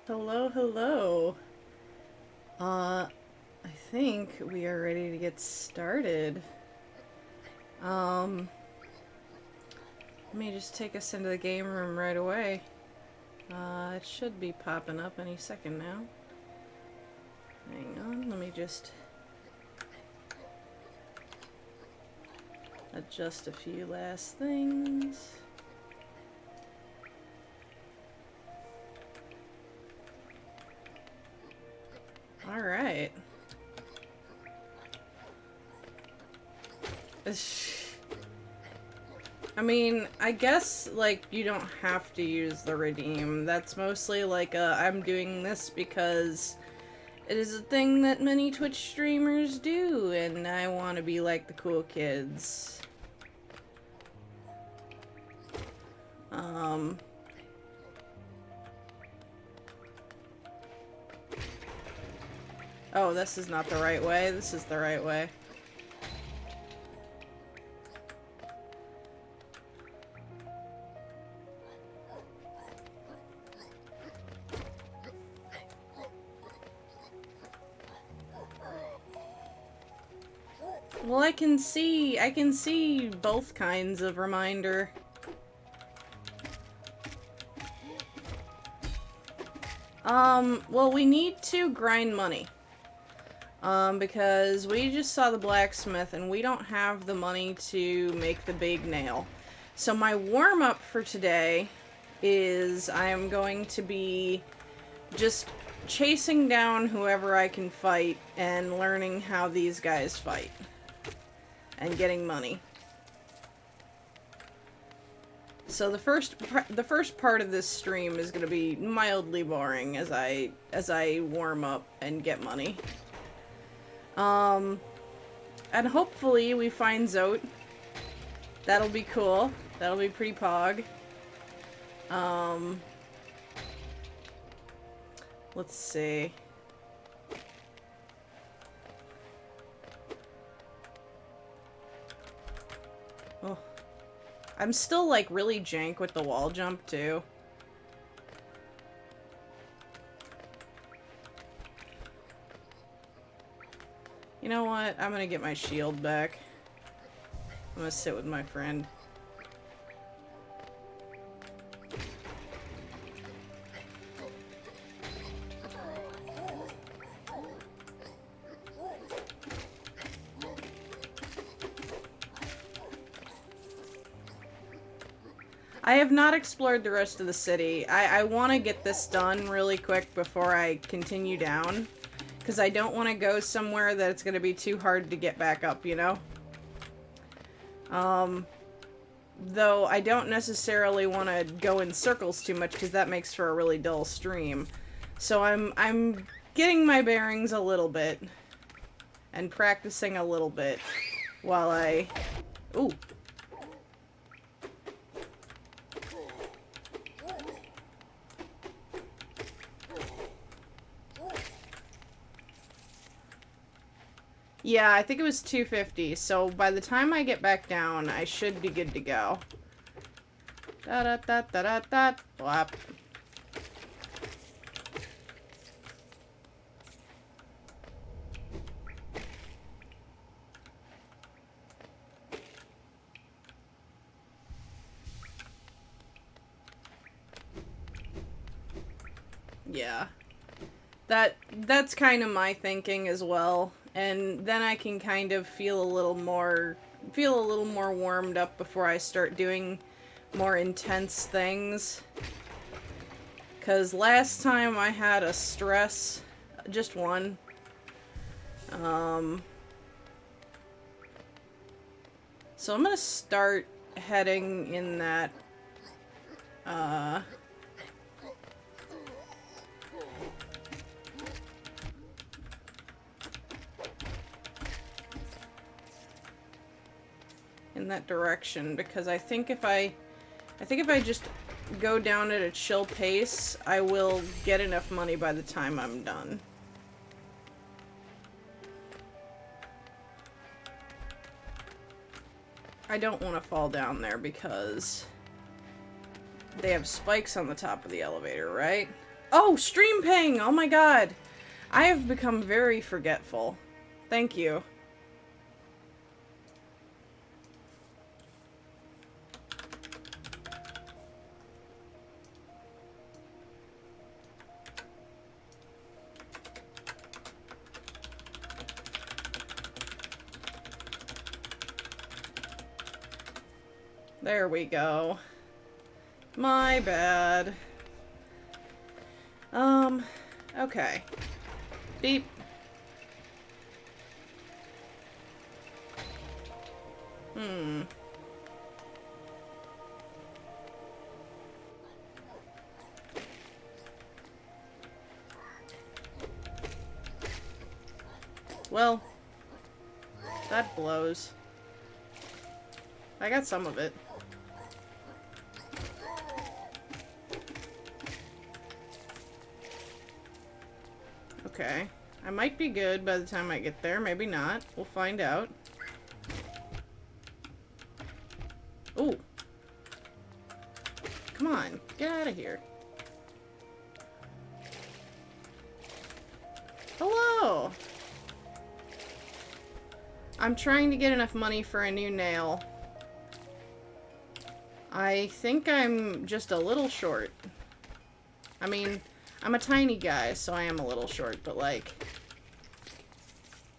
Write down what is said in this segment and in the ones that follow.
Hello, hello. I think we are ready to get started. Um, Let me just take us into the game room right away. It should be popping up any second now. Hang on, let me just adjust a few last things. Alright. I mean, I guess, like, you don't have to use the redeem. That's mostly like I'm doing this because it is a thing that many Twitch streamers do, and I want to be like the cool kids. Oh, this is not the right way. This is the right way. Well, I can see both kinds of reminder. Well, we need to grind money. Because we just saw the blacksmith and we don't have the money to make the big nail. So my warm-up for today is I'm going to be just chasing down whoever I can fight and learning how these guys fight. And getting money. So the first part of this stream is going to be mildly boring as I warm up and get money. And hopefully we find Zote. That'll be cool. That'll be pretty pog. Let's see. Oh. I'm still, like, really jank with the wall jump, too. You know what? I'm gonna get my shield back. I'm gonna sit with my friend. I have not explored the rest of the city. I want to get this done really quick before I continue down. Because I don't want to go somewhere that it's going to be too hard to get back up, you know? Though I don't necessarily want to go in circles too much because that makes for a really dull stream. So I'm getting my bearings a little bit. And practicing a little bit while I... Ooh. Yeah, I think it was 250, so by the time I get back down, I should be good to go. Da-da-da-da-da-da, blap. Yeah. That's kind of my thinking as well. And then I can kind of feel a little more warmed up before I start doing more intense things. 'Cause last time I had a stress, just one. So I'm gonna start heading in that, in that direction, because I think if I just go down at a chill pace, I will get enough money by the time I'm done. I don't want to fall down there because they have spikes on the top of the elevator, right? Oh, stream ping! Oh my god. I have become very forgetful. Thank you. There we go. My bad. Okay. Beep. Well, that blows. I got some of it. Okay. I might be good by the time I get there. Maybe not. We'll find out. Ooh. Come on. Get out of here. Hello! I'm trying to get enough money for a new nail. I think I'm just a little short. I mean, I'm a tiny guy, so I am a little short, but like...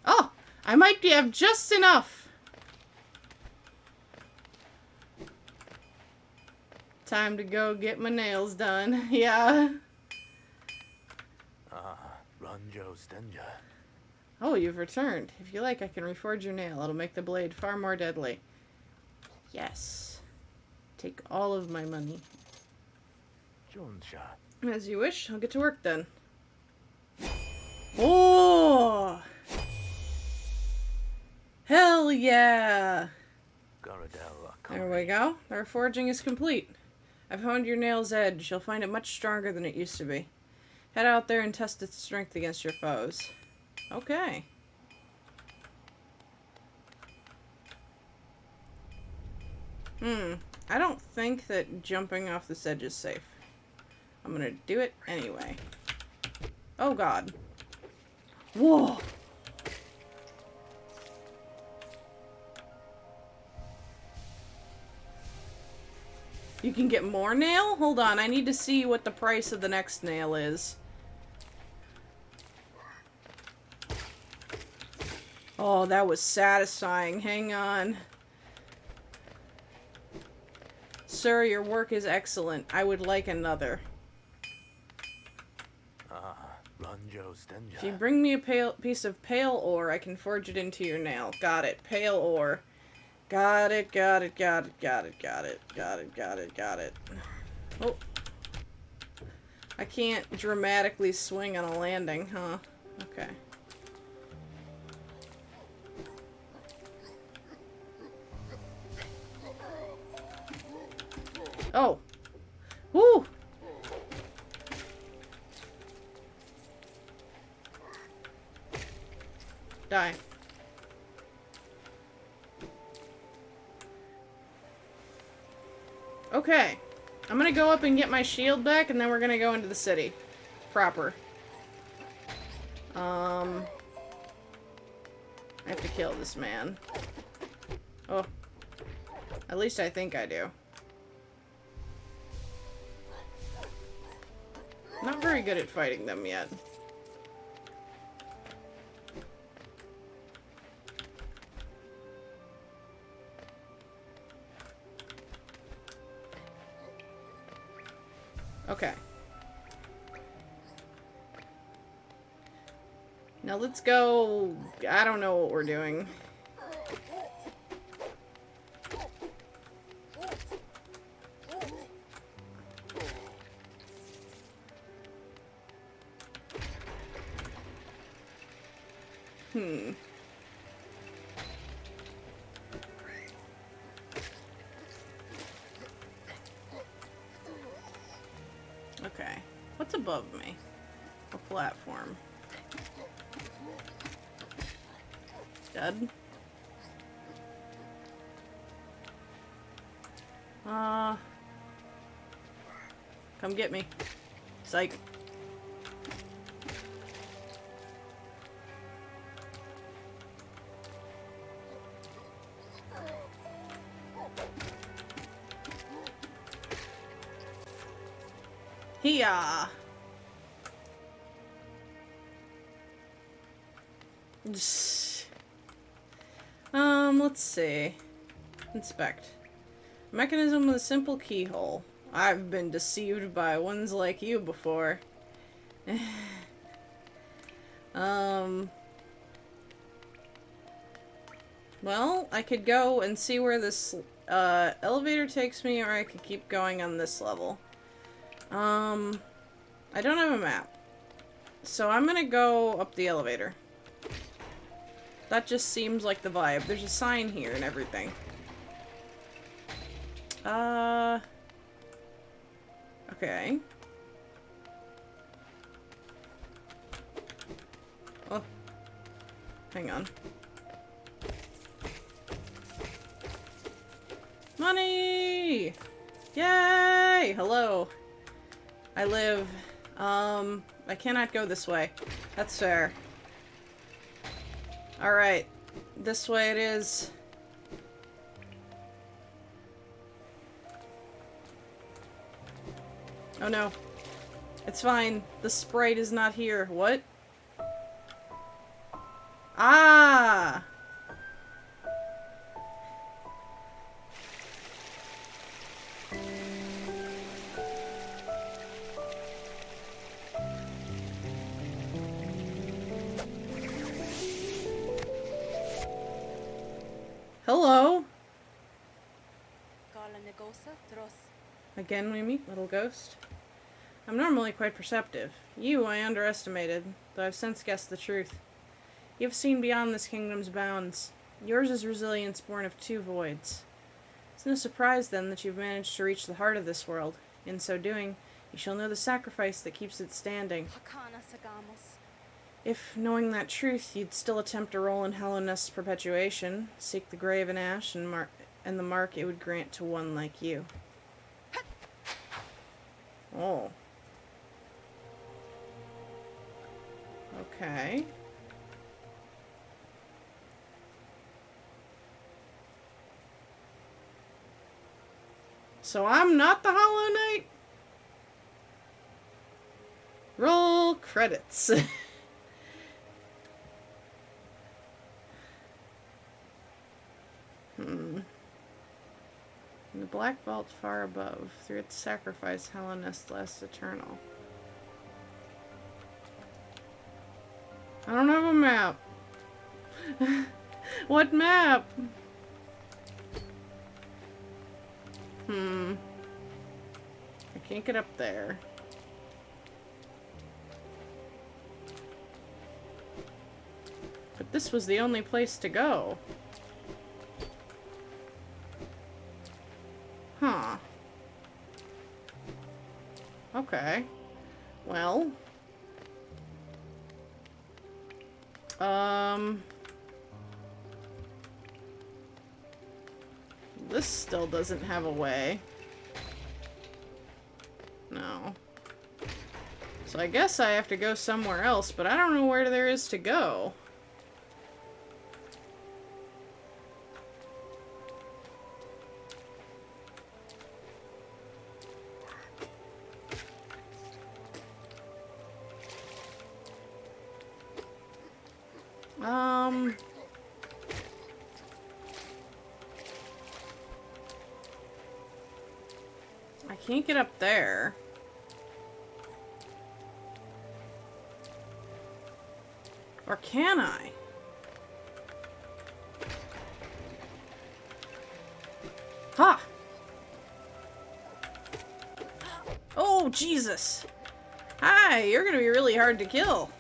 Oh! I might have just enough! Time to go get my nails done. Yeah. Oh, you've returned. If you like, I can reforge your nail. It'll make the blade far more deadly. Yes. Take all of my money. As you wish. I'll get to work then. Oh! Hell yeah! There we go. Our forging is complete. I've honed your nail's edge. You'll find it much stronger than it used to be. Head out there and test its strength against your foes. Okay. I don't think that jumping off this edge is safe. I'm gonna do it anyway. Oh god. Whoa! You can get more nail? Hold on, I need to see what the price of the next nail is. Oh, that was satisfying. Hang on. Sir, your work is excellent. I would like another. If you bring me a piece of pale ore, I can forge it into your nail. Got it. Pale ore. Got it, got it, got it, got it, got it, got it, got it, got it. Oh. I can't dramatically swing on a landing, huh? Okay. Oh. Woo! Die. Okay. I'm gonna go up and get my shield back, and then we're gonna go into the city. Proper. I have to kill this man. Oh. At least I think I do. Not very good at fighting them yet. Okay. Now let's go... I don't know what we're doing. Okay. What's above me? A platform. Dead. Come get me. Psych. Hiya! Let's see. Inspect. Mechanism with a simple keyhole. I've been deceived by ones like you before. Well, I could go and see where this elevator takes me, or I could keep going on this level. I don't have a map. So I'm gonna go up the elevator. That just seems like the vibe. There's a sign here and everything. Okay. Oh. Hang on. Money! Yay! Hello. I live. I cannot go this way. That's fair. Alright. This way it is. Oh no. It's fine. The sprite is not here. What? Ah! Hello. Again we meet, little ghost. I'm normally quite perceptive. You I underestimated, though I've since guessed the truth. You've seen beyond this kingdom's bounds. Yours is resilience born of 2 voids. It's no surprise, then, that you've managed to reach the heart of this world. In so doing, you shall know the sacrifice that keeps it standing. If, knowing that truth, you'd still attempt a role in Hallownest's perpetuation, seek the grave in ash and the mark it would grant to one like you. Oh. Okay. So I'm not the Hollow Knight? Roll credits. In the black vault far above, through its sacrifice, Hallownest lasts eternal. I don't have a map. What map? I can't get up there. But this was the only place to go. Huh. Okay. Well. This still doesn't have a way. No. So I guess I have to go somewhere else, but I don't know where there is to go. I can't get up there. Or can I? Ha! Oh, Jesus! Hi, you're gonna be really hard to kill.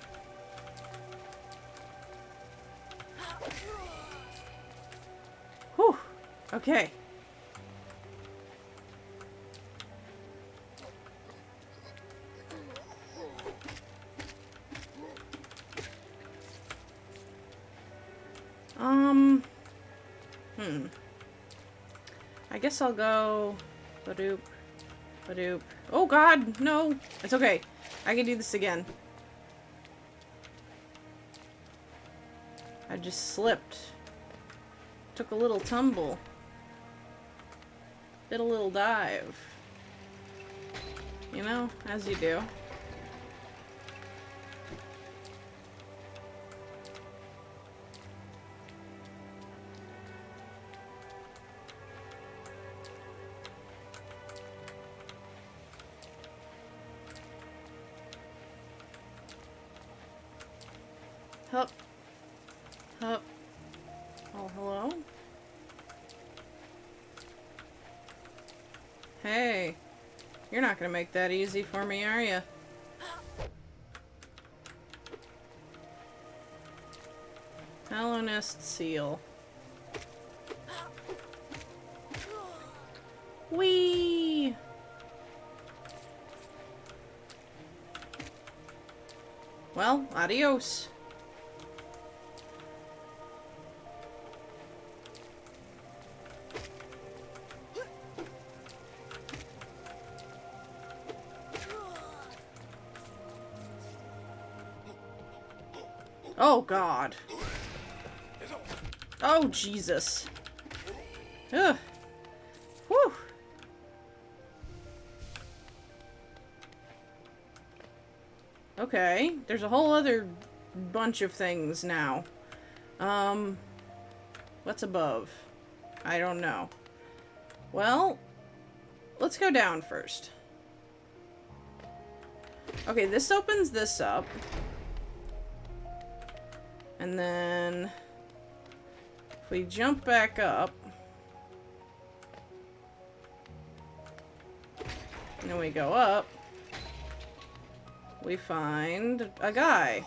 Whew. Okay. I guess I'll go Badoop, Badoop. Oh god, no! It's okay. I can do this again. I just slipped. Took a little tumble. Did a little dive. You know, as you do. Hup. Hup. Oh, hello? Hey. You're not gonna make that easy for me, are you? Hollow nest seal. Whee! Well, adios. Oh, God. Oh, Jesus. Ugh. Whew. Okay, there's a whole other bunch of things now. What's above? I don't know. Well, let's go down first. Okay, this opens this up. And then if we jump back up, and then we go up, we find a guy.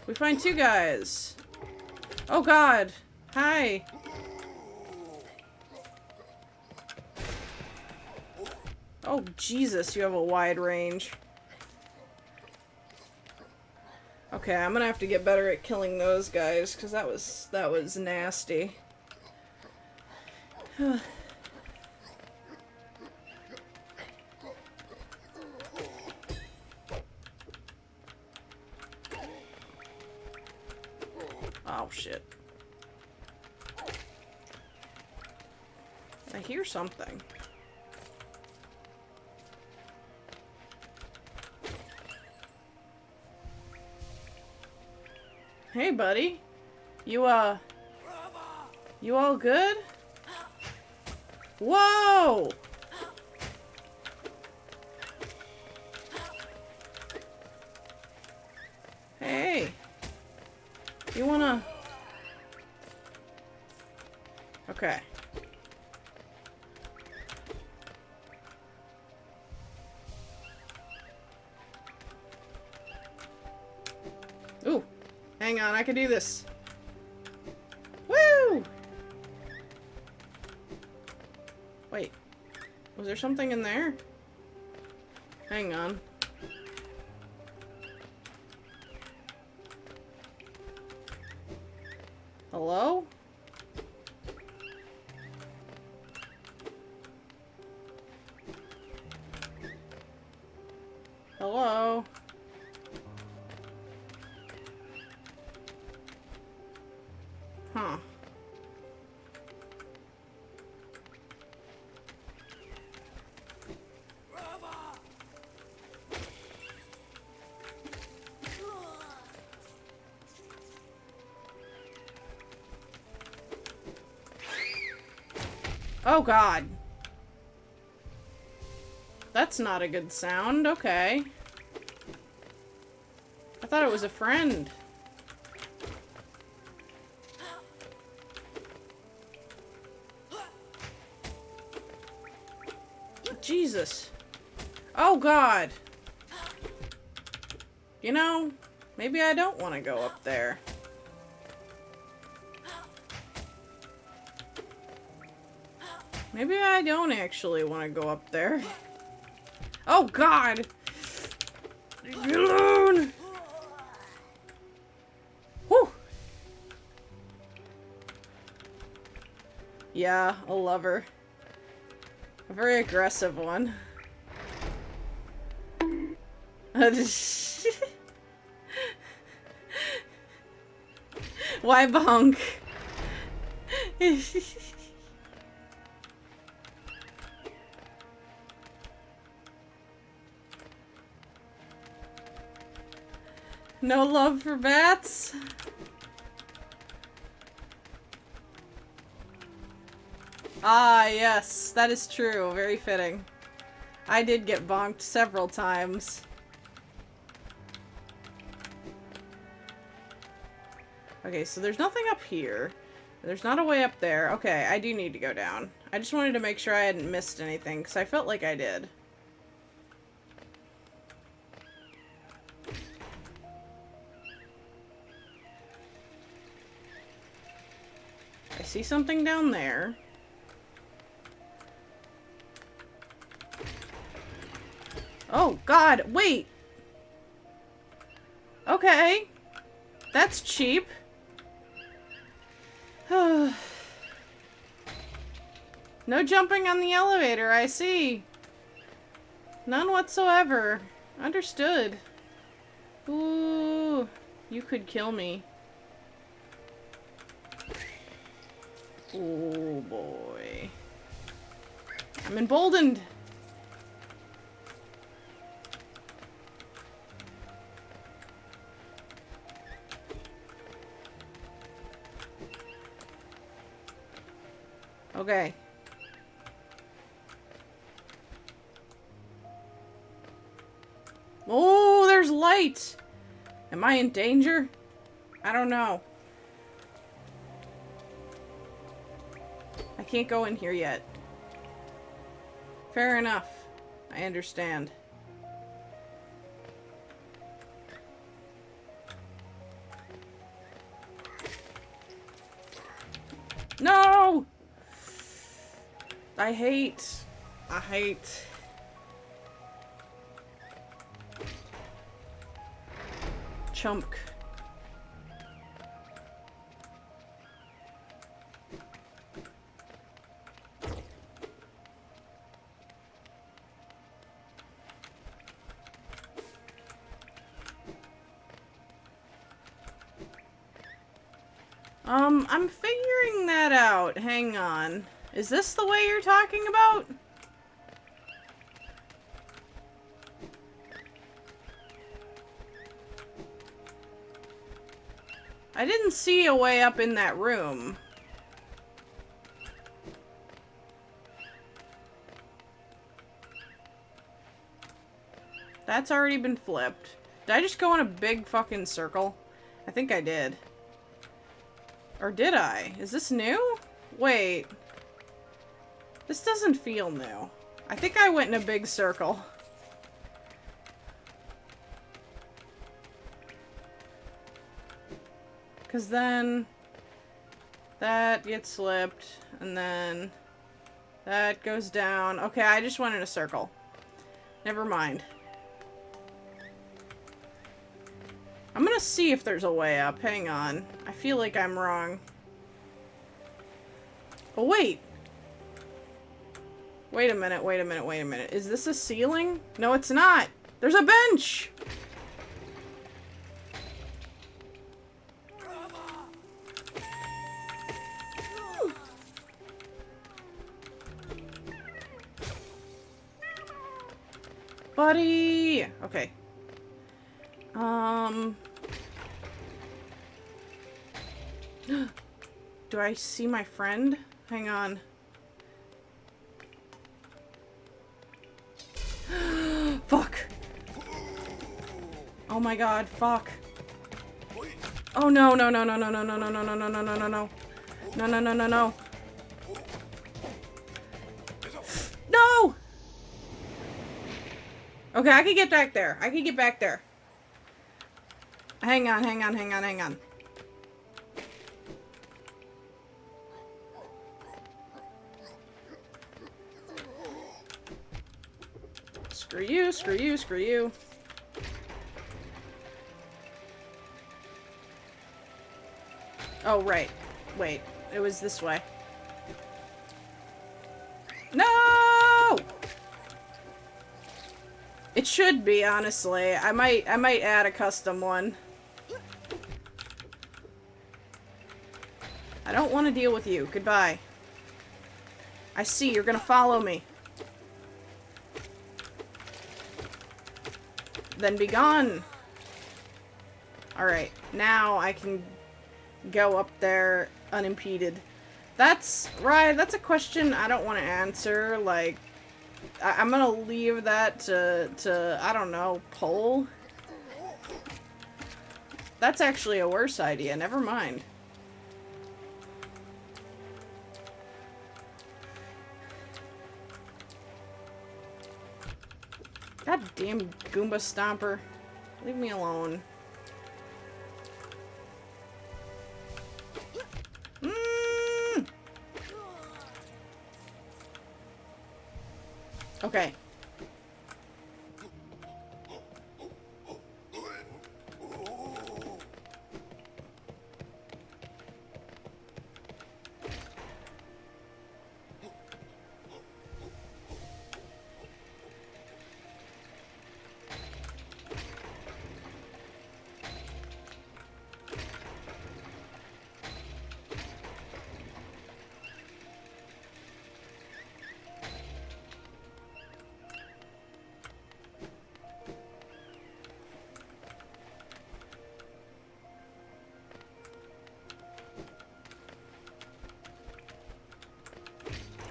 We find two guys. Oh God. Hi. Oh Jesus, you have a wide range. Okay, I'm gonna have to get better at killing those guys, because that was nasty. Oh shit. I hear something. Hey, buddy. You all good? Whoa! Hey. You wanna... Okay. Ooh. Hang on, I can do this. Woo! Wait. Was there something in there? Hang on. Hello? Hello? Huh. Oh God. That's not a good sound. Okay. I thought it was a friend. Jesus. Oh God. You know, maybe I don't want to go up there. Maybe I don't actually want to go up there. Oh God! Leave me alone! Whew! Yeah, a lover. A very aggressive one. Why bonk? No love for bats? Ah, yes, that is true. Very fitting. I did get bonked several times. Okay, so there's nothing up here. There's not a way up there. Okay, I do need to go down. I just wanted to make sure I hadn't missed anything, because I felt like I did. I see something down there. Oh, God, wait! Okay. That's cheap. No jumping on the elevator, I see. None whatsoever. Understood. Ooh, you could kill me. Oh boy. I'm emboldened. Okay. Oh, there's light! Am I in danger? I don't know. I can't go in here yet. Fair enough. I understand. No! I hate. Chunk. I'm figuring that out. Hang on. Is this the way you're talking about? I didn't see a way up in that room. That's already been flipped. Did I just go in a big fucking circle? I think I did. Or did I? Is this new? Wait. This doesn't feel new. I think I went in a big circle. Because then that gets flipped, and then that goes down. Okay, I just went in a circle. Never mind. I'm gonna see if there's a way up. Hang on. I feel like I'm wrong. Oh, wait. Wait a minute, wait a minute, wait a minute. Is this a ceiling? No, it's not. There's a bench! Buddy! Okay. Do I see my friend? Hang on. Fuck! Oh my god, fuck. Oh no, no, no, no, no, no, no, no, no, no, no, no, no, no, no. No, no, no, no, no. No! Okay, I can get back there. I can get back there. Hang on, hang on, hang on, hang on. Screw you, screw you, screw you. Oh, right. Wait. It was this way. No! It should be, honestly. I might add a custom one. I don't want to deal with you. Goodbye. I see, you're gonna follow me. Then be gone. Alright, now I can go up there unimpeded. That's right, that's a question I don't want to answer. Like, I'm gonna leave that to I don't know, poll. That's actually a worse idea, never mind. God damn Goomba Stomper. Leave me alone. Okay.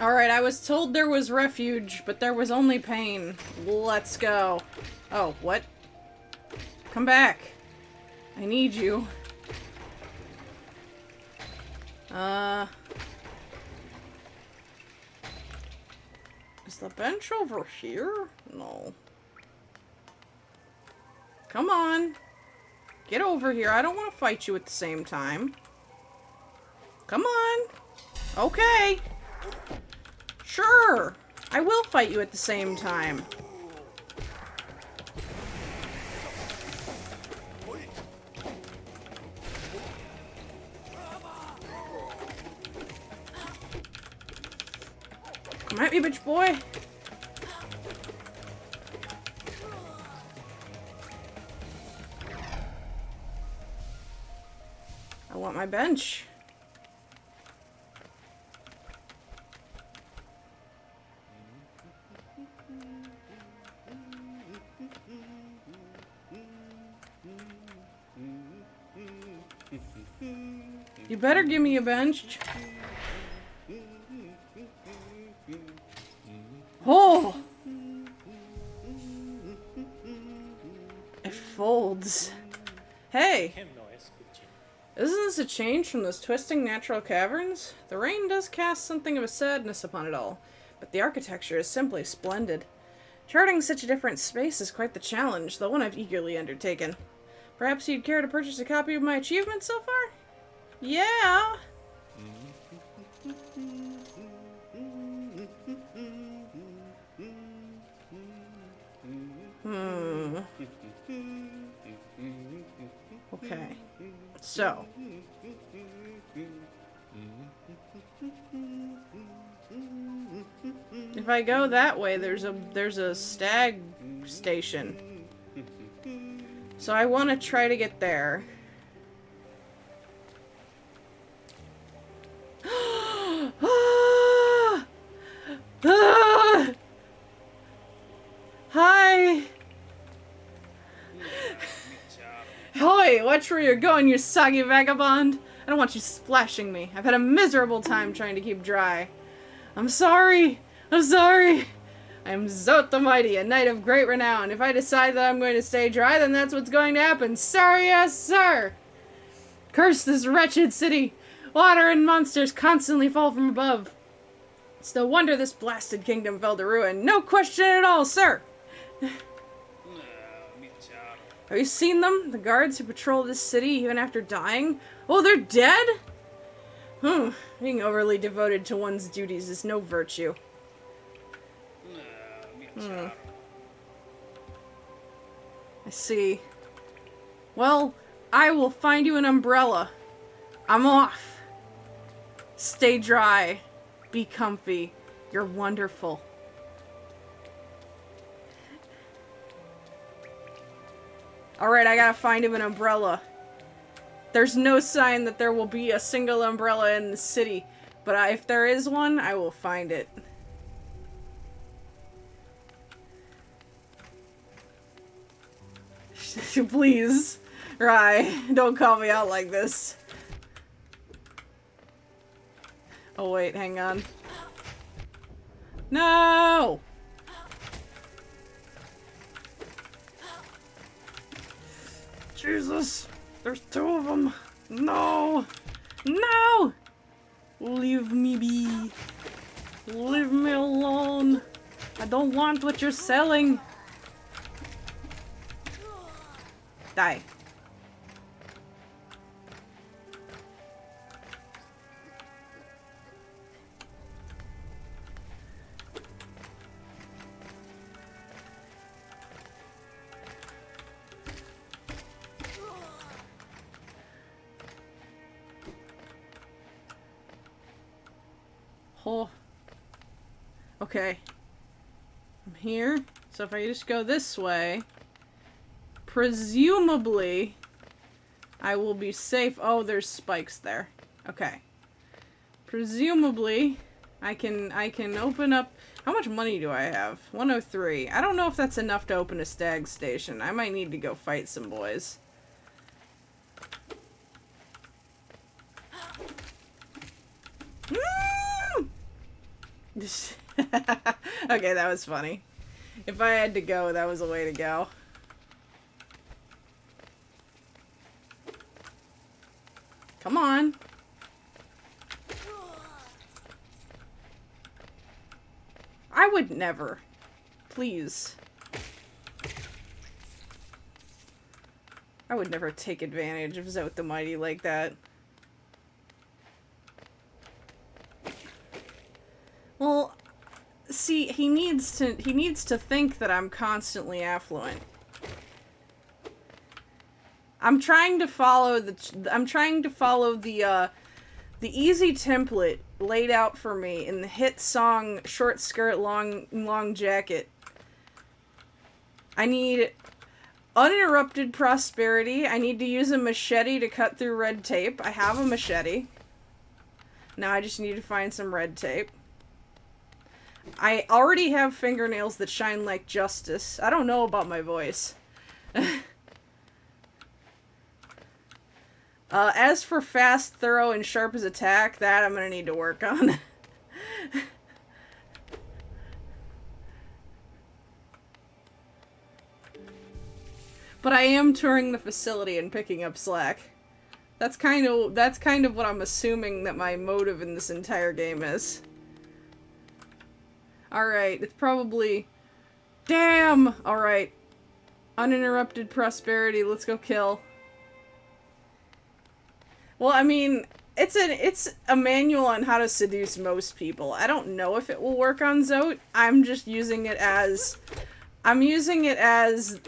Alright, I was told there was refuge, but there was only pain. Let's go. Oh, what? Come back. I need you. Is the bench over here? No. Come on. Get over here. I don't want to fight you at the same time. Come on. Okay. Sure. I will fight you at the same time. Come at me, bitch boy. I want my bench. You better give me a bench. Oh! It folds. Hey! Isn't this a change from those twisting natural caverns? The rain does cast something of a sadness upon it all, but the architecture is simply splendid. Charting such a different space is quite the challenge, though one I've eagerly undertaken. Perhaps you'd care to purchase a copy of my achievement so far? Yeah! Okay. So. If I go that way, there's a stag station. So I want to try to get there. Hi! Hoy, watch where you're going, you soggy vagabond! I don't want you splashing me. I've had a miserable time trying to keep dry. I'm sorry! I'm sorry! I am Zot the Mighty, a knight of great renown. If I decide that I'm going to stay dry, then that's what's going to happen. Sorry, yes, sir! Curse this wretched city! Water and monsters constantly fall from above. It's no wonder this blasted kingdom fell to ruin. No question at all, sir! Have you seen them? The guards who patrol this city even after dying? Oh, they're dead? Being overly devoted to one's duties is no virtue. I see. Well, I will find you an umbrella. I'm off. Stay dry. Be comfy. You're wonderful. Alright, I gotta find him an umbrella. There's no sign that there will be a single umbrella in the city, but if there is one, I will find it. Please. Right, don't call me out like this. Oh wait, hang on. No! Jesus! There's two of them! No! No! Leave me be. Leave me alone. I don't want what you're selling. Die. Oh. Okay. I'm here. So if I just go this way, presumably I will be safe. Oh, there's spikes there. Okay. Presumably I can open up. How much money do I have? 103. I don't know if that's enough to open a stag station. I might need to go fight some boys. Okay, that was funny. If I had to go, that was the way to go. Come on. I would never. Please. I would never take advantage of Zote the Mighty like that. Well, see, he needs to think that I'm constantly affluent. I'm trying to follow the easy template laid out for me in the hit song Short Skirt Long Jacket. I need uninterrupted prosperity. I need to use a machete to cut through red tape. I have a machete. Now I just need to find some red tape. I already have fingernails that shine like justice. I don't know about my voice. As for fast, thorough, and sharp as attack, that I'm gonna need to work on. But I am touring the facility and picking up slack. That's kind of what I'm assuming that my motive in this entire game is. Alright, it's probably... Damn! Alright. Uninterrupted prosperity, let's go kill. Well, I mean, it's a manual on how to seduce most people. I don't know if it will work on Zote. I'm just using it as... I'm using it as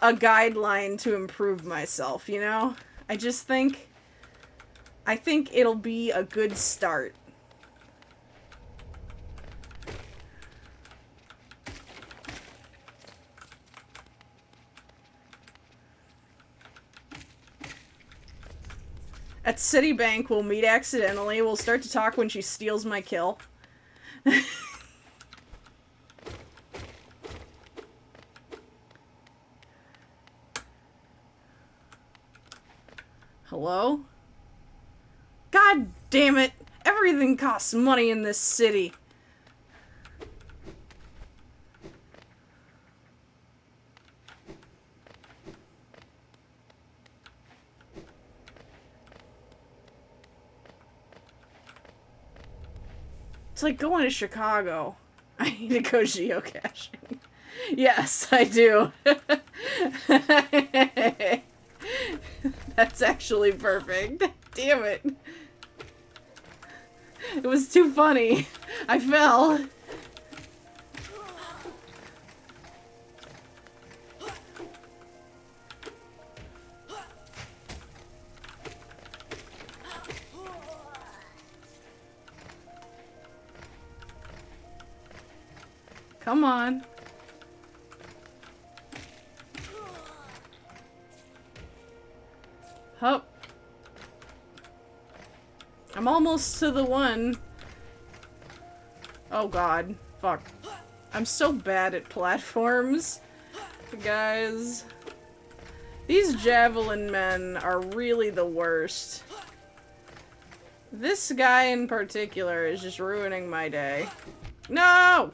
a guideline to improve myself, you know? I think it'll be a good start. At Citibank, we'll meet accidentally. We'll start to talk when she steals my kill. Hello? God damn it! Everything costs money in this city. It's like going to Chicago. I need to go geocaching. Yes, I do. That's actually perfect. Damn it. It was too funny. I fell. Come on. Hup. I'm almost to the one. Oh god. Fuck. I'm so bad at platforms. Guys. These javelin men are really the worst. This guy in particular is just ruining my day. No!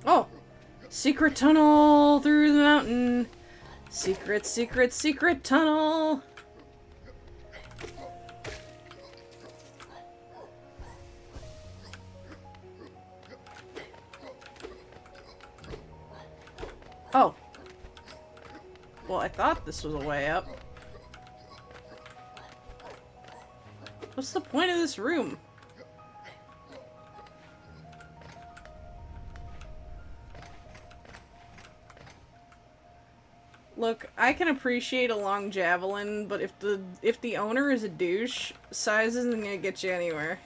Oh! Secret tunnel through the mountain. Secret, secret, secret tunnel. Oh. Well, I thought this was a way up. What's the point of this room? Look, I can appreciate a long javelin, but if the owner is a douche, size isn't gonna get you anywhere.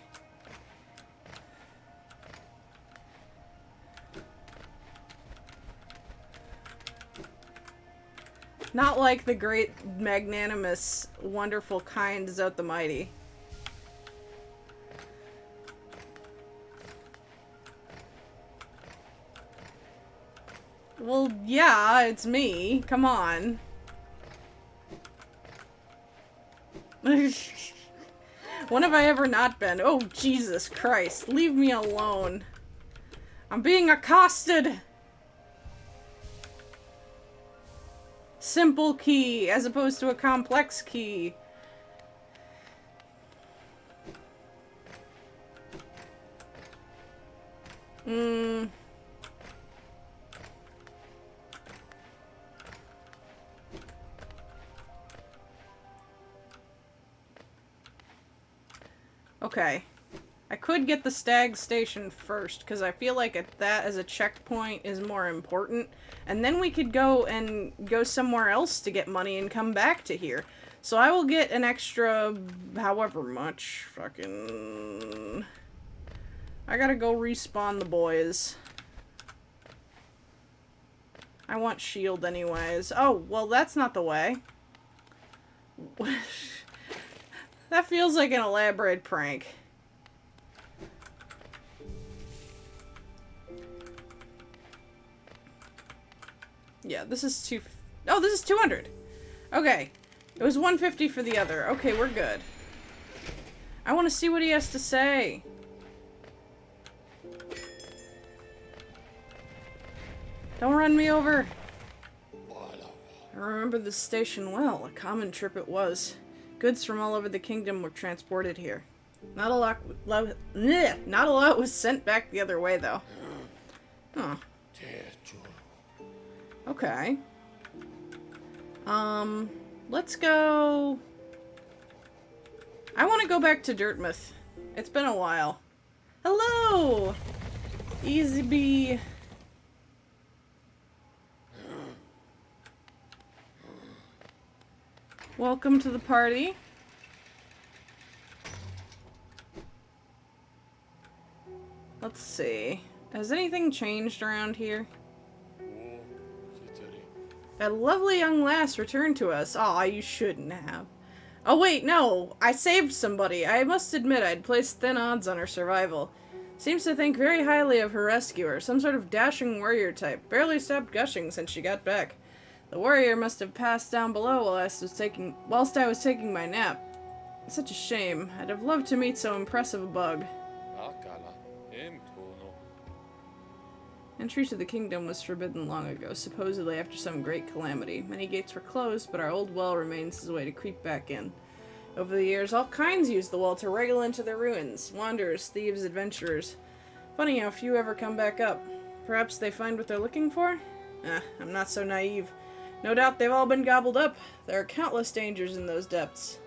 Not like the great, magnanimous, wonderful, kind Zout the Mighty. Well, yeah, it's me. Come on. When have I ever not been? Oh, Jesus Christ. Leave me alone. I'm being accosted! Simple key, as opposed to a complex key. Okay. I could get the stag station first, because I feel like that as a checkpoint is more important. And then we could go somewhere else to get money and come back to here. So I will get an extra however much. Fucking... I gotta go respawn the boys. I want shield anyways. Oh, well that's not the way. That feels like an elaborate prank. Yeah, this is oh, this is 200. Okay. It was 150 for the other. Okay, we're good. I want to see what he has to say. Don't run me over. I remember this station well. A common trip it was. Goods from all over the kingdom were transported here. Not a lot was sent back the other way, though. Huh. Okay. Let's go... I want to go back to Dirtmouth. It's been a while. Hello! Easy bee. Welcome to the party. Let's see. Has anything changed around here? A lovely young lass returned to us. Aw, you shouldn't have. Oh wait, no! I saved somebody. I must admit I'd placed thin odds on her survival. Seems to think very highly of her rescuer. Some sort of dashing warrior type. Barely stopped gushing since she got back. The warrior must have passed down below whilst I was taking my nap. Such a shame. I'd have loved to meet so impressive a bug. Entry to the kingdom was forbidden long ago, supposedly after some great calamity. Many gates were closed, but our old well remains as a way to creep back in. Over the years, all kinds used the well to wriggle into the ruins. Wanderers, thieves, adventurers. Funny how few ever come back up. Perhaps they find what they're looking for? I'm not so naive. No doubt they've all been gobbled up. There are countless dangers in those depths.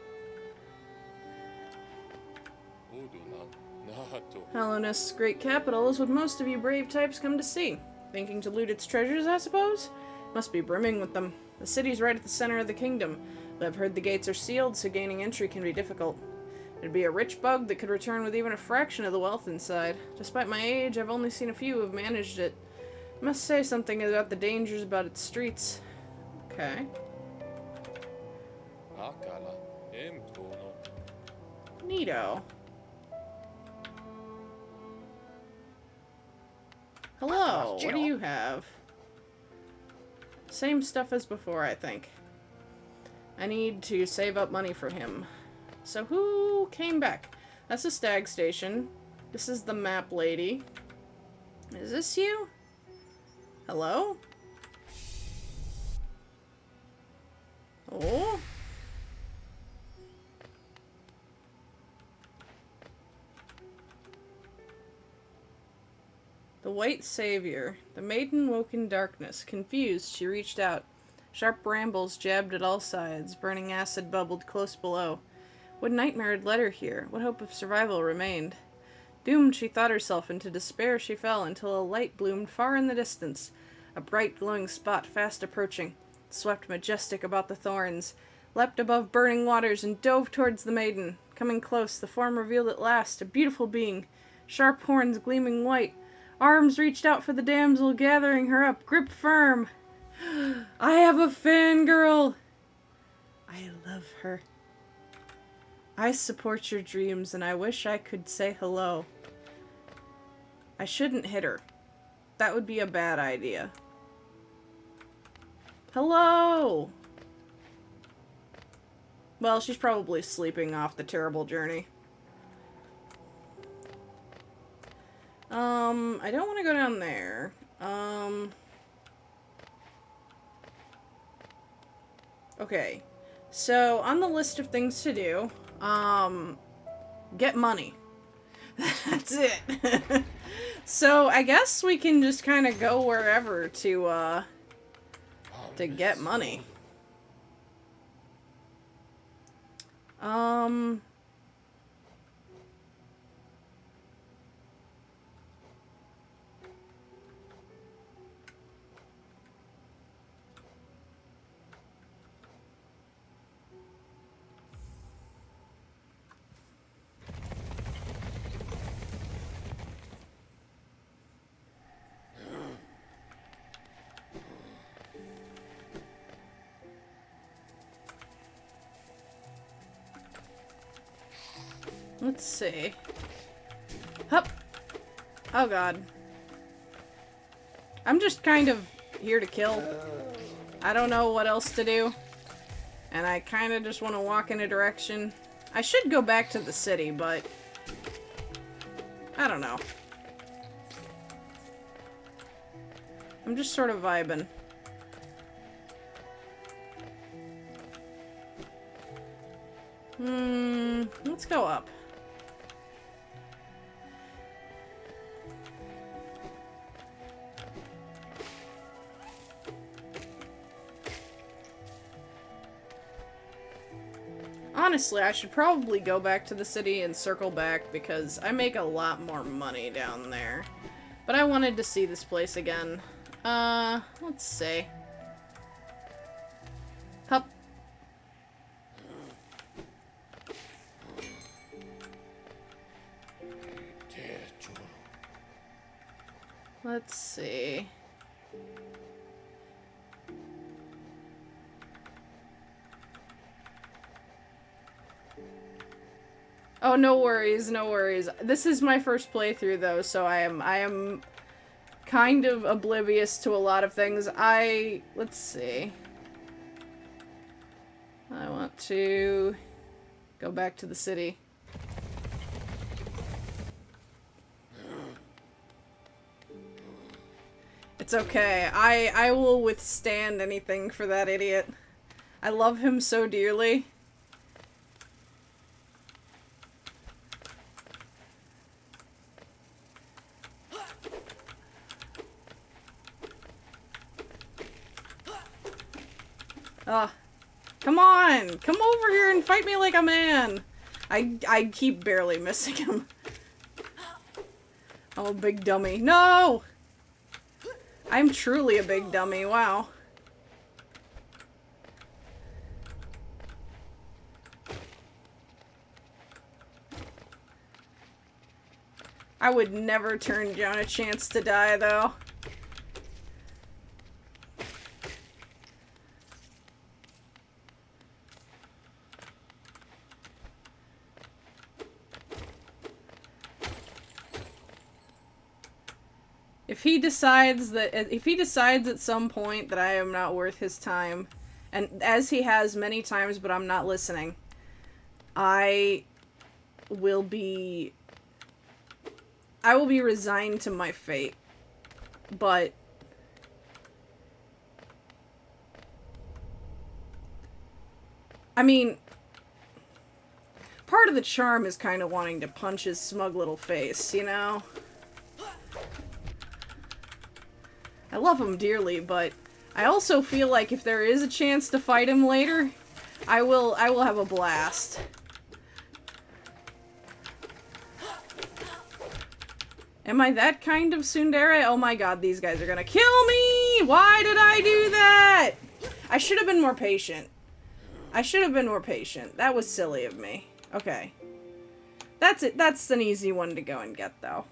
Hallownest's great capital is what most of you brave types come to see. Thinking to loot its treasures, I suppose? Must be brimming with them. The city's right at the center of the kingdom, but I've heard the gates are sealed, so gaining entry can be difficult. It'd be a rich bug that could return with even a fraction of the wealth inside. Despite my age, I've only seen a few who have managed it. I must say something about the dangers about its streets. Okay. Neato. Hello, what do you have? Same stuff as before, I think. I need to save up money for him. So who came back? That's the stag station. This is the map lady. Is this you? Hello? Oh? The White Savior. The maiden woke in darkness. Confused, she reached out. Sharp brambles jabbed at all sides. Burning acid bubbled close below. What nightmare had led her here? What hope of survival remained? Doomed, she thought herself. Into despair she fell, until a light bloomed far in the distance. A bright, glowing spot fast approaching. It swept majestic about the thorns, leapt above burning waters, and dove towards the maiden. Coming close, the form revealed at last a beautiful being. Sharp horns gleaming white. Arms reached out for the damsel, gathering her up. Grip firm. I have a fangirl. I love her. I support your dreams, and I wish I could say hello. I shouldn't hit her. That would be a bad idea. Hello! Well, she's probably sleeping off the terrible journey. I don't want to go down there. Okay. So, on the list of things to do, get money. That's it. So, I guess we can just kind of go wherever to get money. Let's see. Hup! Oh god. I'm just kind of here to kill. I don't know what else to do. And I kind of just want to walk in a direction. I should go back to the city, but I don't know. I'm just sort of vibing. Let's go up. Honestly, I should probably go back to the city and circle back because I make a lot more money down there. But I wanted to see this place again. Let's see. Hup. Let's see. Oh, no worries, no worries. This is my first playthrough though, so I am kind of oblivious to a lot of things. Let's see. I want to go back to the city. It's okay. I will withstand anything for that idiot. I love him so dearly. Come on! Come over here and fight me like a man! I keep barely missing him. I'm a big dummy. No! I'm truly a big dummy, wow. I would never turn down a chance to die, though. If he decides at some point that I am not worth his time, and as he has many times, but I'm not listening, I will be resigned to my fate. But I mean, part of the charm is kind of wanting to punch his smug little face, you know? I love him dearly, but I also feel like if there is a chance to fight him later, I will have a blast. Am I that kind of tsundere? Oh my god, these guys are gonna kill me! Why did I do that? I should have been more patient. That was silly of me. Okay. That's it. That's an easy one to go and get, though.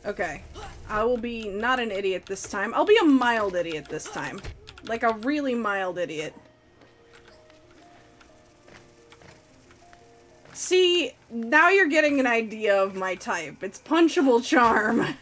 Okay. I will be not an idiot this time. I'll be a mild idiot this time. Like a really mild idiot. See, now you're getting an idea of my type. It's punchable charm.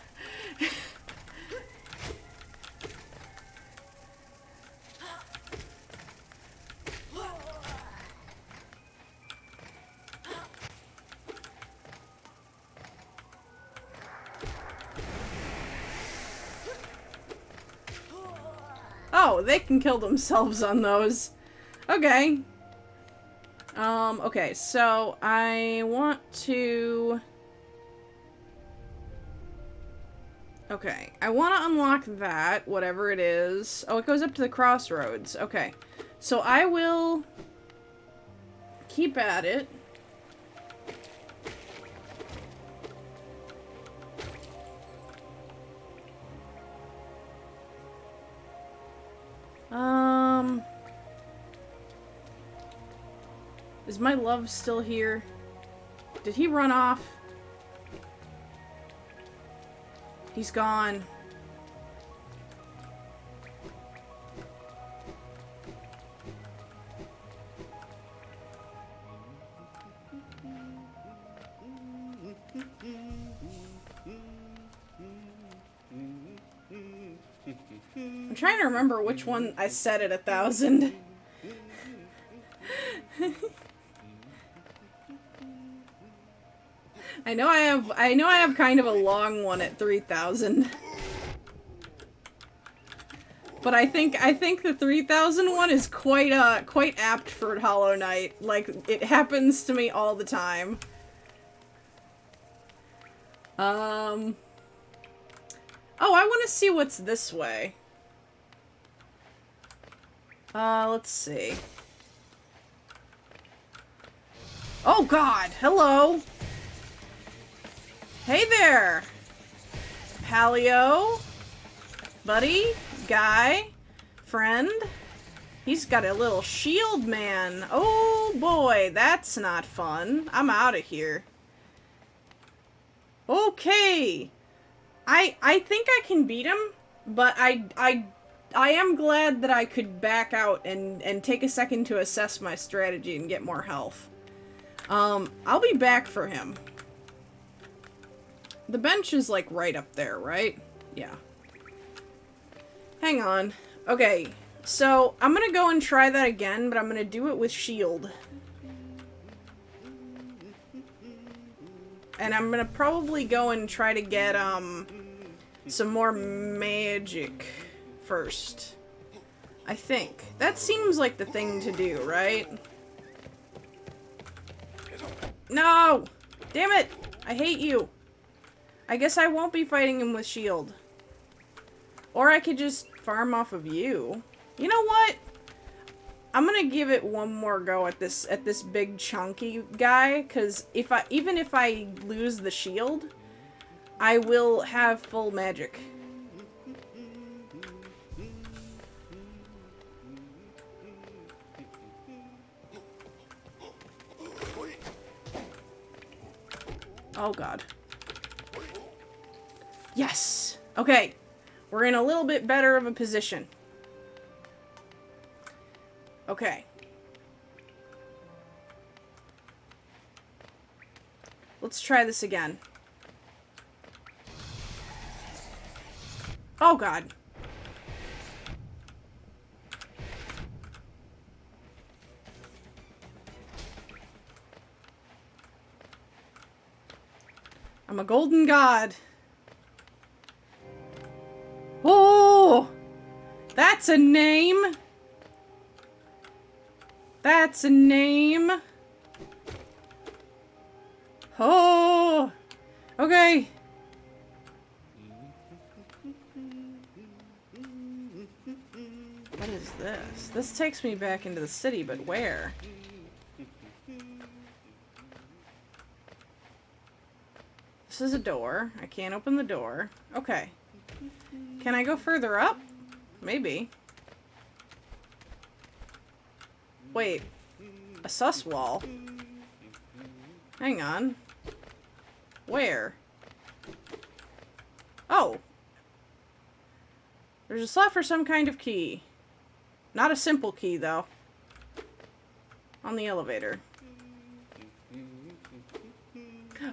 Oh, they can kill themselves on those. Okay. Okay, so I want to... Okay, I want to unlock that, whatever it is. Oh, it goes up to the crossroads. Okay, so I will keep at it. Is my love still here? Did he run off? He's gone. I'm trying to remember which one I set at 1,000. I know I have kind of a long one at 3,000. But I think the 3,000 one is quite apt for Hollow Knight. Like, it happens to me all the time. Oh, I want to see what's this way. Let's see. Oh god, hello! Hey there! Paleo? Buddy? Guy? Friend? He's got a little shield man. Oh boy, that's not fun. I'm out of here. Okay! I think I can beat him, but I am glad that I could back out and take a second to assess my strategy and get more health. I'll be back for him. The bench is, like, right up there, right? Yeah. Hang on. Okay, so I'm gonna go and try that again, but I'm gonna do it with shield. And I'm gonna probably go and try to get, some more magic first. I think. That seems like the thing to do, right? No! Damn it! I hate you! I guess I won't be fighting him with shield. Or I could just farm off of you. You know what? I'm gonna give it one more go at this big chunky guy, cause even if I lose the shield, I will have full magic. Oh god. Yes! Okay. We're in a little bit better of a position. Okay. Let's try this again. Oh, God. I'm a golden god. Oh! That's a name! That's a name! Oh! Okay. What is this? This takes me back into the city, but where? This is a door. I can't open the door. Okay. Can I go further up? Maybe. Wait. A sus wall? Hang on. Where? Oh. There's a slot for some kind of key. Not a simple key, though. On the elevator.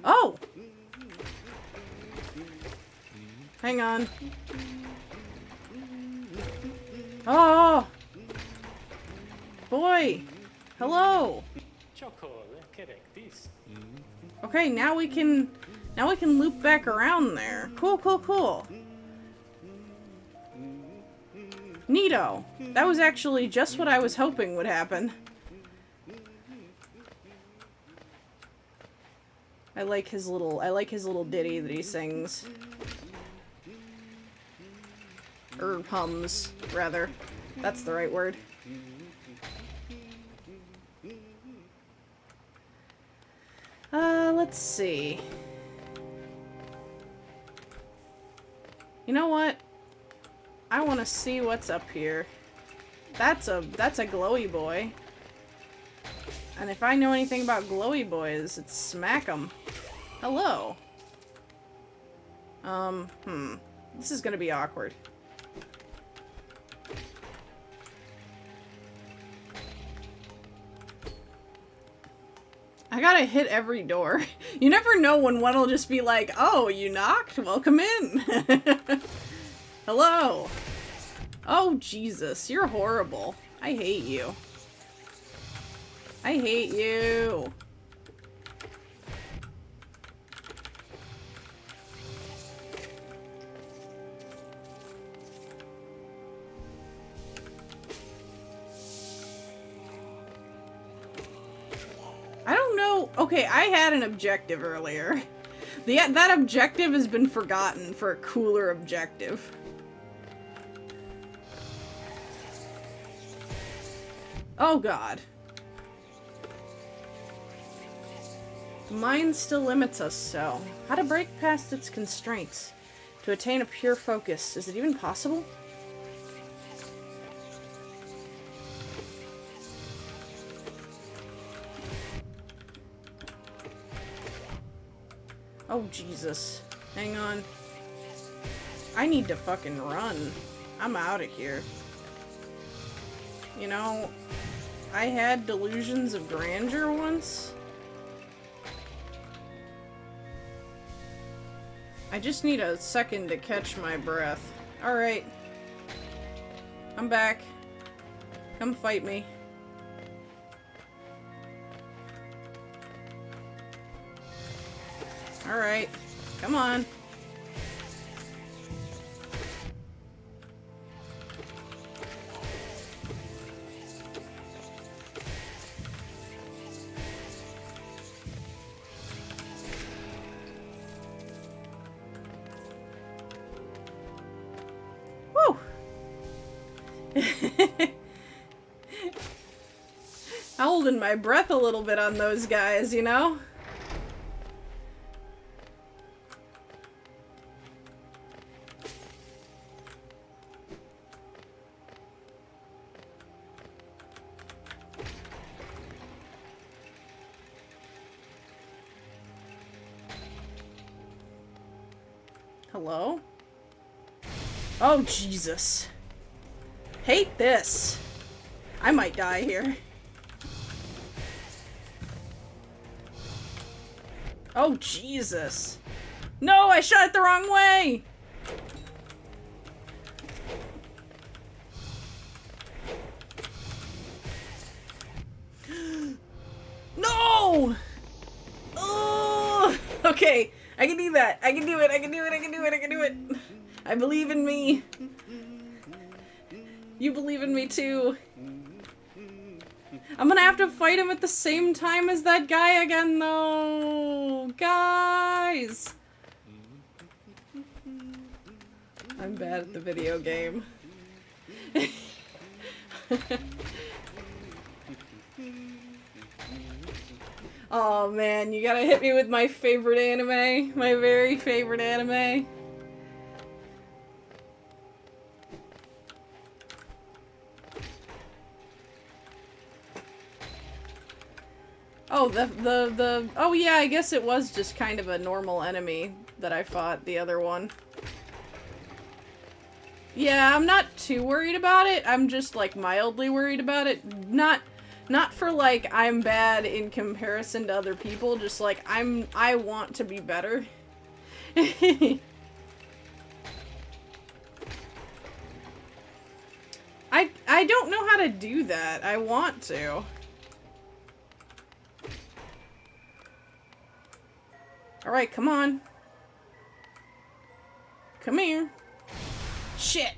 Oh! Hang on. Oh! Boy! Hello! Okay, now we can loop back around there. Cool, cool, cool. Neato. That was actually just what I was hoping would happen. I like his little ditty that he sings. Or hums, rather. That's the right word. Let's see. You know what? I want to see what's up here. That's a glowy boy. And if I know anything about glowy boys, it's smack 'em. Hello. This is gonna be awkward. I gotta hit every door. You never know when one will just be like, oh, you knocked? Welcome in. Hello. Oh, Jesus. You're horrible. I hate you. I hate you. I don't know. Okay, I had an objective earlier. That objective has been forgotten for a cooler objective. Oh, God. The mind still limits us, so how to break past its constraints to attain a pure focus? Is it even possible? Oh, Jesus. Hang on. I need to fucking run. I'm out of here. You know, I had delusions of grandeur once. I just need a second to catch my breath. Alright. I'm back. Come fight me. Alright. Come on. Woo! Holding my breath a little bit on those guys, you know? Hello? Oh, Jesus. Hate this. I might die here. Oh, Jesus. No, I shot it the wrong way! No! Oh! Okay, I can do that. I can do it. I can do it. I can do it. I can do it. I believe in me. You believe in me too. I'm gonna have to fight him at the same time as that guy again, though. Guys! I'm bad at the video game. Oh man, you gotta hit me with my favorite anime. My very favorite anime. Oh, oh yeah, I guess it was just kind of a normal enemy that I fought, the other one. Yeah, I'm not too worried about it. I'm just, like, mildly worried about it. Not for, like, I'm bad in comparison to other people, just, like, I want to be better. I don't know how to do that. I want to. Alright, come on. Come here. Shit!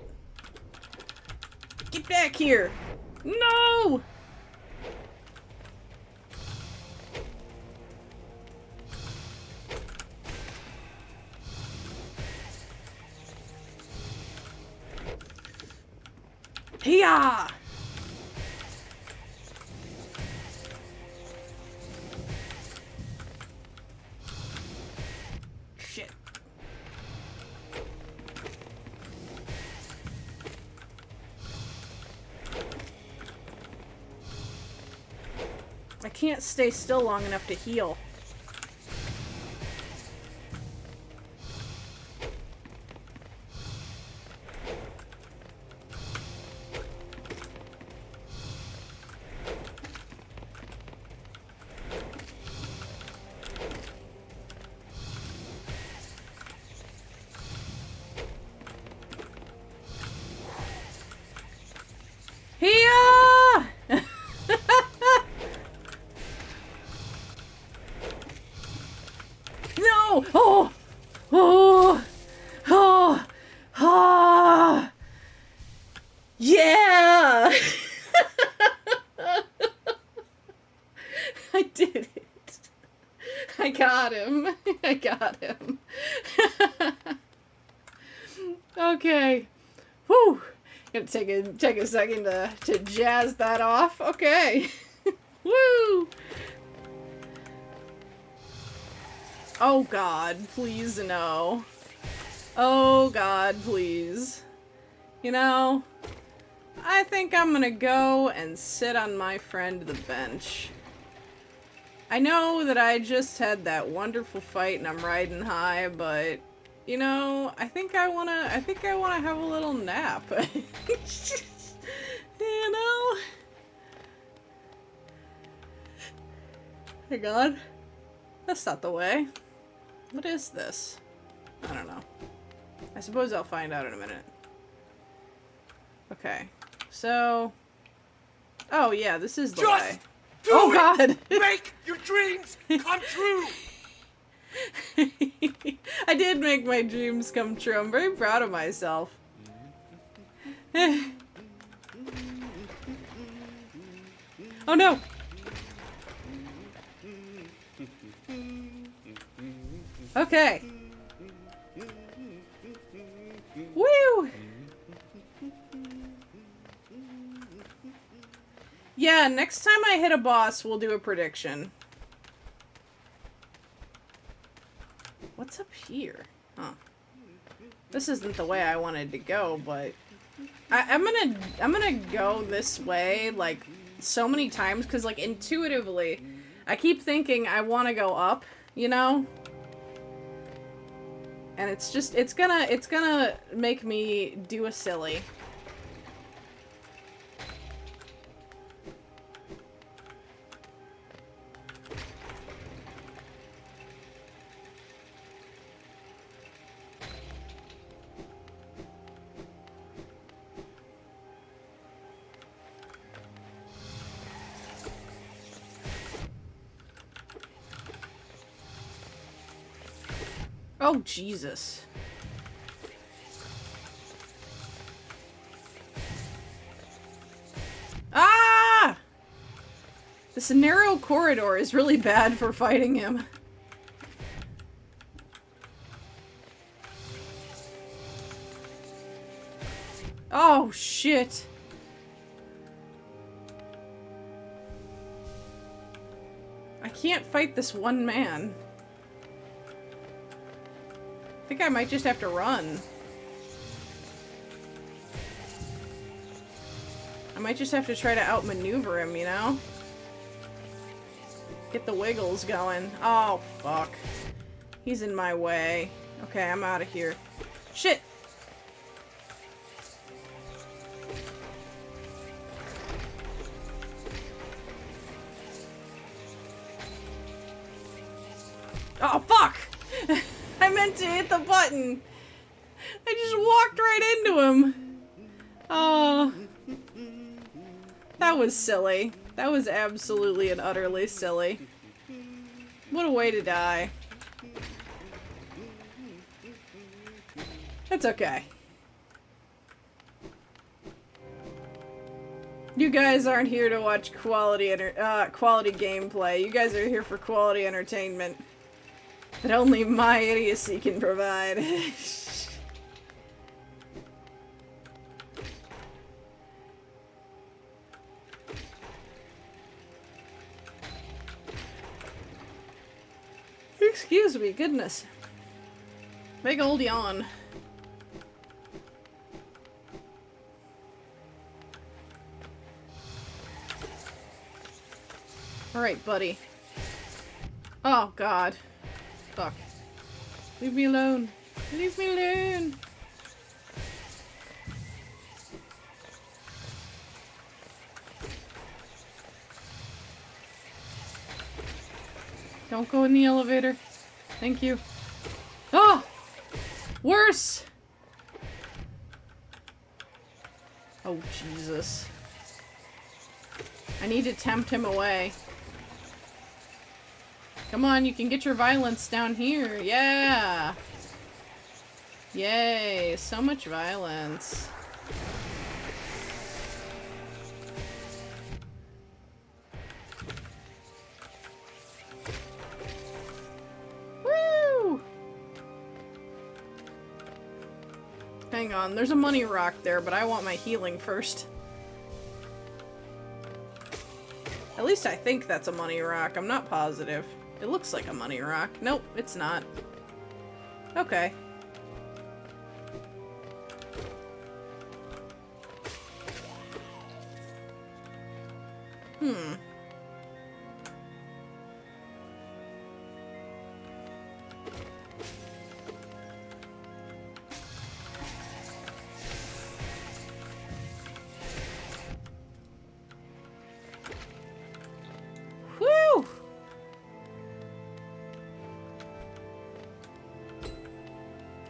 Get back here! No! Hiya! Shit. I can't stay still long enough to heal. Hiya! No! Oh! Oh! Oh! Oh! Yeah! I did it. I got him. I got him. Okay. Whew. Gonna take a second to jazz that off. Okay. Woo! Oh God, please no. Oh God, please. You know, I think I'm gonna go and sit on my friend the bench. I know that I just had that wonderful fight and I'm riding high, but you know, I think I wanna have a little nap. You know? Hey God. That's not the way. What is this? I don't know. I suppose I'll find out in a minute. Okay. So... Oh yeah, this is the way. Oh God! Make your dreams come true! I did make my dreams come true. I'm very proud of myself. Oh no! Okay. Woo! Yeah, next time I hit a boss, we'll do a prediction. What's up here? Huh. This isn't the way I wanted to go, but I'm gonna go this way like so many times because like intuitively, I keep thinking I want to go up, you know? And it's just, it's gonna make me do a silly. Oh, Jesus. Ah! This narrow corridor is really bad for fighting him. Oh, shit. I can't fight this one man. I think I might just have to run. I might just have to try to outmaneuver him, you know? Get the wiggles going. Oh, fuck. He's in my way. Okay, I'm out of here. Shit! Oh, fuck! I meant to hit the button. I just walked right into him. Oh. That was silly. That was absolutely and utterly silly. What a way to die. That's okay. You guys aren't here to watch quality gameplay. You guys are here for quality entertainment that only my idiocy can provide. Excuse me, goodness. Big old yawn. Alright, buddy. Oh, God. Fuck. Leave me alone. Leave me alone. Don't go in the elevator. Thank you. Oh! Worse! Oh, Jesus. I need to tempt him away. Come on, you can get your violence down here. Yeah! Yay, so much violence. Woo! Hang on, there's a money rock there, but I want my healing first. At least I think that's a money rock. I'm not positive. It looks like a money rock. Nope, it's not. Okay. Hmm. Whew!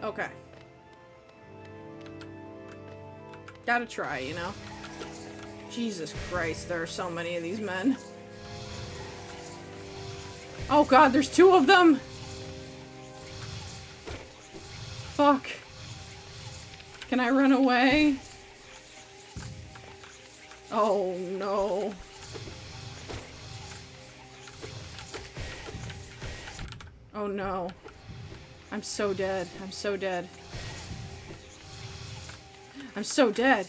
Okay. Gotta try, you know? Jesus Christ, there are so many of these men. Oh God, there's two of them! Fuck. Can I run away? Oh no. Oh no. I'm so dead. I'm so dead. I'm so dead.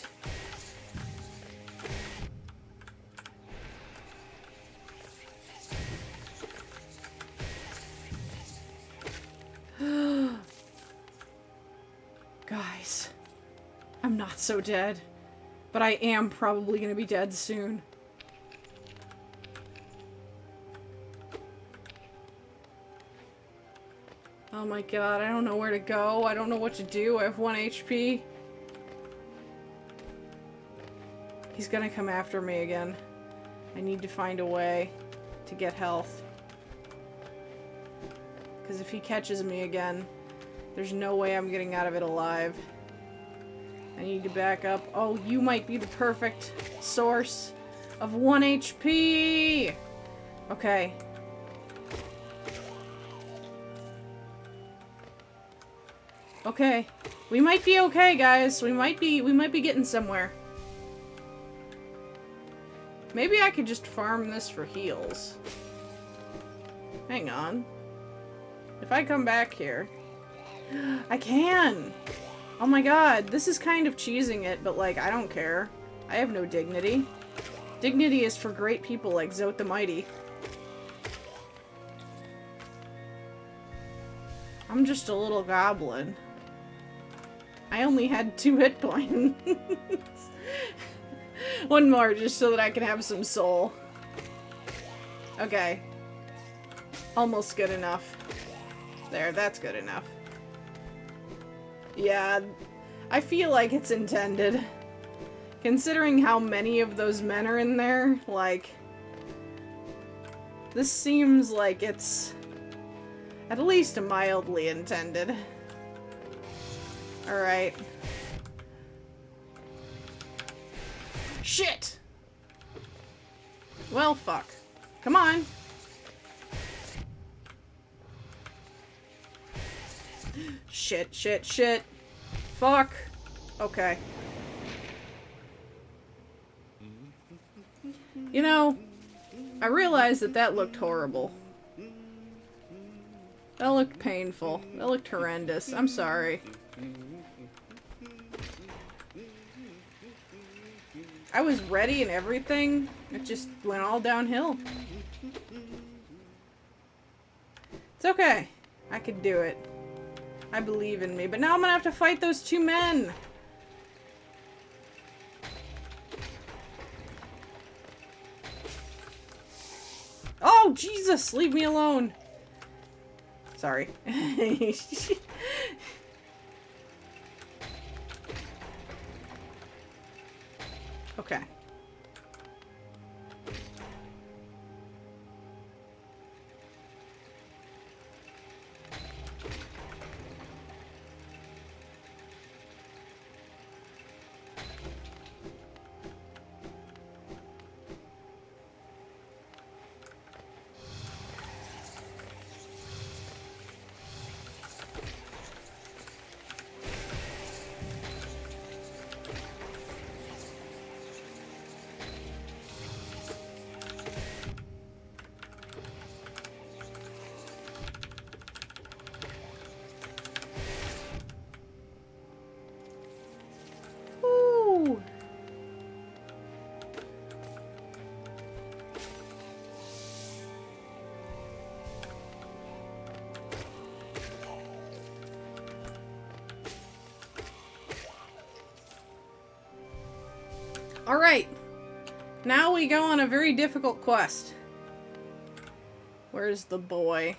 Guys, I'm not so dead, but I am probably gonna be dead soon. Oh my god, I don't know where to go. I don't know what to do. I have 1 HP. He's gonna come after me again. I need to find a way to get health. Because if he catches me again, there's no way I'm getting out of it alive. I need to back up. Oh, you might be the perfect source of 1 HP! Okay. Okay. We might be okay, guys. We might be getting somewhere. Maybe I could just farm this for heals. Hang on. If I come back here... I can! Oh my god, this is kind of cheesing it, but like, I don't care. I have no dignity. Dignity is for great people like Zote the Mighty. I'm just a little goblin. I only had 2 hit points. One more, just so that I can have some soul. Okay. Almost good enough. There, that's good enough. Yeah, I feel like it's intended. Considering how many of those men are in there, like... This seems like it's... at least mildly intended. Alright. Shit! Well, fuck. Come on. Shit, shit, shit. Fuck. Okay. You know, I realized that that looked horrible. That looked painful. That looked horrendous. I'm sorry. I was ready and everything. It just went all downhill. It's okay. I could do it. I believe in me. But now I'm gonna have to fight those 2 men. Oh, Jesus! Leave me alone. Sorry. Okay. Ooh. Alright. Now we go on a very difficult quest. Where's the boy?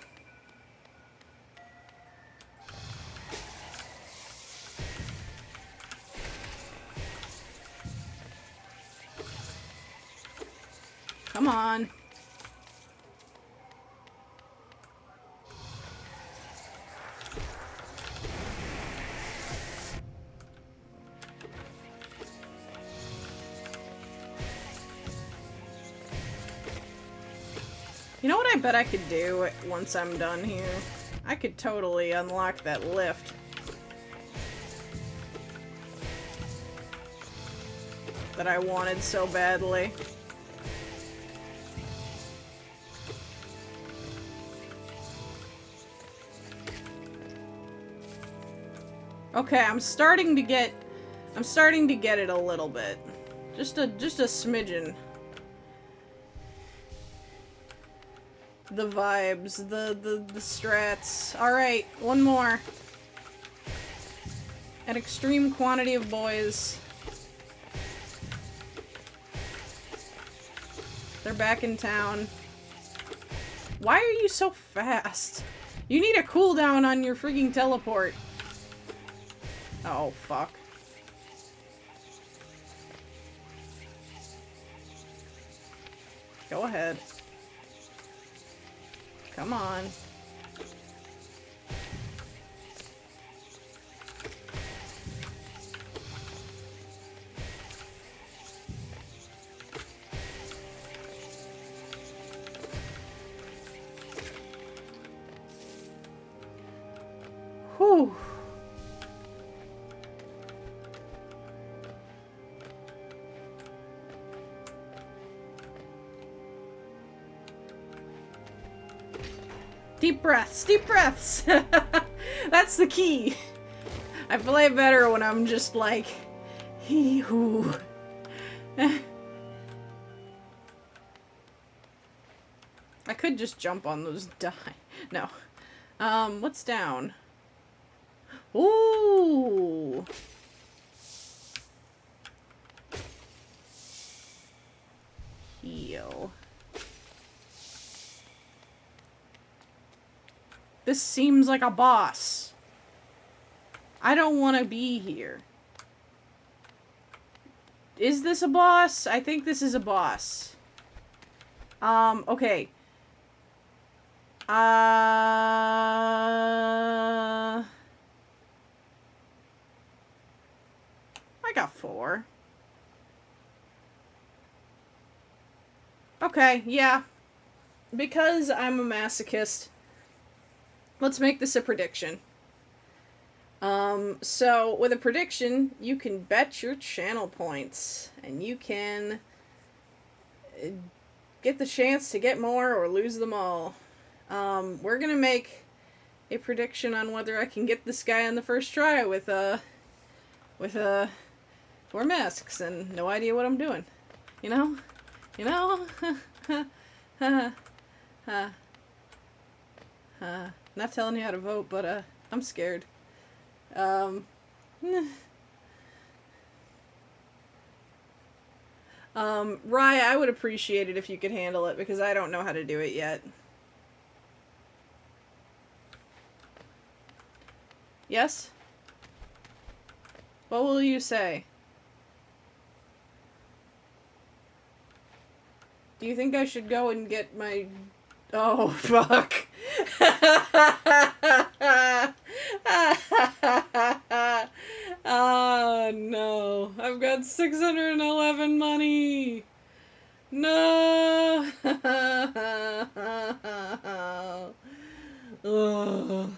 Come on. You know what I bet I could do once I'm done here? I could totally unlock that lift. That I wanted so badly. Okay, I'm starting to get it a little bit. Just a smidgen. The vibes, the strats. Alright, one more. An extreme quantity of boys. They're back in town. Why are you so fast? You need a cooldown on your freaking teleport. Oh, fuck. Go ahead. Come on. Whew. Deep breaths, deep breaths! That's the key. I play better when I'm just like, hee-hoo. I could just jump on those die. No. What's down? Ooh! Heal. This seems like a boss. I don't want to be here. Is this a boss? I think this is a boss. Okay. I got 4. Okay, yeah. Because I'm a masochist, let's make this a prediction. So with a prediction, you can bet your channel points, and you can get the chance to get more or lose them all. We're gonna make a prediction on whether I can get this guy on the first try with 4 masks and no idea what I'm doing. You know? You know? Not telling you how to vote, but, I'm scared. Rye, I would appreciate it if you could handle it, because I don't know how to do it yet. Yes? What will you say? Do you think I should go and get my... Oh, fuck. Oh, no. I've got 611 money. No. Oh.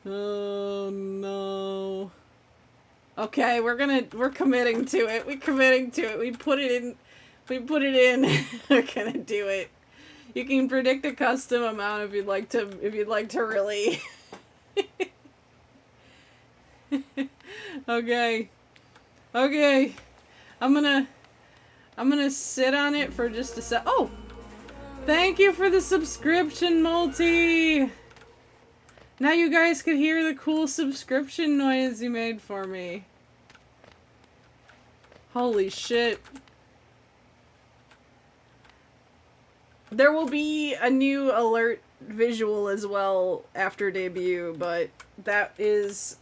Oh, no. Okay, we're committing to it. We're committing to it. We put it in. We're gonna do it. You can predict a custom amount if you'd like to really. Okay. Okay. I'm gonna sit on it for just a sec. Oh! Thank you for the subscription, Multi! Now you guys could hear the cool subscription noise you made for me. Holy shit. There will be a new alert visual as well after debut, but that is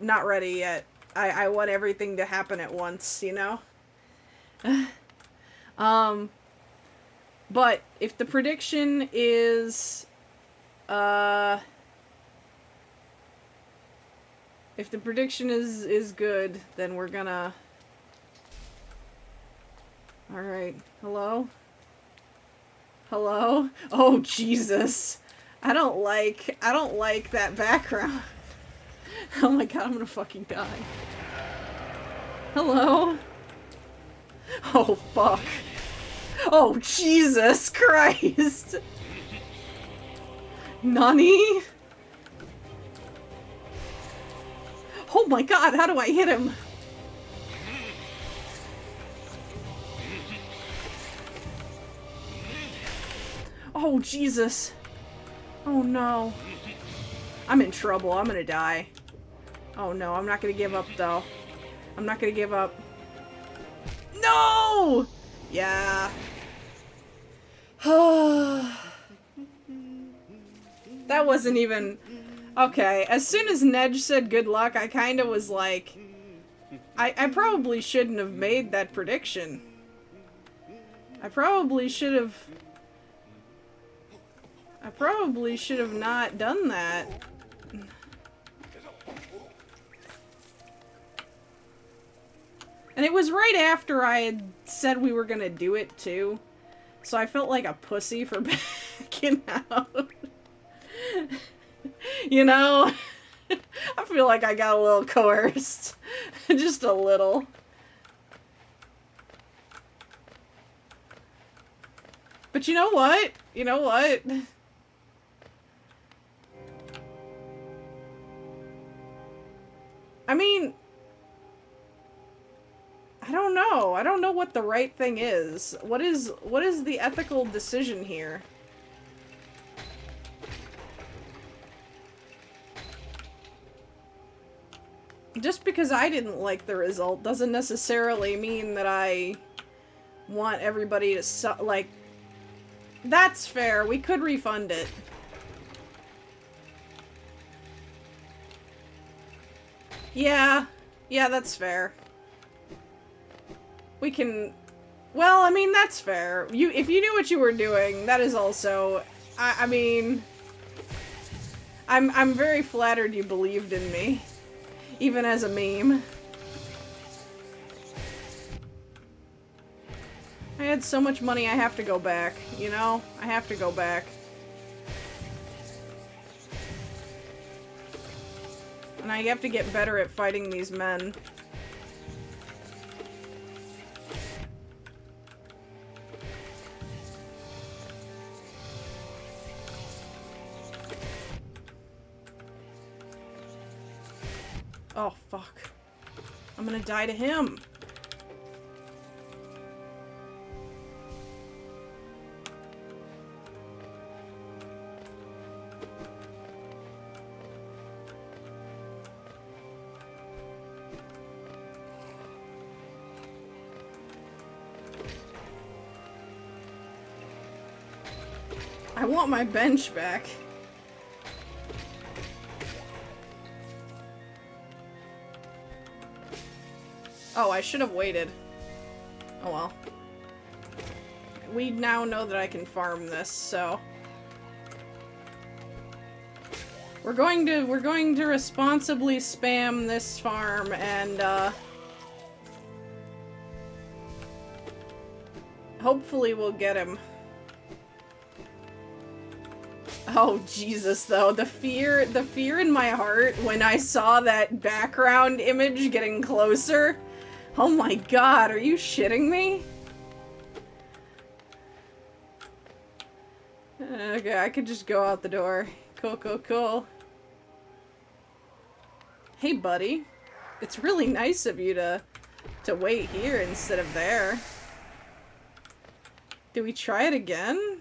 not ready yet. I want everything to happen at once, you know? But if the prediction is, if the prediction is good, then we're gonna... Alright, hello? Hello? Oh, Jesus. I don't like that background. Oh my god, I'm gonna fucking die. Hello? Oh, fuck. Oh, Jesus Christ! Nani? Oh my god, how do I hit him? Oh, Jesus. Oh, no. I'm in trouble. I'm gonna die. Oh, no. I'm not gonna give up, though. I'm not gonna give up. No! Yeah. That wasn't even... Okay, as soon as Nedge said good luck, I kind of was like... I probably shouldn't have made that prediction. I probably should have not done that. And it was right after I had said we were gonna do it, too. So I felt like a pussy for backing out. You know? I feel like I got a little coerced. Just a little. But you know what? You know what? I mean... I don't know. I don't know what the right thing is. What is the ethical decision here? Just because I didn't like the result doesn't necessarily mean that I want everybody to like... That's fair. We could refund it. Yeah. Yeah, that's fair. We can... Well, I mean, that's fair. If you knew what you were doing, that is also... I mean... I'm very flattered you believed in me. Even as a meme. I had so much money, I have to go back, you know? I have to go back. And I have to get better at fighting these men. Oh, fuck. I'm gonna die to him. I want my bench back. Oh, I should have waited. Oh well. We now know that I can farm this, so... We're going to responsibly spam this farm and, hopefully we'll get him. Oh, Jesus, though. The fear in my heart when I saw that background image getting closer. Oh my god, are you shitting me? Okay, I could just go out the door. Cool, cool, cool. Hey, buddy. It's really nice of you to wait here instead of there. Do we try it again?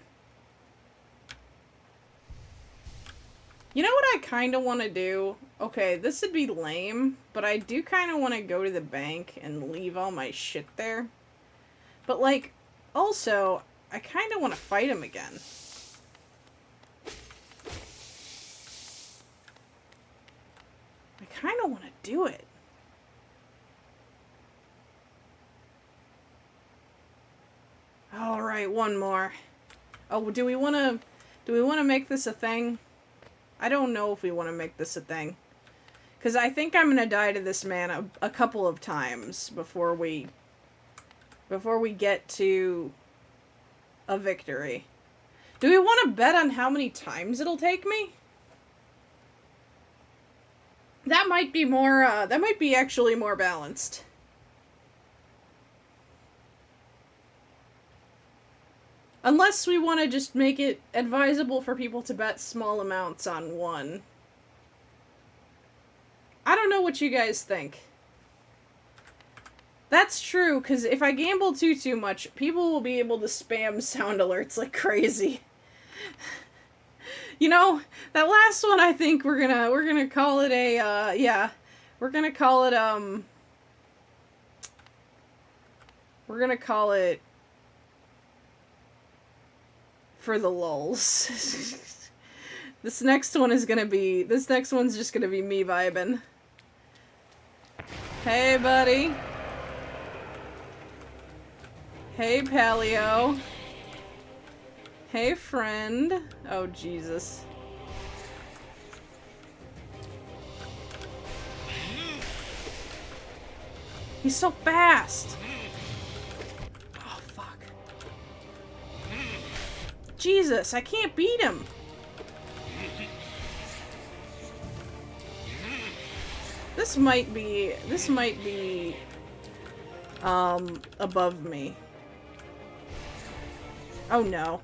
You know what I kind of want to do? Okay, this would be lame, but I do kind of want to go to the bank and leave all my shit there. But, like, also, I kind of want to fight him again. I kind of want to do it. Alright, one more. Oh, do we want to make this a thing? I don't know if we want to make this a thing. Because I think I'm going to die to this man a couple of times before we get to a victory. Do we want to bet on how many times it'll take me? That might be more, that might be actually more balanced. Unless we want to just make it advisable for people to bet small amounts on one. I don't know what you guys think. That's true, because if I gamble too much, people will be able to spam sound alerts like crazy. You know, that last one I think we're gonna call it a, yeah. We're gonna call it, for the lulz. This next one is gonna be... This next one's just gonna be me vibing. Hey, buddy. Hey, Paleo. Hey, friend. Oh, Jesus. He's so fast! Oh, fuck. Jesus, I can't beat him! This might be above me. Oh no.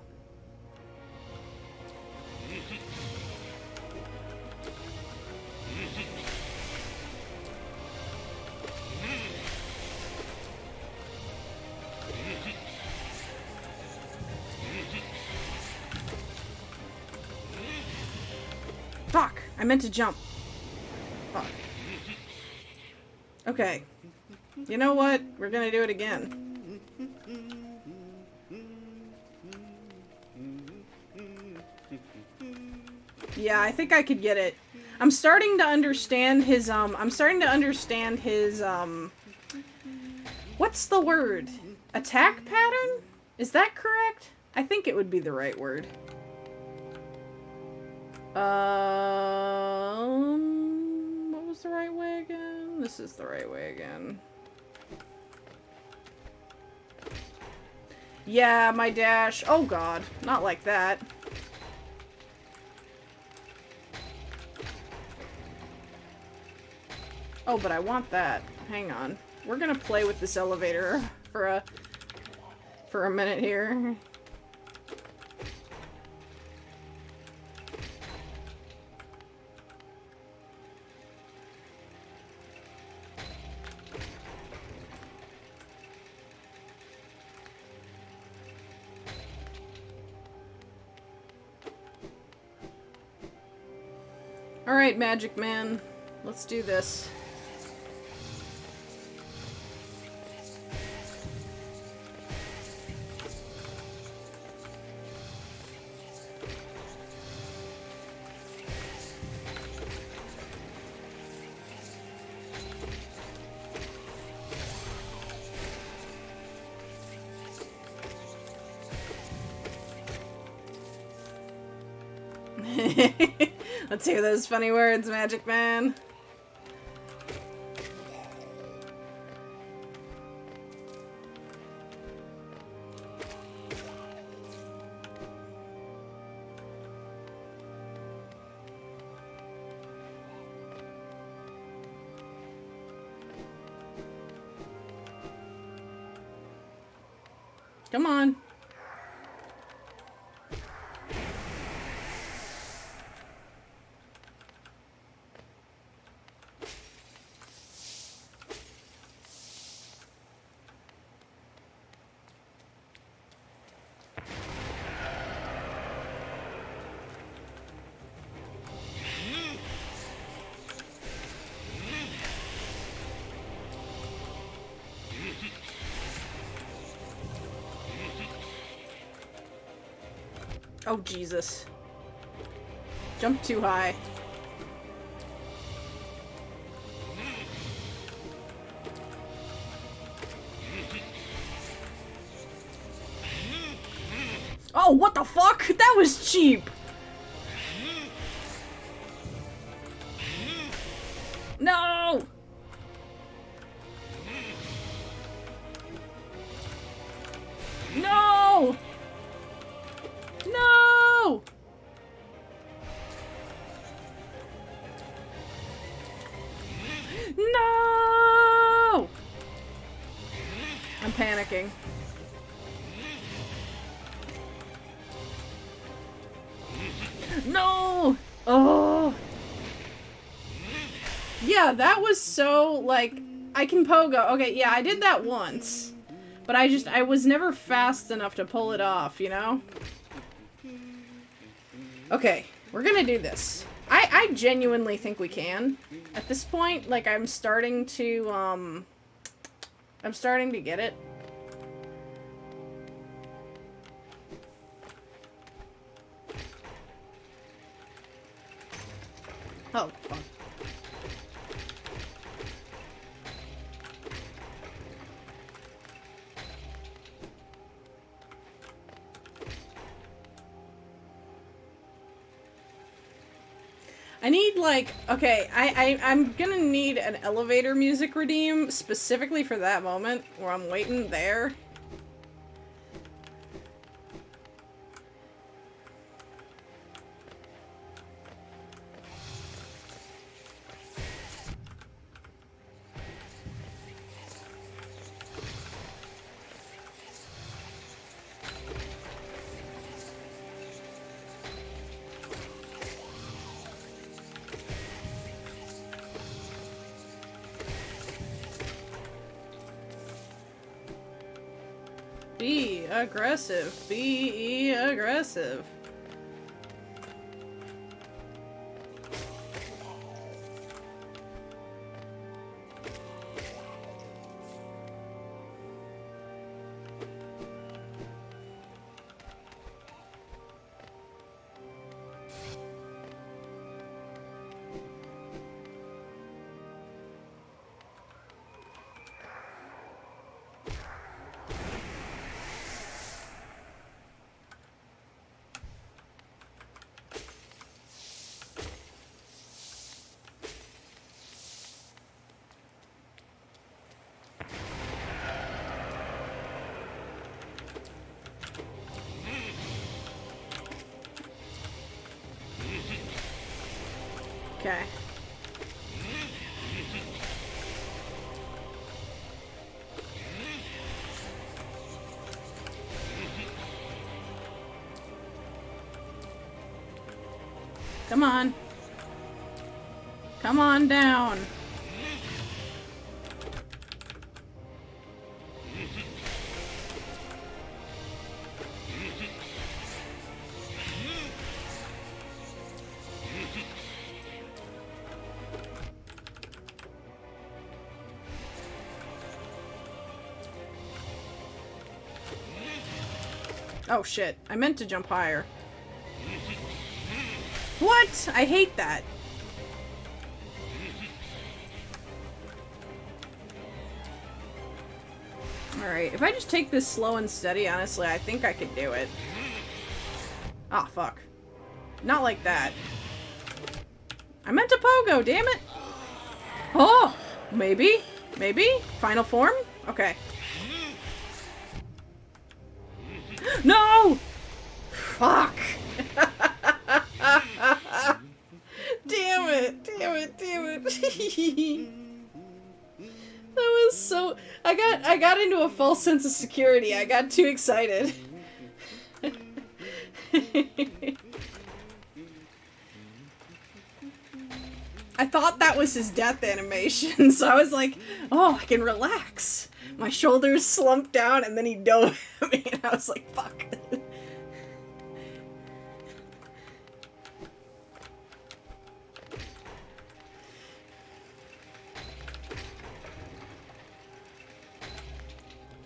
Fuck! I meant to jump. Fuck. Okay. You know what? We're gonna do it again. Yeah, I think I could get it. I'm starting to understand his, what's the word? Attack pattern? Is that correct? I think it would be the right word. What was the right way again? This is the right way again. Yeah, my dash. Oh god, not like that. Oh, but I want that. Hang on. We're gonna play with this elevator for a minute here. Alright, Magic Man. Let's do this. Let's hear those funny words, Magic Man. Come on. Oh, Jesus. Jump too high. Oh, what the fuck? That was cheap! No! No! No! No! I'm panicking. No! Oh! Yeah, that was so, like, I can pogo. Okay, yeah, I did that once. But I was never fast enough to pull it off, you know? Okay, we're gonna do this. I genuinely think we can. At this point, like, I'm starting to get it. I need, like, okay, I'm gonna need an elevator music redeem specifically for that moment where I'm waiting there. Be aggressive. Be aggressive. Okay. Come on. Come on down. Oh shit, I meant to jump higher. What? I hate that. Alright, if I just take this slow and steady, honestly, I think I could do it. Ah, fuck. Not like that. I meant to pogo, damn it! Oh! Maybe? Maybe? Final form? Okay. No! Fuck! Damn it! Damn it! Damn it! That was so... I got into a false sense of security. I got too excited. I thought that was his death animation, so I was like, oh, I can relax. My shoulders slumped down, and then he dove at me, and I was like, fuck.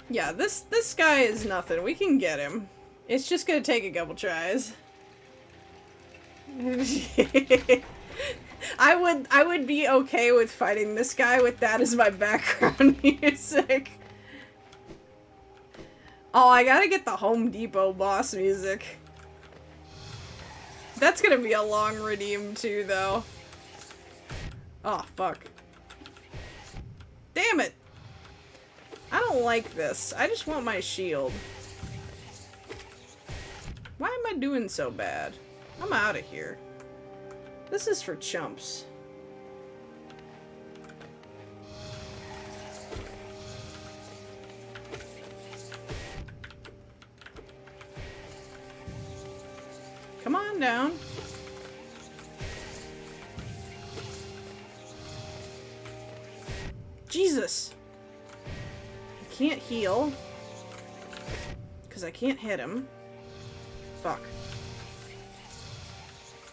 Yeah, this guy is nothing. We can get him. It's just gonna take a couple tries. I would be okay with fighting this guy with that as my background music. Oh, I gotta get the Home Depot boss music. That's gonna be a long redeem too, though. Oh, fuck. Damn it! I don't like this. I just want my shield. Why am I doing so bad? I'm out of here. This is for chumps. Come on down. Jesus! I can't heal. Because I can't hit him. Fuck.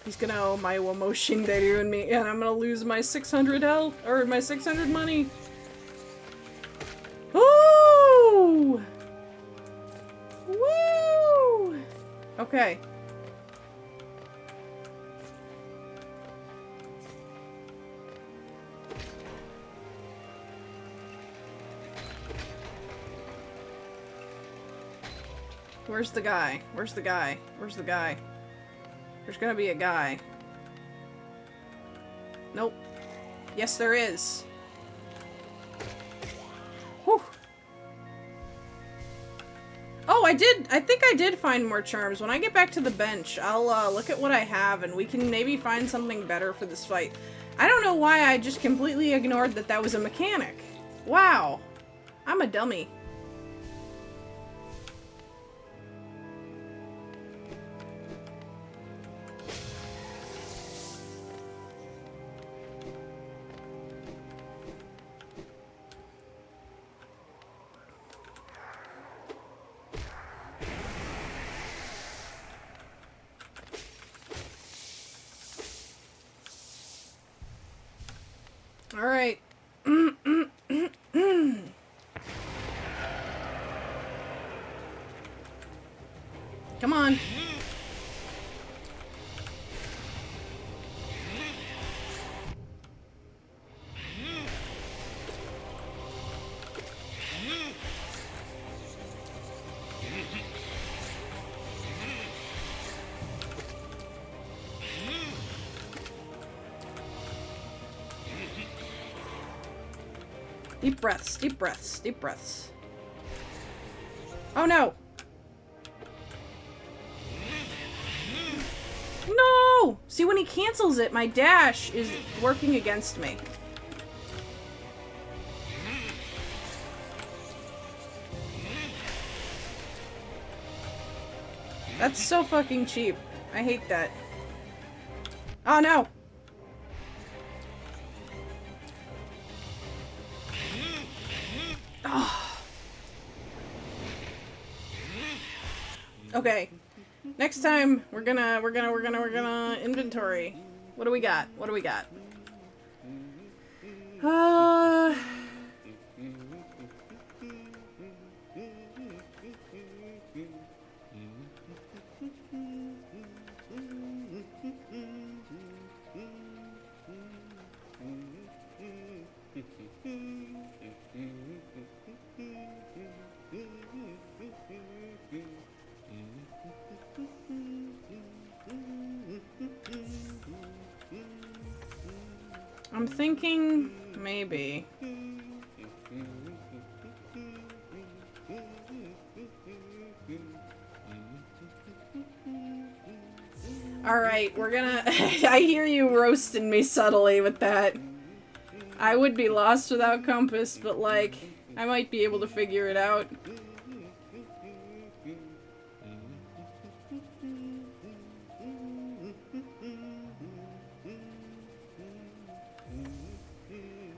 He's gonna owe my Womoshin Deru and me, and I'm gonna lose my 600 health, or my 600 money. Woo! Woo! Okay. Where's the guy? Where's the guy? Where's the guy? There's gonna be a guy. Nope. Yes, there is. Whew. Oh, I think I did find more charms. When I get back to the bench, I'll look at what I have and we can maybe find something better for this fight. I don't know why I just completely ignored that that was a mechanic. Wow. I'm a dummy. All right. Come on. Deep breaths, deep breaths, deep breaths. Oh no! No! See, when he cancels it, my dash is working against me. That's so fucking cheap. I hate that. Oh no! Oh. Okay. Next time we're gonna inventory. What do we got? What do we got? I'm thinking maybe. Alright, we're gonna... I hear you roasting me subtly with that. I would be lost without compass, but like, I might be able to figure it out.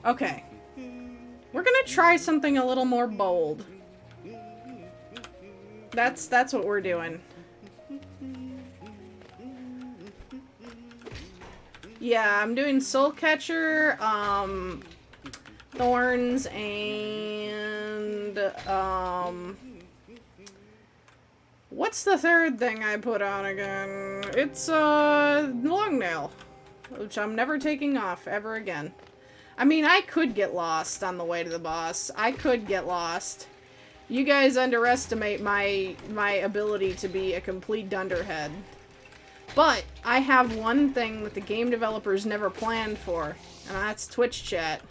Okay. We're gonna try something a little more bold. That's what we're doing. Yeah, I'm doing Soul Catcher, Thorns, and, what's the third thing I put on again? It's, Long Nail, which I'm never taking off ever again. I mean, I could get lost on the way to the boss. I could get lost. You guys underestimate my ability to be a complete dunderhead. But I have one thing that the game developers never planned for, and that's Twitch chat.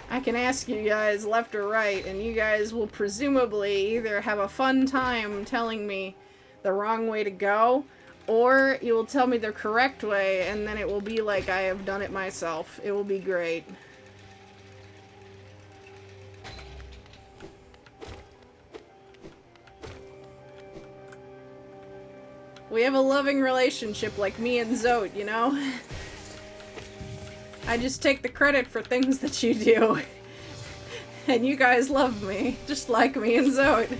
I can ask you guys left or right, and you guys will presumably either have a fun time telling me the wrong way to go, or you will tell me the correct way, and then it will be like I have done it myself. It will be great. We have a loving relationship like me and Zote, you know? I just take the credit for things that you do. And you guys love me, just like me and Zote.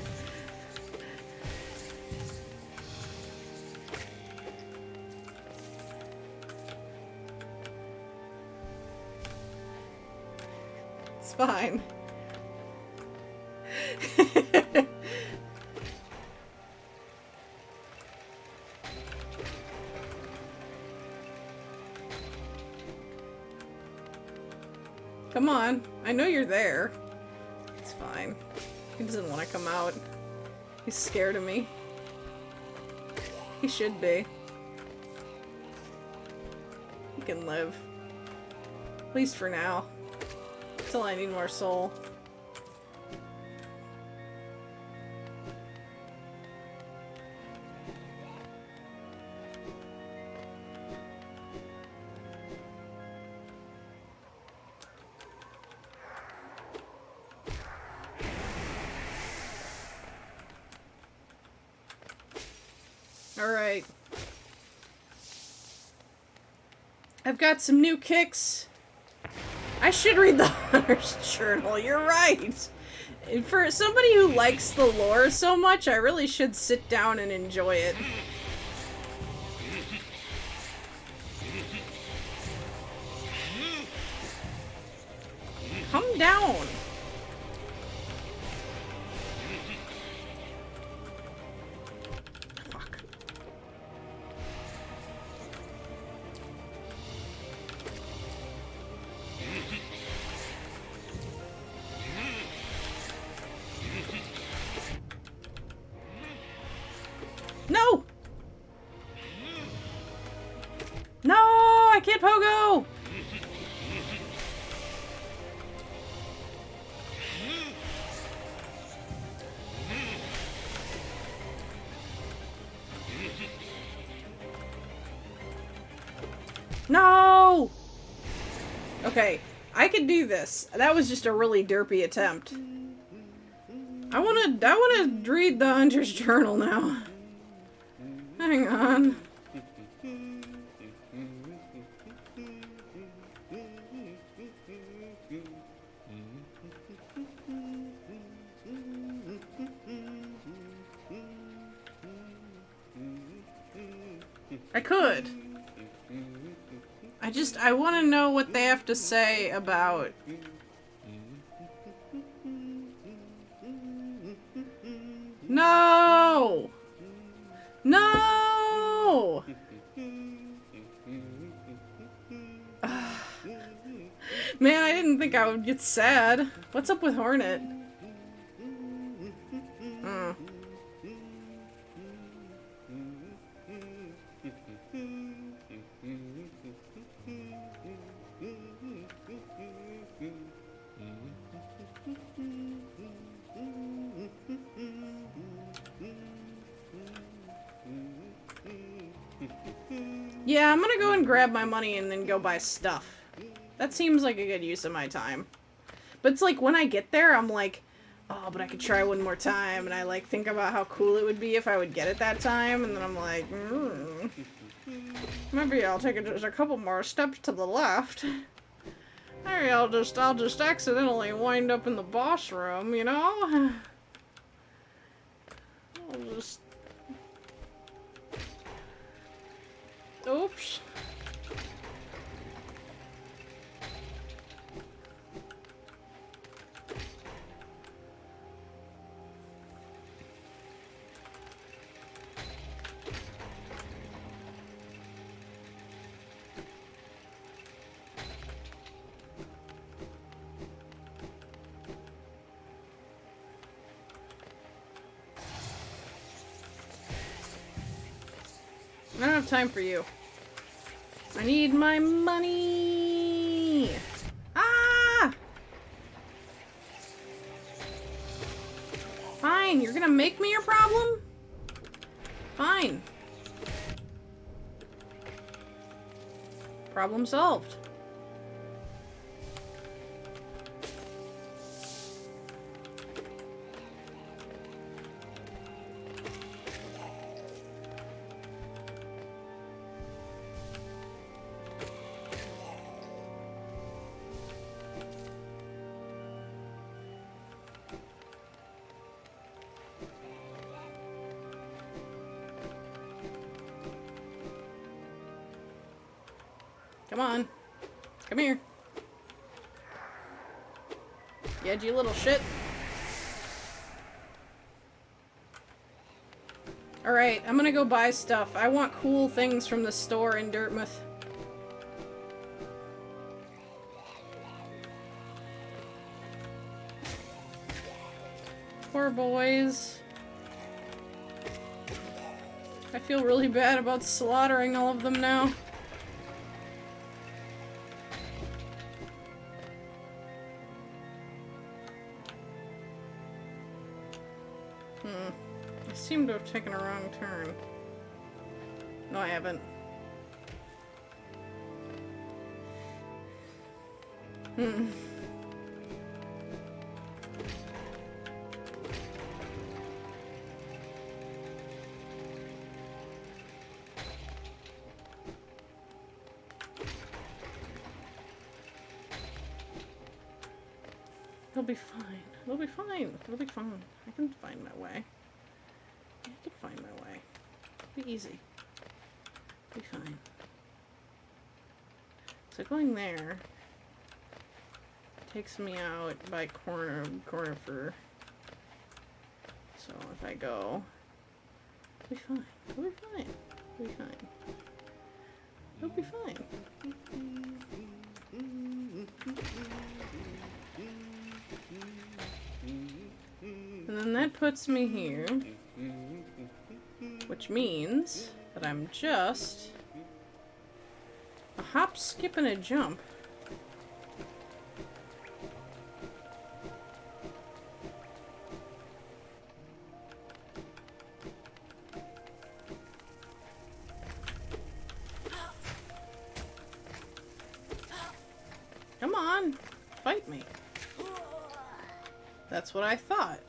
It's fine. Come on. I know you're there. It's fine. He doesn't want to come out. He's scared of me. He should be. He can live. At least for now. Till I need more soul. Alright. I've got some new kicks. I should read the Hunter's Journal, you're right! And for somebody who likes the lore so much, I really should sit down and enjoy it. Come down! Fuck. No! No! I can't pogo! No! Okay, I could do this. That was just a really derpy attempt. I wanna read the Hunter's Journal now. Hang on. I could. I want to know what they have to say about... No! No! Man, I didn't think I would get sad. What's up with Hornet? Yeah, I'm gonna go and grab my money and then go buy stuff. That seems like a good use of my time. But it's like, when I get there, I'm like, oh, but I could try one more time, and I like think about how cool it would be if I would get it that time, and then I'm like, maybe I'll take it just a couple more steps to the left. Maybe I'll just accidentally wind up in the boss room, you know? I'll just... Oops. I don't have time for you. I need my money! Ah! Fine, you're gonna make me your problem? Fine. Problem solved. Come on. Come here. You edgy little shit. Alright, I'm gonna go buy stuff. I want cool things from the store in Dirtmouth. Poor boys. I feel really bad about slaughtering all of them now. I seem to have taken a wrong turn. No, I haven't. It'll be fine. It'll be fine. It'll be fine. I can find my way. I can find my way. It'll be easy. It'll be fine. So going there takes me out by corner for. So if I go, it'll be fine. It'll be fine. It'll be fine. It'll be fine. And then that puts me here, which means that I'm just a hop, skip, and a jump. Come on, fight me. That's what I thought.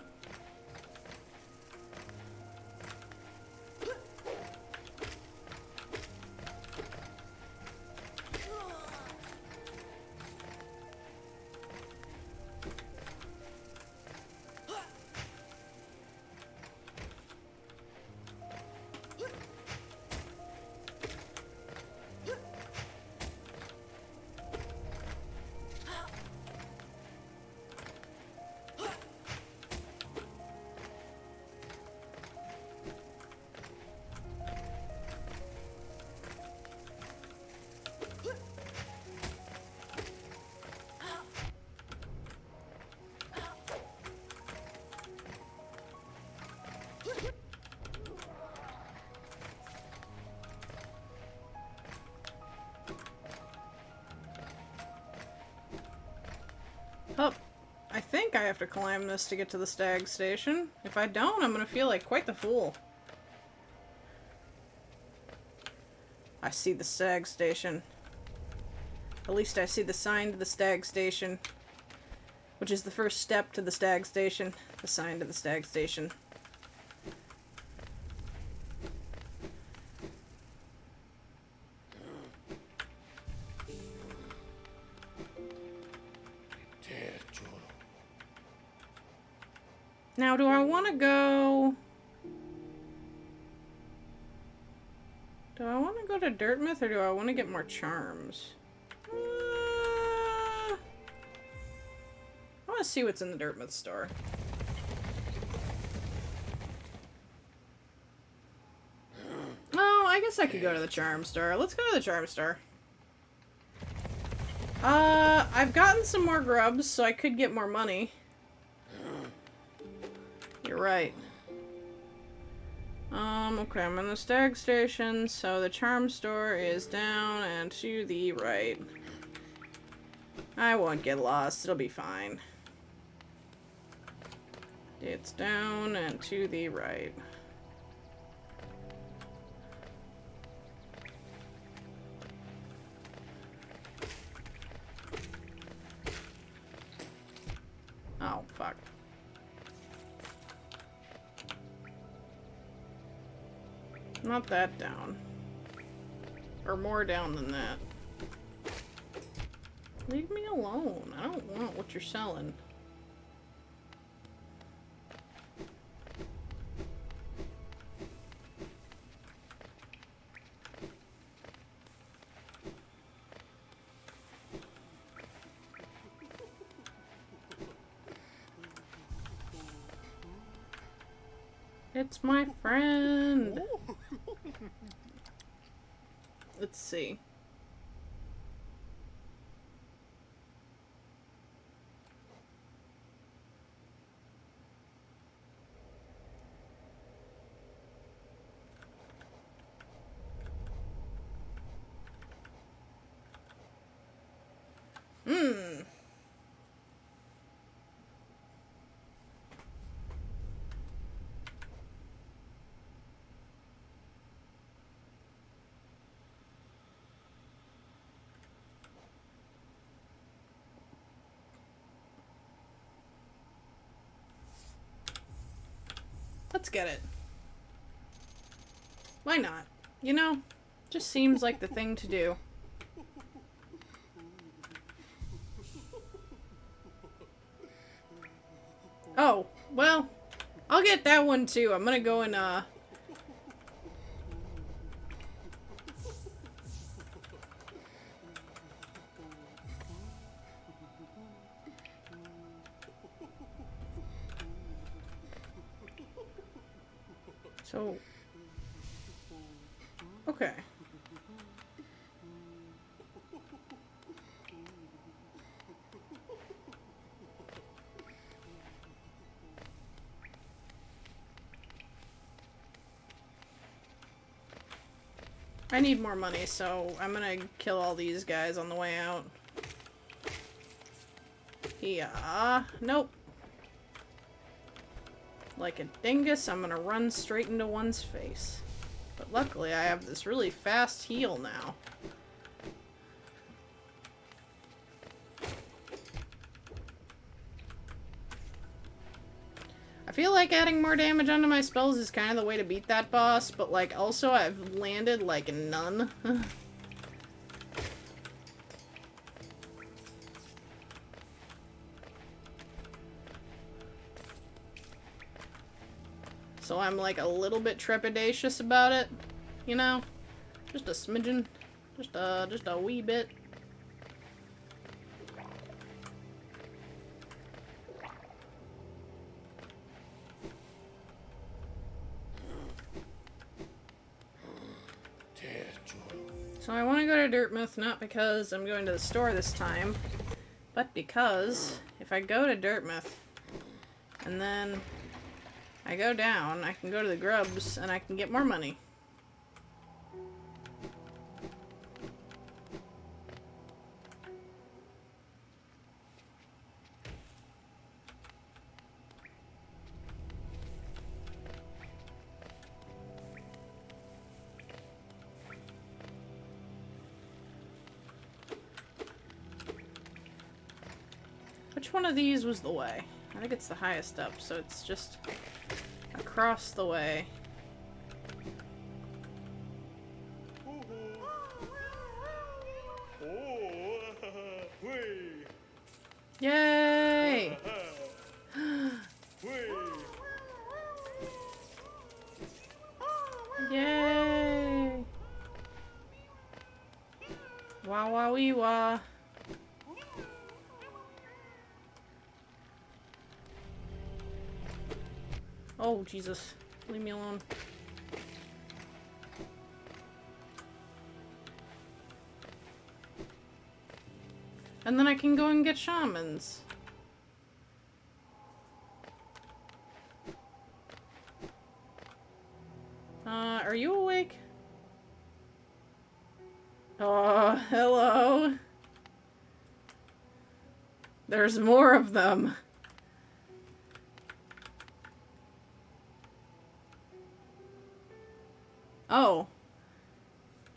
Oh, I think I have to climb this to get to the stag station. If I don't, I'm gonna feel like quite the fool. I see the stag station. At least I see the sign to the stag station. Which is the first step to the stag station. The sign to the stag station. Now, do I want to go... Do I want to go to Dirtmouth or do I want to get more charms? I want to see what's in the Dirtmouth store. Oh, I guess I could go to the charm store. Let's go to the charm store. I've gotten some more grubs, so I could get more money. You're right. Okay, I'm in the stag station, so the charm store is down and to the right. I won't get lost, it'll be fine. It's down and to the right. Oh, fuck. Not that down. Or more down than that. Leave me alone. I don't want what you're selling. It's my friend. Let's see. Hmm. Let's get it. Why not? You know, just seems like the thing to do. Oh, well, I'll get that one too. I'm gonna go and, so... Okay. I need more money, so I'm gonna kill all these guys on the way out. Yeah. Nope. Like a dingus, I'm gonna run straight into one's face. But luckily, I have this really fast heal now. I feel like adding more damage onto my spells is kind of the way to beat that boss, but like also I've landed like none. So I'm like a little bit trepidatious about it, you know? Just a smidgen. Just a wee bit. So I want to go to Dirtmouth not because I'm going to the store this time, but because if I go to Dirtmouth and then I go down, I can go to the Grubs and I can get more money. Which one of these was the way? I think it's the highest up, so it's just across the way. Yay! Yay! Wah wah wee wah. Oh, Jesus. Leave me alone. And then I can go and get shamans. Are you awake? Oh, hello. There's more of them. Oh.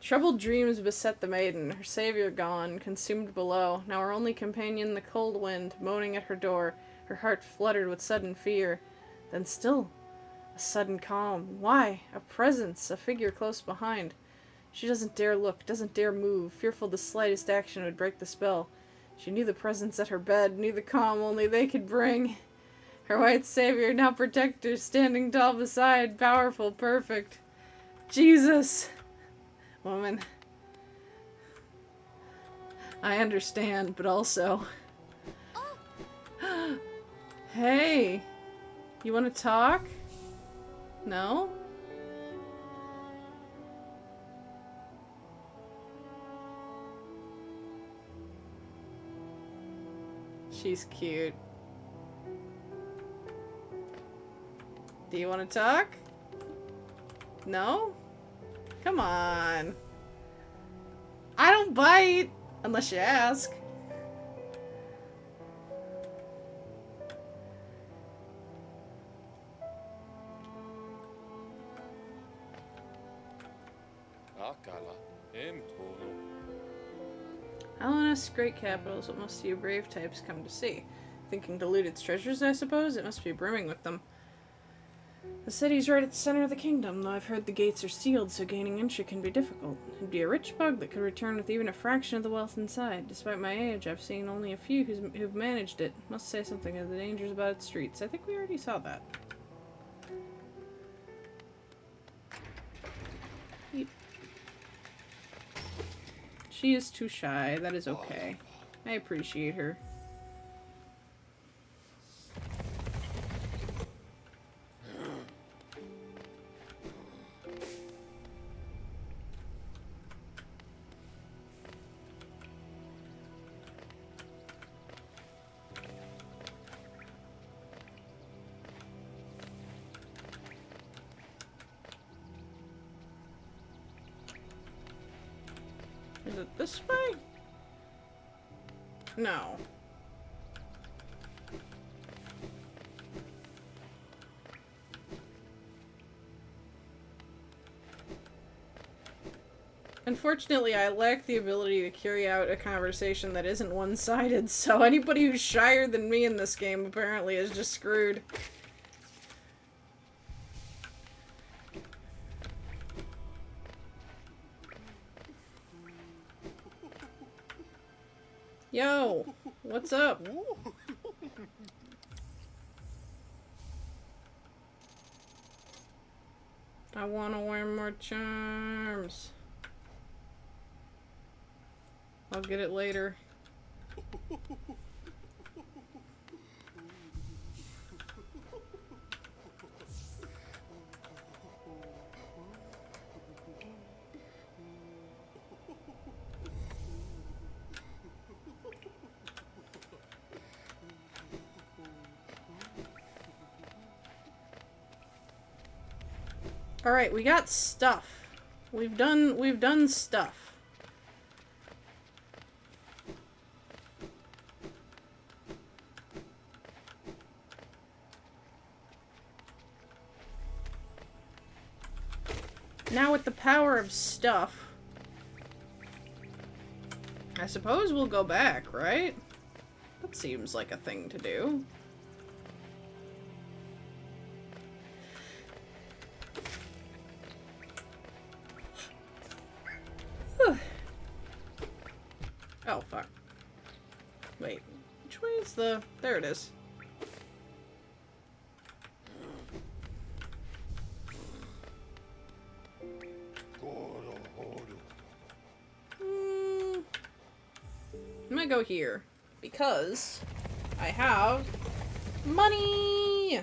Troubled dreams beset the maiden, her savior gone, consumed below, now her only companion the cold wind, moaning at her door, her heart fluttered with sudden fear. Then still, a sudden calm. Why? A presence, a figure close behind. She doesn't dare look, doesn't dare move, fearful the slightest action would break the spell. She knew the presence at her bed, knew the calm only they could bring. Her white savior, now protector, standing tall beside, powerful, perfect. Jesus! Woman. I understand, but also... Hey! You want to talk? No? She's cute. Do you want to talk? No? Come on. I don't bite! Unless you ask. Hakala. Todo. Alonus great capitals, what must you brave types come to see? Thinking to loot its treasures, I suppose? It must be brimming with them. The city's right at the center of the kingdom, though I've heard the gates are sealed, so gaining entry can be difficult. It'd be a rich bug that could return with even a fraction of the wealth inside. Despite my age, I've seen only a few who've managed it. Must say something of the dangers about its streets. I think we already saw that. Yep. She is too shy. That is okay. I appreciate her. Is it this way? No. Unfortunately, I lack the ability to carry out a conversation that isn't one-sided, so anybody who's shyer than me in this game apparently is just screwed. Yo, what's up? I want to wear more charms. I'll get it later. All right, we got stuff. We've done stuff. Now with the power of stuff, I suppose we'll go back, right? That seems like a thing to do. Oh, fuck. Wait, which way is the... There it is. I'm gonna go here, because I have money!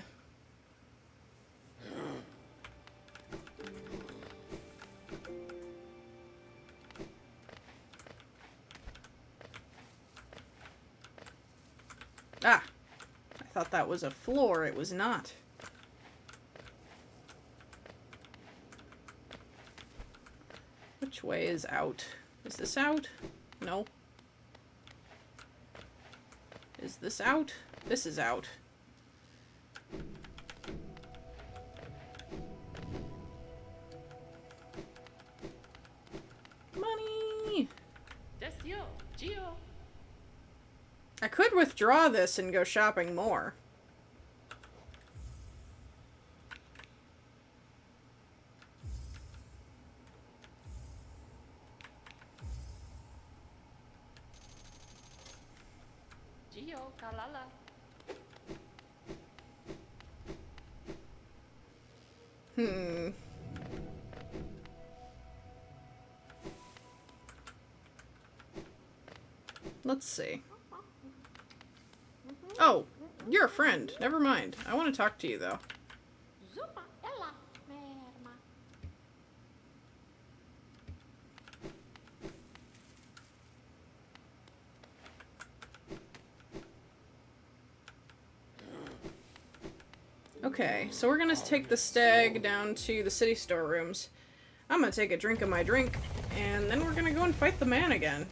Ah! I thought that was a floor. It was not. Which way is out? Is this out? No. Is this out? This is out. Money! Geo. I could withdraw this and go shopping more. Geo, Kalala. Let's see. Oh, you're a friend. Never mind. I want to talk to you, though. Zuma, Ella, Merma. Okay, so we're gonna take the stag down to the city storerooms. I'm gonna take a drink of my drink, and then we're gonna go and fight the man again.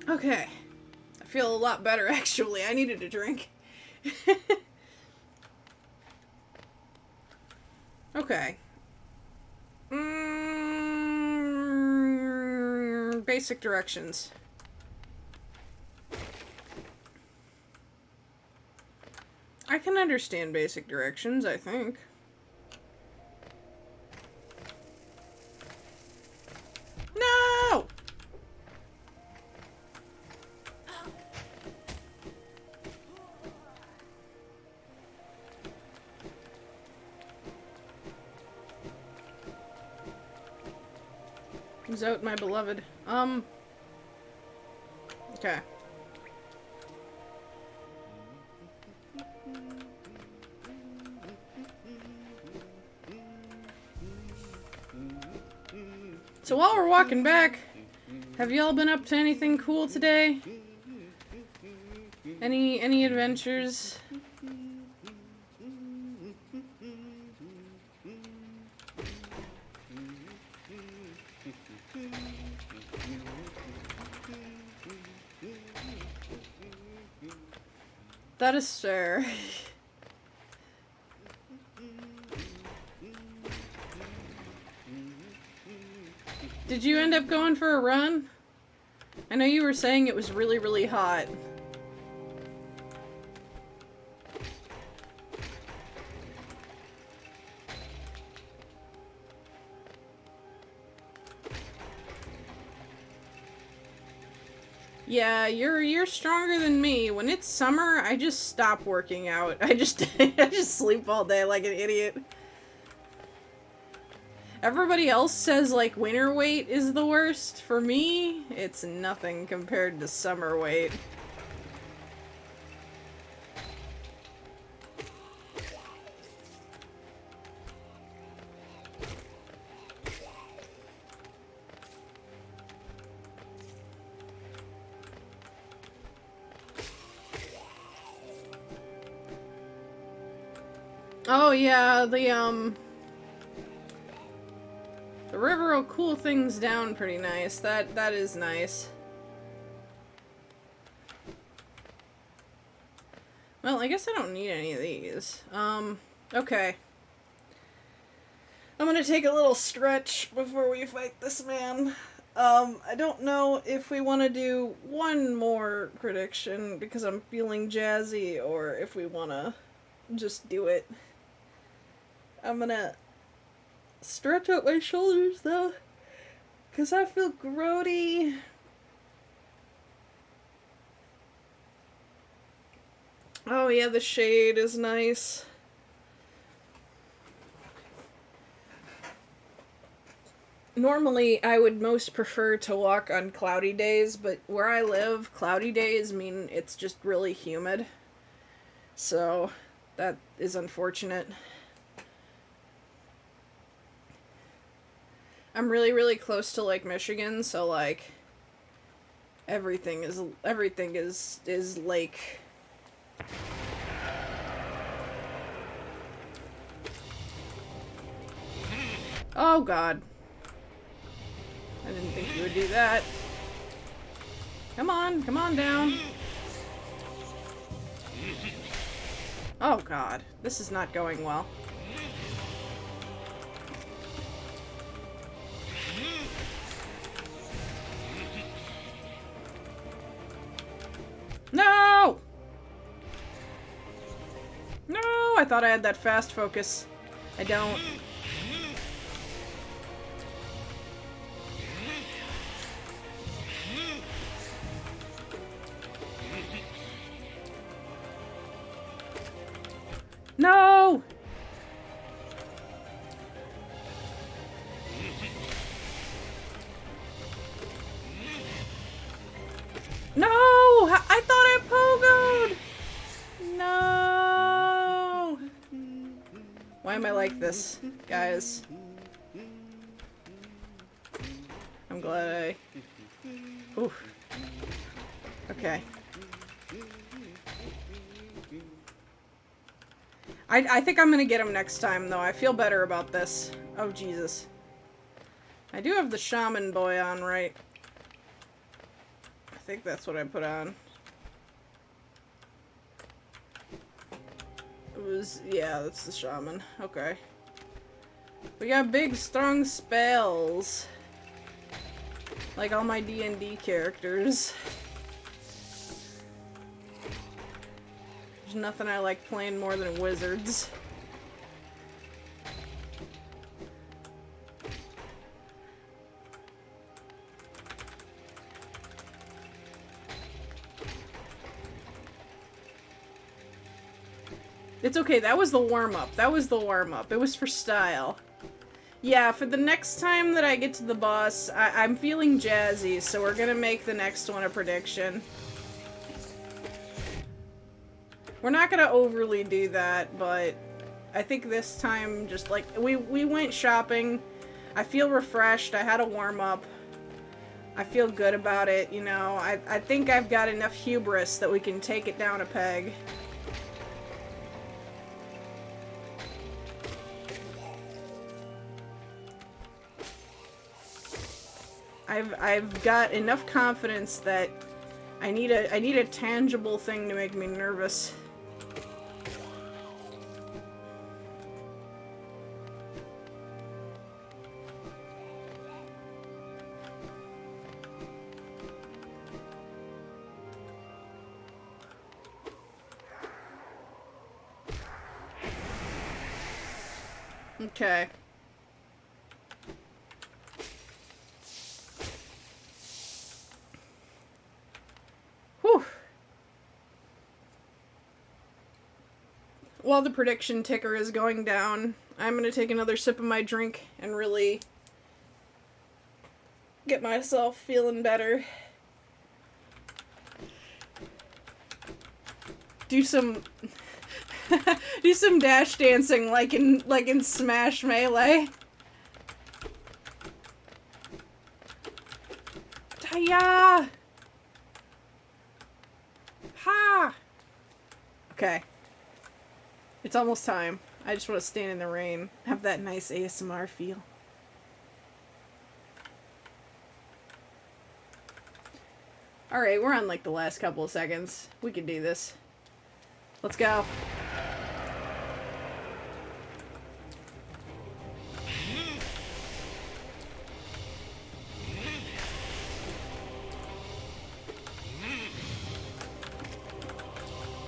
Okay. I feel a lot better, actually. I needed a drink. Okay. Basic directions. I can understand basic directions, I think. No! Zote, my beloved. Okay. So while we're walking back, have y'all been up to anything cool today? Any adventures? That is fair. Did you end up going for a run? I know you were saying it was really, really hot. Yeah, you're stronger than me. When it's summer, I just stop working out. I just sleep all day like an idiot. Everybody else says like winter weight is the worst. For me, it's nothing compared to summer weight. Oh yeah, the river will cool things down pretty nice. That is nice. Well, I guess I don't need any of these. Okay. I'm gonna take a little stretch before we fight this man. I don't know if we want to do one more prediction because I'm feeling jazzy, or if we want to just do it. I'm gonna stretch out my shoulders though, because I feel grody. Oh yeah, the shade is nice. Normally, I would most prefer to walk on cloudy days, but where I live, cloudy days mean it's just really humid. So, that is unfortunate. I'm really, really close to Lake Michigan, so like everything is lake. Oh god. I didn't think you would do that. Come on down. Oh god, this is not going well. No! No! I thought I had that fast focus. I don't. No! No! I thought I pogoed! No! Why am I like this, guys? I'm glad I... Oof. Okay. I think I'm gonna get him next time, though. I feel better about this. Oh, Jesus. I do have the shaman boy on, right? think that's what I put on. It was, yeah, that's the shaman. Okay. We got big, strong spells. Like all my D&D characters. There's nothing I like playing more than wizards. It's okay, that was the warm-up. That was the warm-up. It was for style. Yeah, for the next time that I get to the boss, I'm feeling jazzy, so we're gonna make the next one a prediction. We're not gonna overly do that, but I think this time, just like, we went shopping. I feel refreshed. I had a warm-up. I feel good about it, you know. I think I've got enough hubris that we can take it down a peg. I've got enough confidence that I need a tangible thing to make me nervous. Okay. Whew. While the prediction ticker is going down, I'm gonna take another sip of my drink and really get myself feeling better. Do some do some dash dancing like in Smash Melee. Taya! Ha! Okay. It's almost time. I just want to stand in the rain. Have that nice ASMR feel. Alright, we're on like the last couple of seconds. We can do this. Let's go.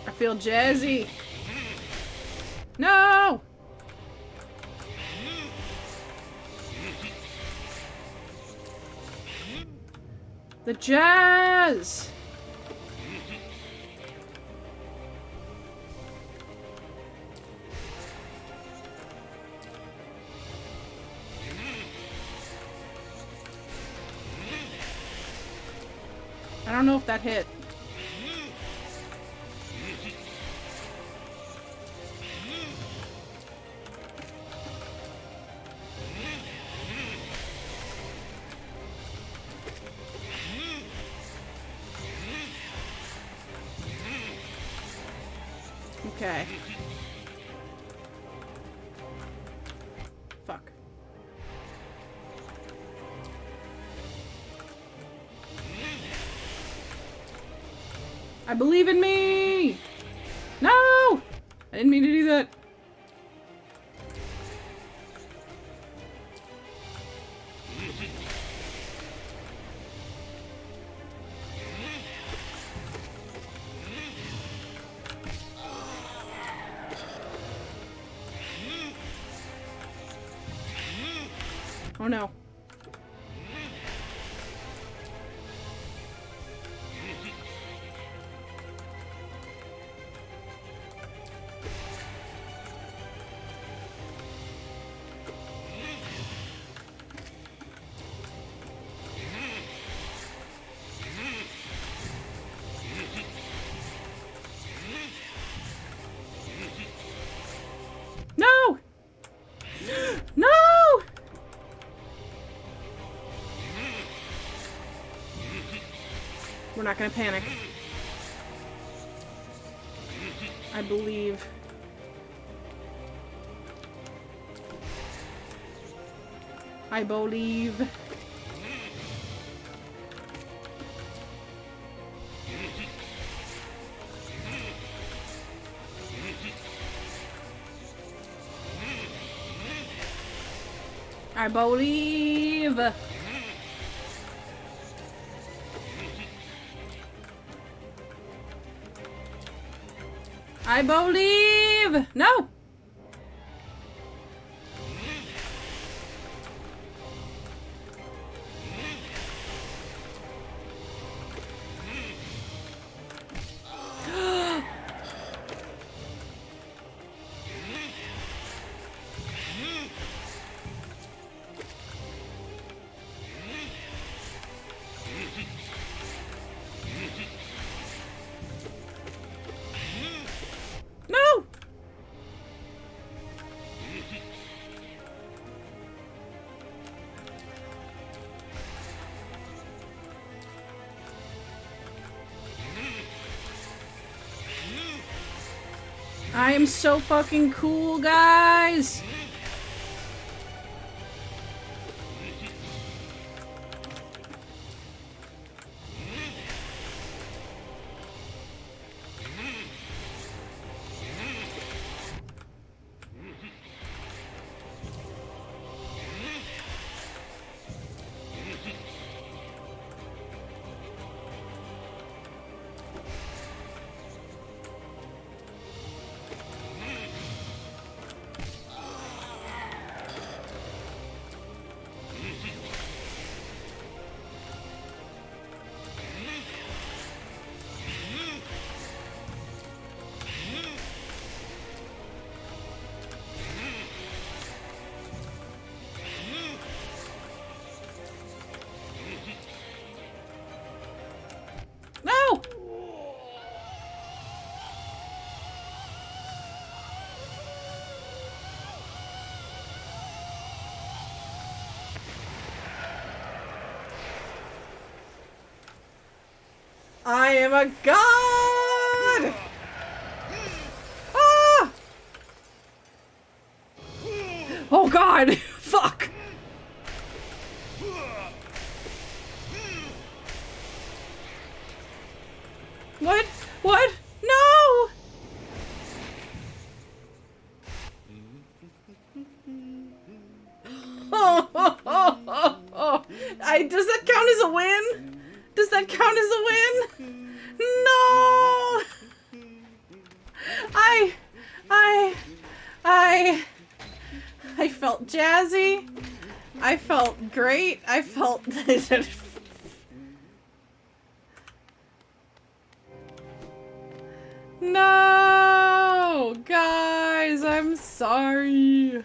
I feel jazzy. No! The jazz! I don't know if that hit. Okay. Fuck. I believe in me! No! I didn't mean to do that. Oh no. No! No! We're not gonna panic. I believe. I believe. I believe. I believe. No. No! I am so fucking cool, guys! No! I am a god! Ah! Oh god! Fuck! What? What? No! Oh. Does that count as a win? Does that count as a win? No! I felt jazzy. I felt great. I felt... No! Guys, I'm sorry.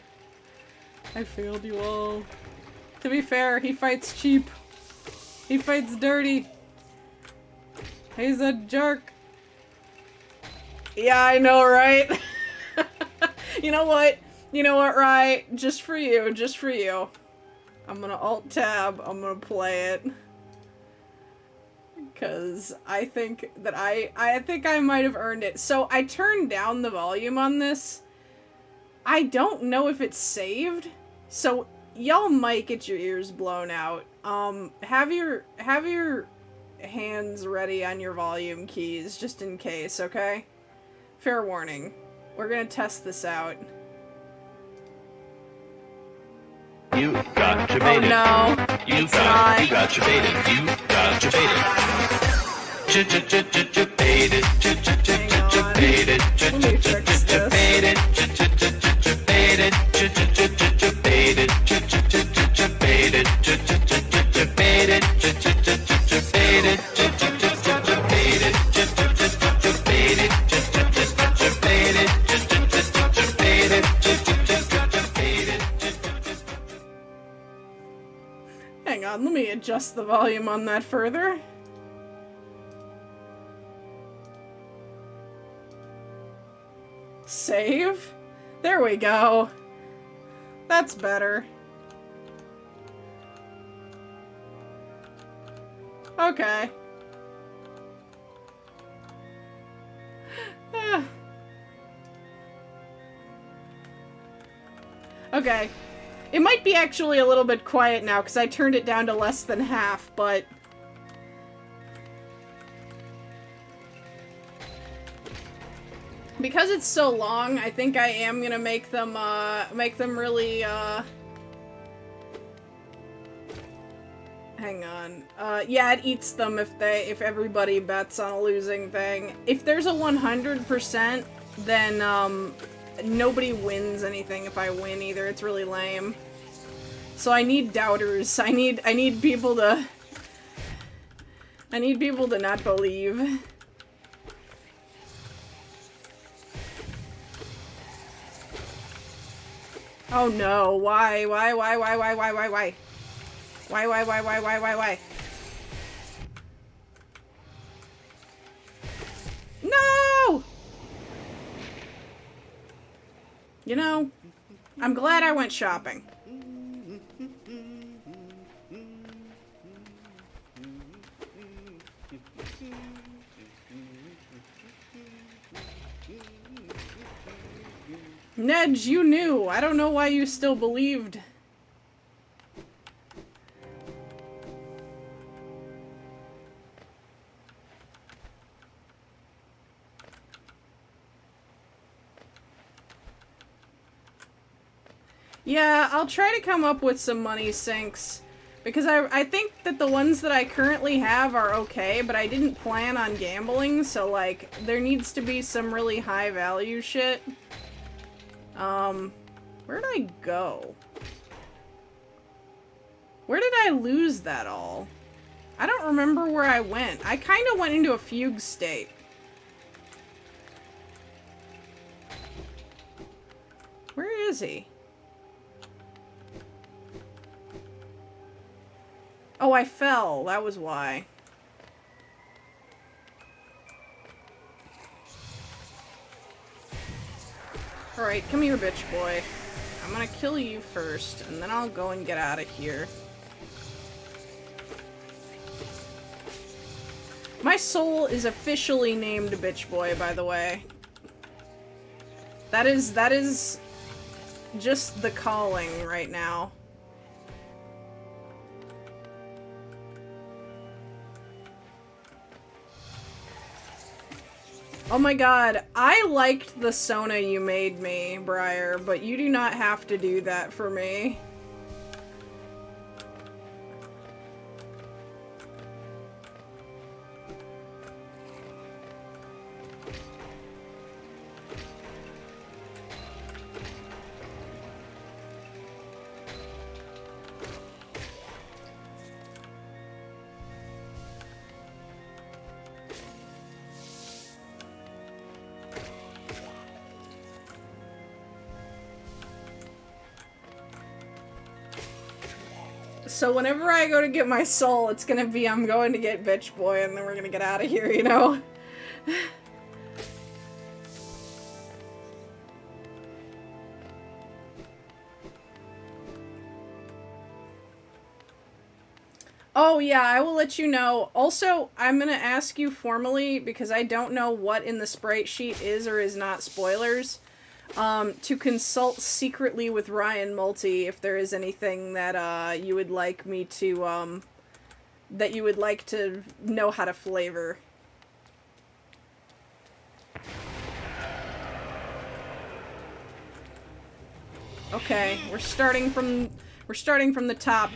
I failed you all. To be fair, he fights cheap. He fights dirty. He's a jerk. Yeah, I know, right? You know what? You know what, Rye? Just for you, just for you. I'm gonna Alt-Tab, I'm gonna play it. Because I think that I think I might have earned it. So I turned down the volume on this. I don't know if it's saved. So y'all might get your ears blown out. Have your hands ready on your volume keys just in case, okay? Fair warning. We're gonna test this out. You got your baited. Oh no. You got your baited. You got your baited. Baited. Baited. Let me fix this. Baited. Baited. Baited. Baited. Hang on, let me adjust the volume on that further. Save? There we go. That's better. Okay. Okay. It might be actually a little bit quiet now because I turned it down to less than half, but... Because it's so long, I think I am gonna make them really, Hang on. Yeah, it eats them if everybody bets on a losing thing. If there's a 100%, then, nobody wins anything if I win either. It's really lame. So I need doubters. I need people to... I need people to not believe. Oh no, why? Why? No! You know, I'm glad I went shopping. Nedge, you knew. I don't know why you still believed. Yeah, I'll try to come up with some money sinks. Because I think that the ones that I currently have are okay, but I didn't plan on gambling, so, like, there needs to be some really high value shit. Where'd I go? Where did I lose that all? I don't remember where I went. I kind of went into a fugue state. Where is he? Oh, I fell. That was why. Alright, come here, bitch boy. I'm gonna kill you first, and then I'll go and get out of here. My soul is officially named Bitch Boy, by the way. That is just the calling right now. Oh my god, I liked the Sona you made me, Briar, but you do not have to do that for me. So whenever I go to get my soul, it's gonna be I'm going to get Bitch Boy and then we're gonna get out of here, you know? Oh yeah, I will let you know. Also, I'm gonna ask you formally, because I don't know what in the sprite sheet is or is not spoilers, to consult secretly with Ryan Multi if there is anything that, you would like me to, that you would like to know how to flavor. Okay, we're starting from the top.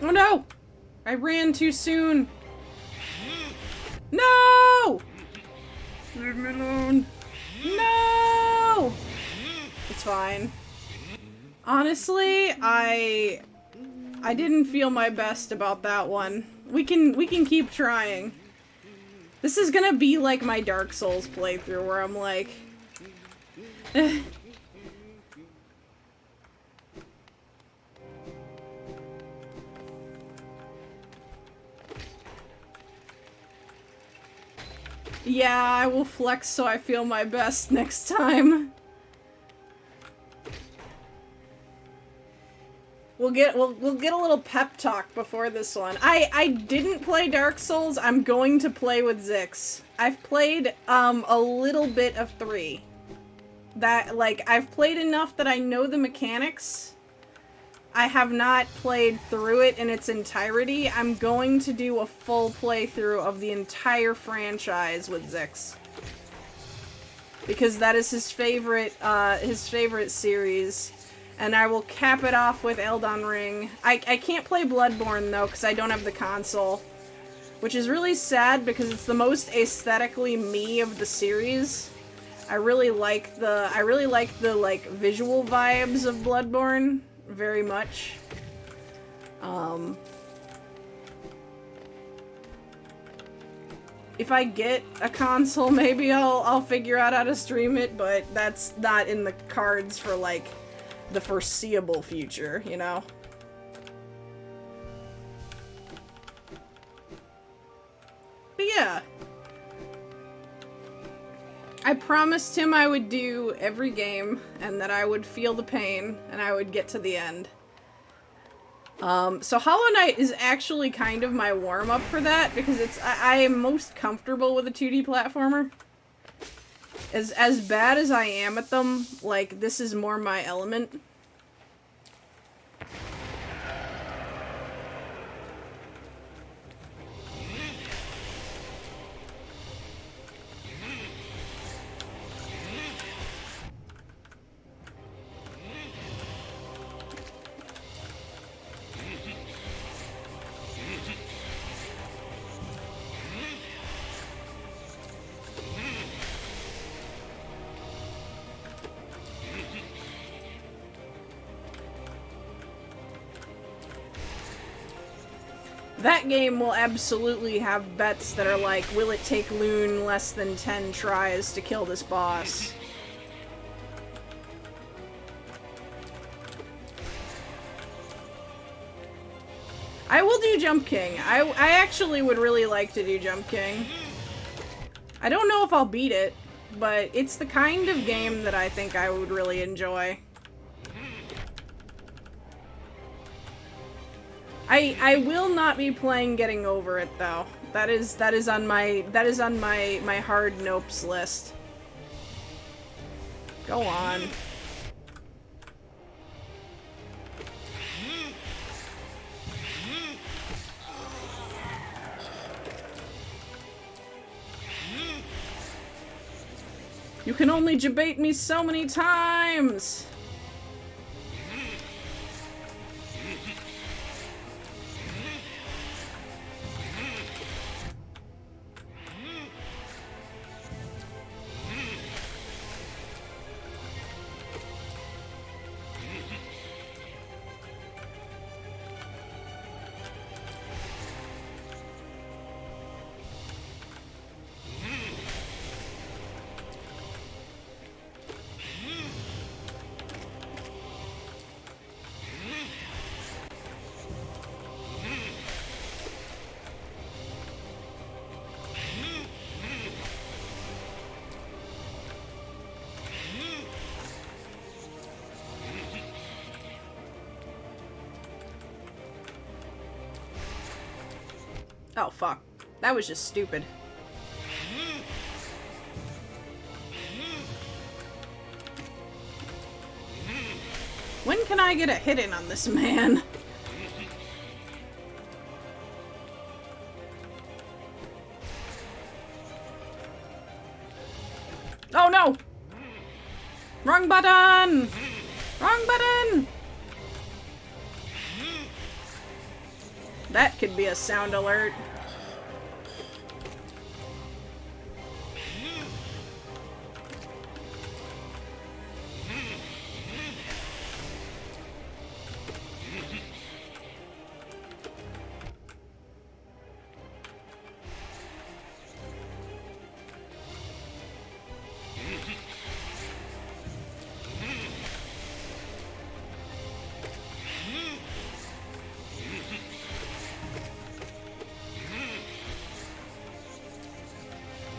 Oh no! I ran too soon. No! Leave me alone. No! It's fine. Honestly, I didn't feel my best about that one. We can keep trying. This is gonna be like my Dark Souls playthrough where I'm like Yeah, I will flex so I feel my best next time. We'll get a little pep talk before this one. I didn't play Dark Souls. I'm going to play with Zix. I've played a little bit of 3. That, like, I've played enough that I know the mechanics. I have not played through it in its entirety. I'm going to do a full playthrough of the entire franchise with Zix. Because that is his favorite series. And I will cap it off with Elden Ring. I can't play Bloodborne, though, because I don't have the console. Which is really sad, because it's the most aesthetically me of the series. I really like the, like, visual vibes of Bloodborne very much. If I get a console, maybe I'll figure out how to stream it, but that's not in the cards for, like, the foreseeable future, you know? But yeah. I promised him I would do every game, and that I would feel the pain, and I would get to the end. So Hollow Knight is actually kind of my warm-up for that, because I am most comfortable with a 2D platformer. As bad as I am at them, like, this is more my element. That game will absolutely have bets that are like, will it take Loon less than 10 tries to kill this boss? I will do Jump King. I actually would really like to do Jump King. I don't know if I'll beat it, but it's the kind of game that I think I would really enjoy. I will not be playing Getting Over It though. That is on my hard nopes list. Go on. You can only debate me so many times. Oh, fuck. That was just stupid. When can I get a hit in on this man? Oh no! Wrong button! Wrong button! That could be a sound alert.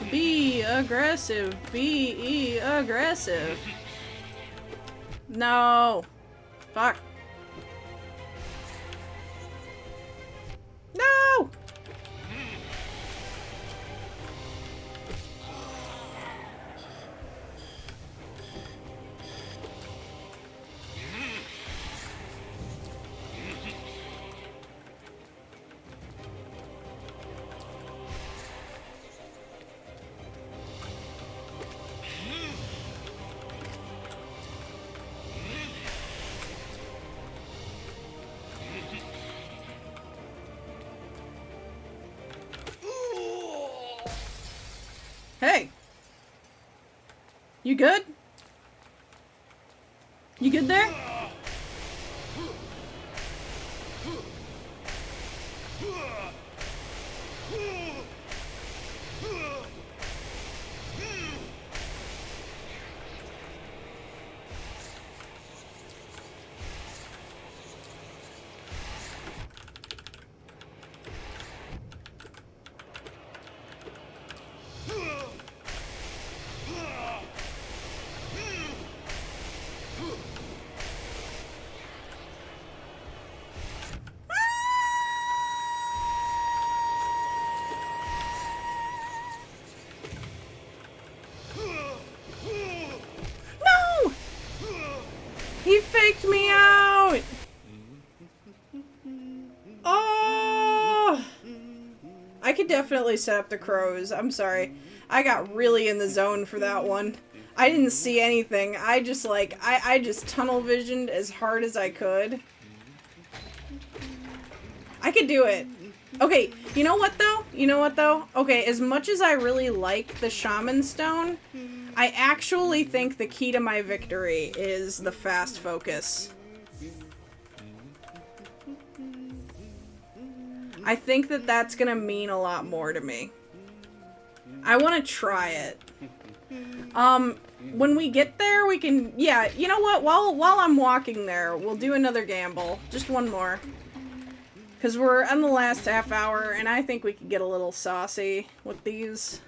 BEEG! aggressive. Be aggressive. No. Fuck. No! Hey! You good? You good there? No! He faked me out! Oh! I could definitely set up the crows. I'm sorry. I got really in the zone for that one. I didn't see anything. I just like, I just tunnel visioned as hard as I could. I could do it. Okay, you know what though? You know what though? Okay, as much as I really like the Shaman Stone, I actually think the key to my victory is the fast focus. I think that that's gonna mean a lot more to me. I want to try it. When we get there, we can... Yeah, you know what? While I'm walking there, we'll do another gamble. Just one more. Because we're on the last half hour, and I think we could get a little saucy with these.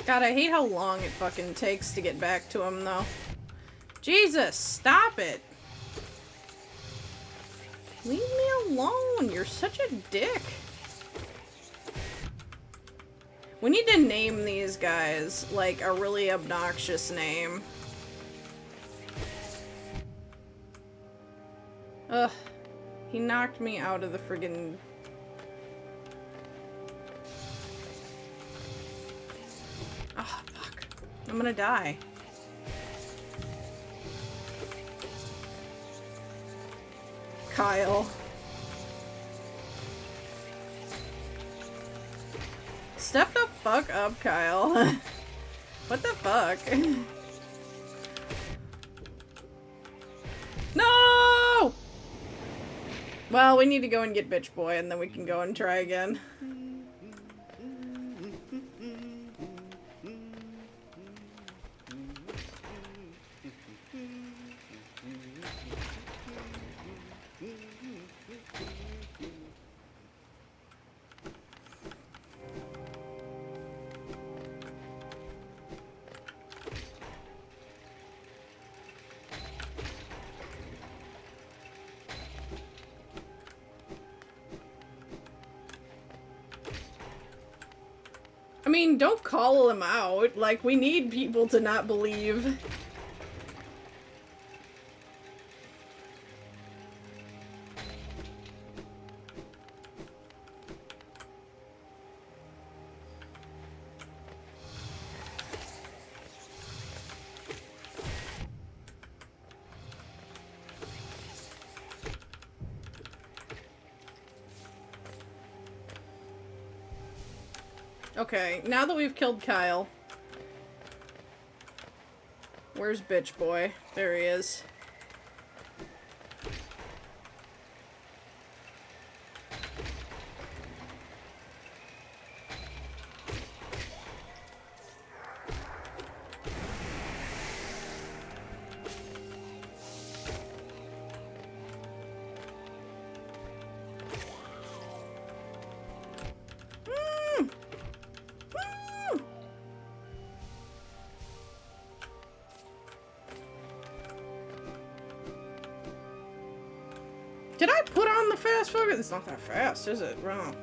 God, I hate how long it fucking takes to get back to him, though. Jesus, stop it! Leave me alone, you're such a dick. We need to name these guys, like, a really obnoxious name. Ugh. He knocked me out of the friggin'... Oh, fuck. I'm gonna die. Kyle. Step the fuck up, Kyle. What the fuck? No! Well, we need to go and get Bitch Boy, and then we can go and try again. I mean, don't call him out. Like, we need people to not believe. Okay, now that we've killed Kyle. Where's bitch boy? There he is. Did I put on the fast forward? It's not that fast, is it? Wrong.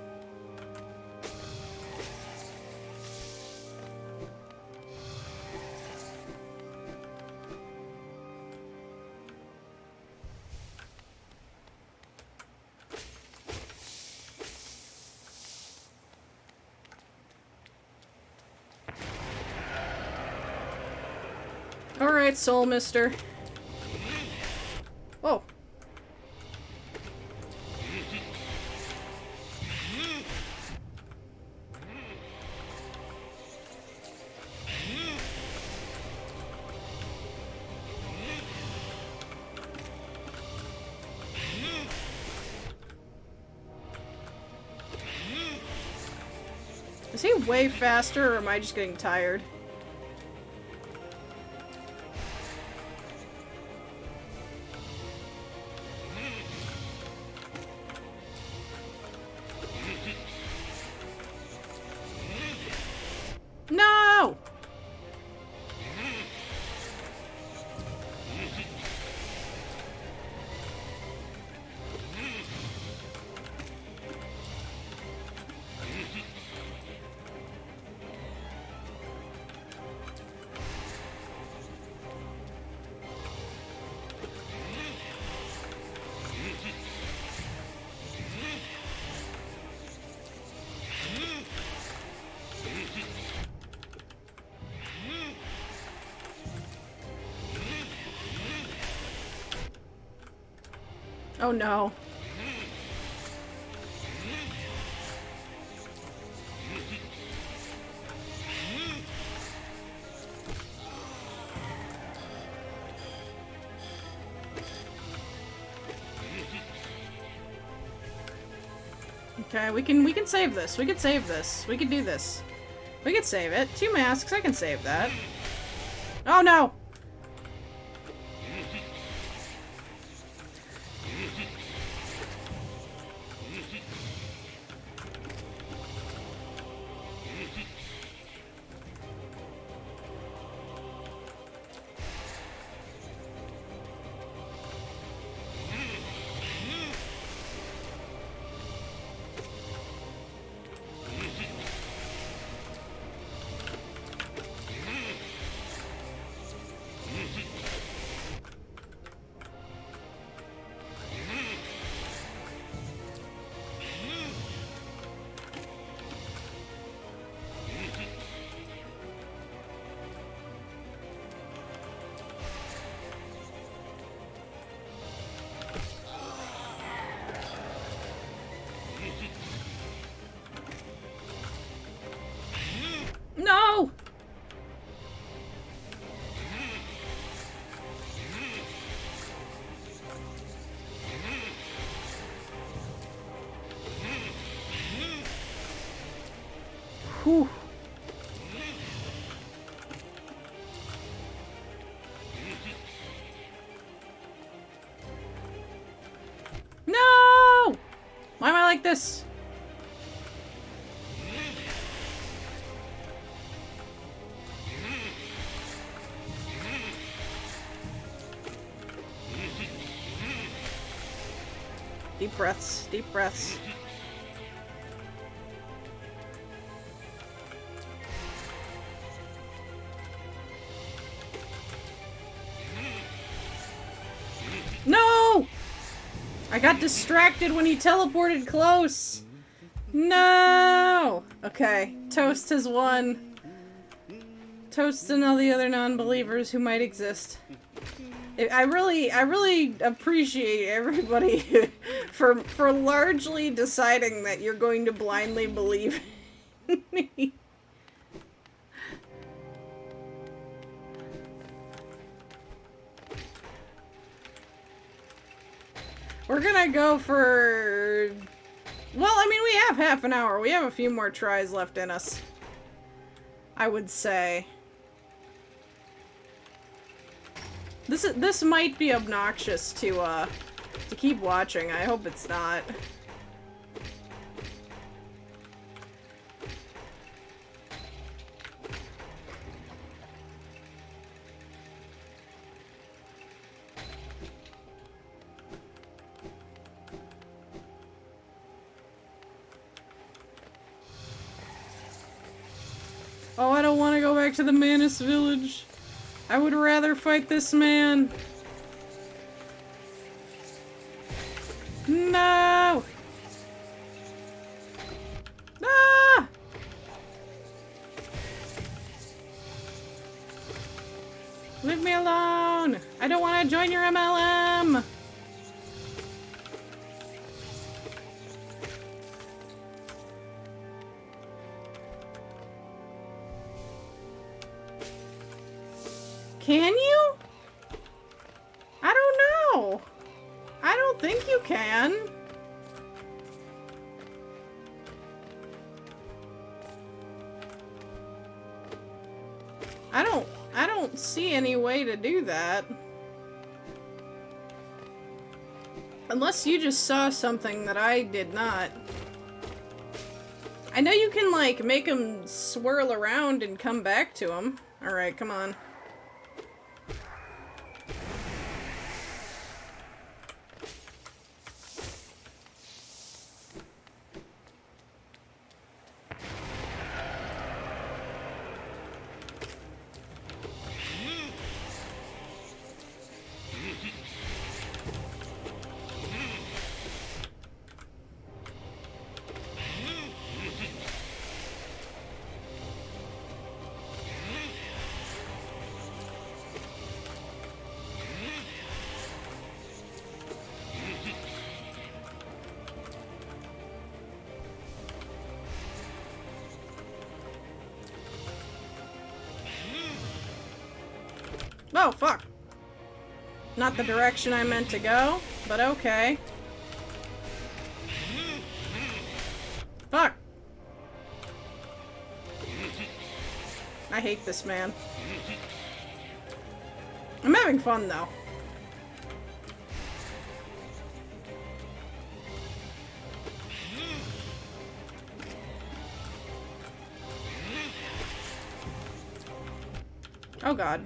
Alright, soul mister. Oh. Is he way faster, or am I just getting tired? No! Oh no. Okay, we can save this. We can save this. We can do this. We can save it. 2 masks, I can save that. Oh no! No! Whew. No! Why am I like this? Deep breaths, deep breaths. No! I got distracted when he teleported close. No! Okay, Toast has won. Toast and all the other non-believers who might exist. I really appreciate everybody for largely deciding that you're going to blindly believe in me. We're gonna go for... Well, I mean, we have half an hour. We have a few more tries left in us, I would say. This might be obnoxious to keep watching. I hope it's not. Oh, I don't want to go back to the Manus village. I would rather fight this man. No! Ah! Leave me alone! I don't want to join your MLM! Can you? I don't know. I don't think you can. I don't see any way to do that. Unless you just saw something that I did not. I know you can, like, make them swirl around and come back to them. Alright, come on. Oh, fuck. Not the direction I meant to go, but okay. Fuck. I hate this man. I'm having fun, though. Oh, God.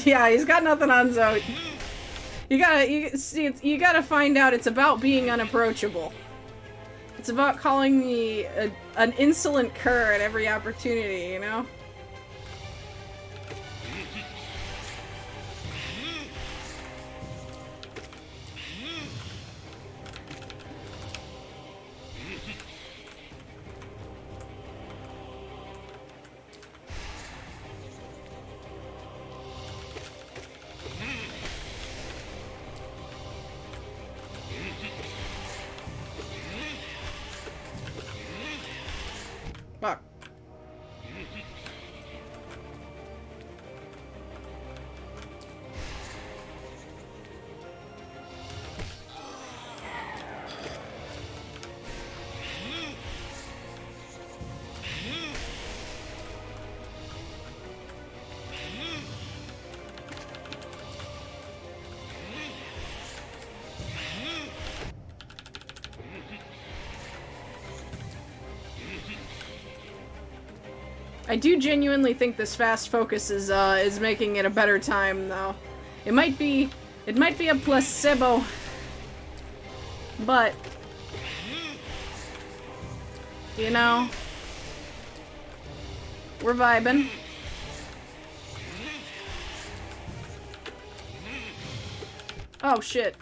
Yeah, he's got nothing on Zoe. You gotta find out it's about being unapproachable. It's about calling me an insolent cur at every opportunity, you know? Fuck. I do genuinely think this fast focus is making it a better time, though. It might be a placebo, but you know, we're vibing. Oh shit.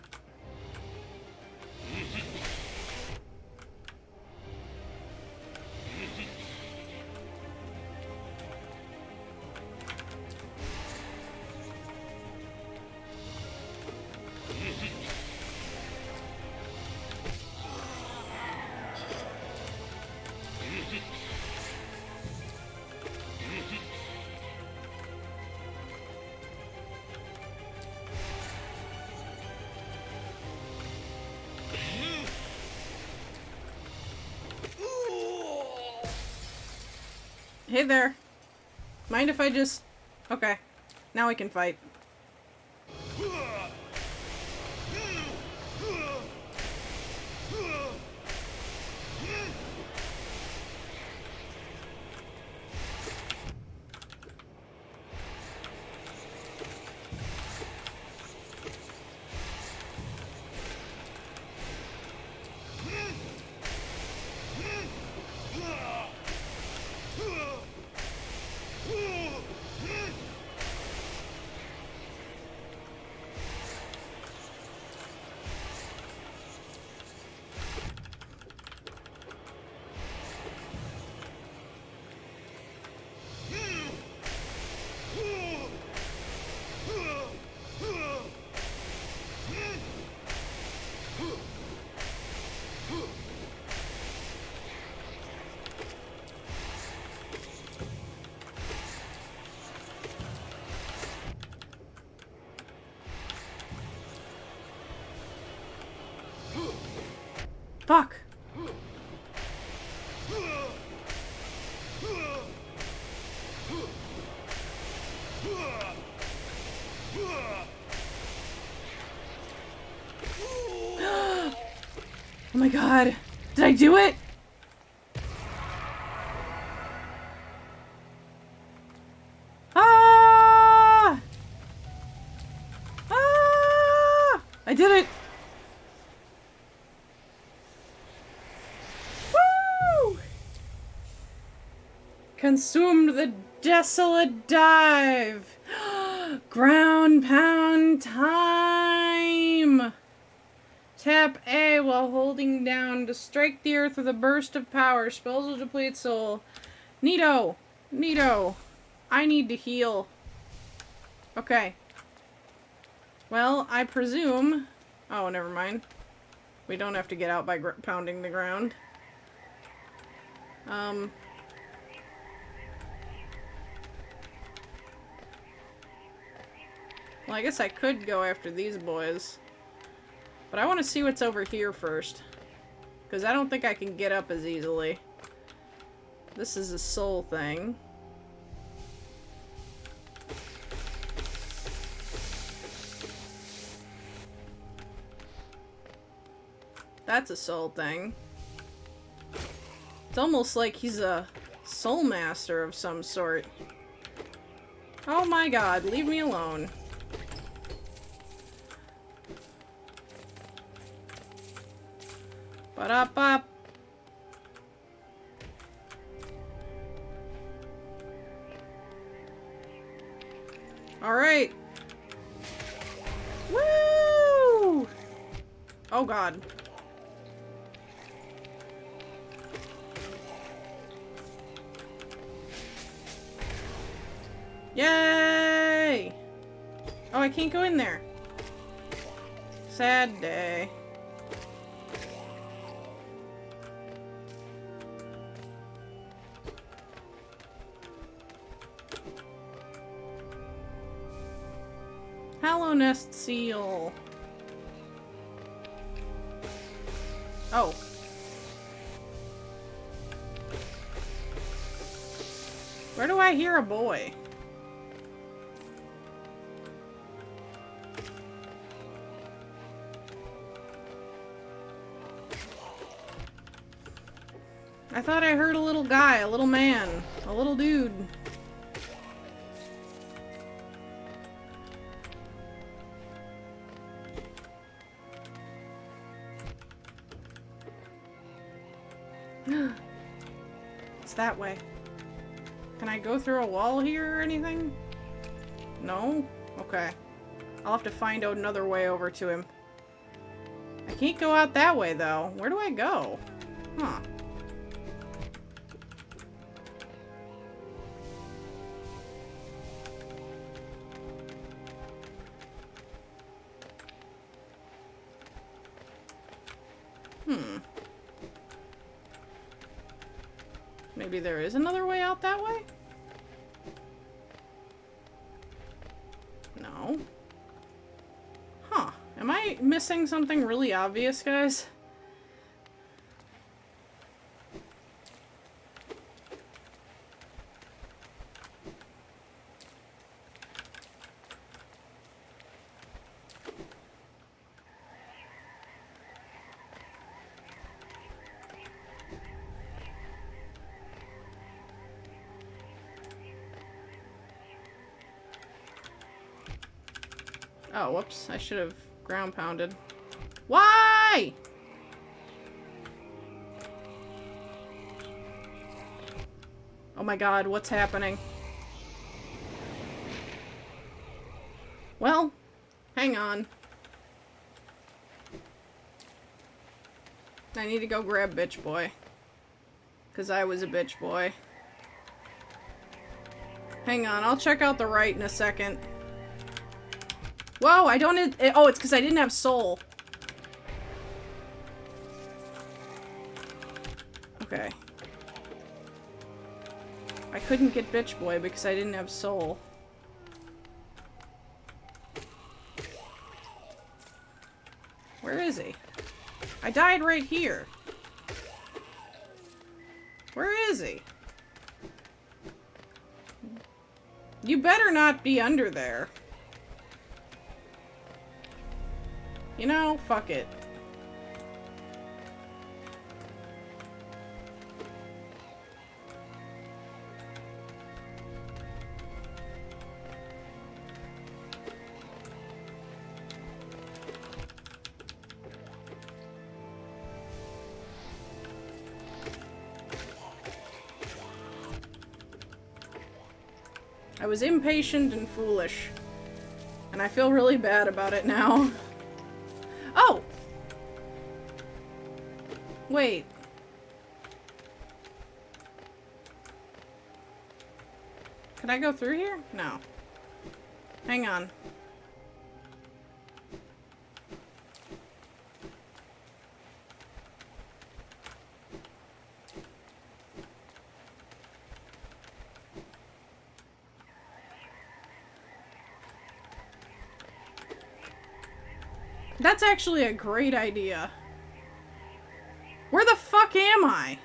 Hey there. Mind if I just... Okay. Now we can fight. Fuck! Oh my god! Did I do it? Ah! Ah! I did it! Woo! Consumed the desolate dive! Ground pound time! Tap A while holding down to strike the earth with a burst of power. Spells will deplete soul. Neato! Neato! I need to heal. Okay. Well, I presume... Oh, never mind. We don't have to get out by pounding the ground. Well, I guess I could go after these boys. But I want to see what's over here first. Because I don't think I can get up as easily. This is a soul thing. That's a soul thing. It's almost like he's a soul master of some sort. Oh my god, leave me alone. Ba-da-ba. Alright. Woo! Oh god. Yay! Oh, I can't go in there. Sad day. Hallow Nest Seal. Oh. Where do I hear a boy? I thought I heard a little guy, a little man, a little dude. It's that way. Can I go through a wall here or anything? No? Okay. I'll have to find out another way over to him. I can't go out that way, though. Where do I go? Huh. Maybe there is another way out that way? No. Huh. Am I missing something really obvious, guys? Oh, whoops. I should have ground pounded. Why? Oh my god, what's happening? Well, hang on. I need to go grab bitch boy. 'Cause I was a bitch boy. Hang on, I'll check out the right in a second. Whoa, I don't... Oh, it's because I didn't have soul. Okay. I couldn't get bitch boy because I didn't have soul. Where is he? I died right here. Where is he? You better not be under there. You know, fuck it. I was impatient and foolish. And I feel really bad about it now. Oh! Wait. Can I go through here? No. Hang on. That's actually a great idea. Where the fuck am I?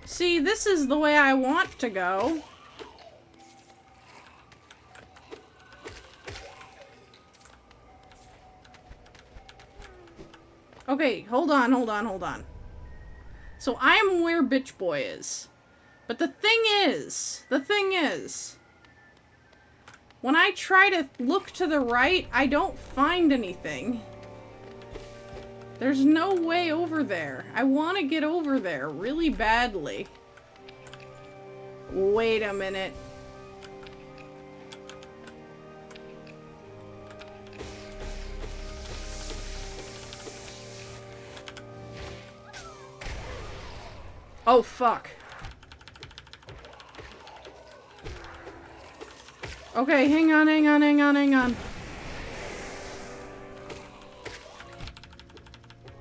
See, this is the way I want to go. Okay, hold on, hold on, hold on. So I am where bitch boy is. But the thing is, when I try to look to the right, I don't find anything. There's no way over there. I want to get over there really badly. Wait a minute. Oh, fuck. Okay, hang on, hang on, hang on, hang on.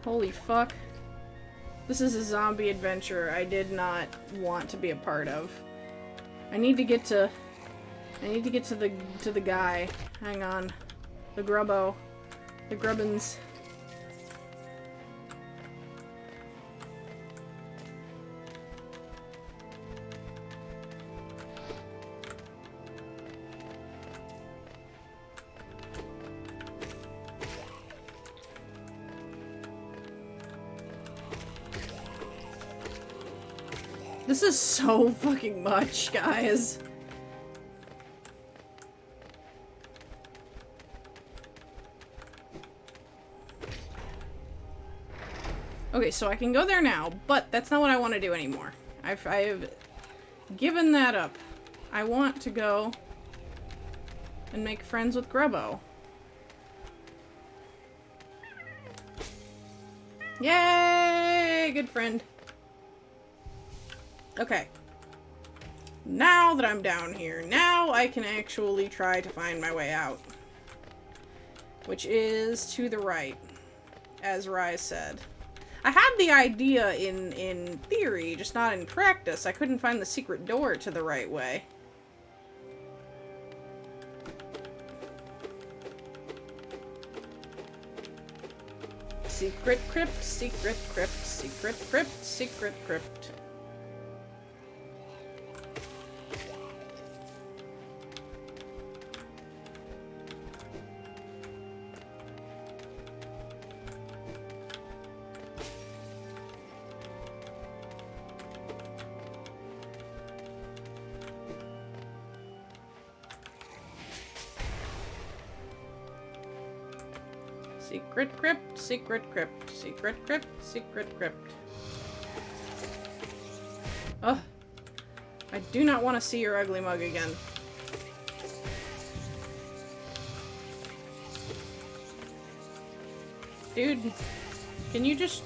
Holy fuck. This is a zombie adventure I did not want to be a part of. I need to get to the guy. Hang on. The grubbo. The grubbins. This is so fucking much, guys. Okay, so I can go there now, but that's not what I want to do anymore. I've given that up. I want to go and make friends with Grubbo. Yay! Good friend. Okay. Now that I'm down here, now I can actually try to find my way out. Which is to the right, as Rai said. I had the idea in theory, just not in practice. I couldn't find the secret door to the right way. Secret crypt, secret crypt, secret crypt, secret crypt. Secret crypt, secret crypt, secret crypt, secret crypt. Ugh. I do not want to see your ugly mug again. Dude, can you just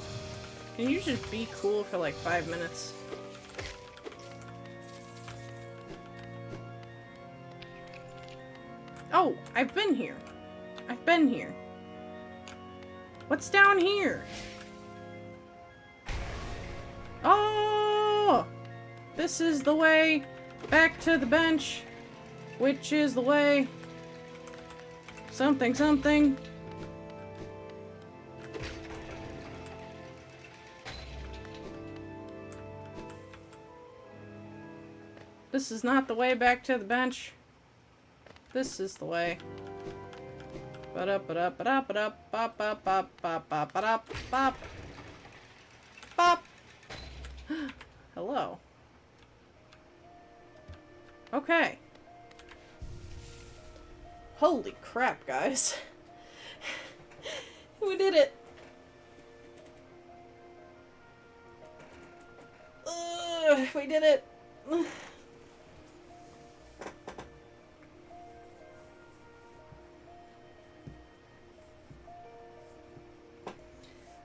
be cool for like 5 minutes? Oh, I've been here. I've been here. What's down here? Oh! This is the way back to the bench. Which is the way? Something, something. This is not the way back to the bench. This is the way. Bop. Hello. Okay. Holy crap, guys. We did it. We did it.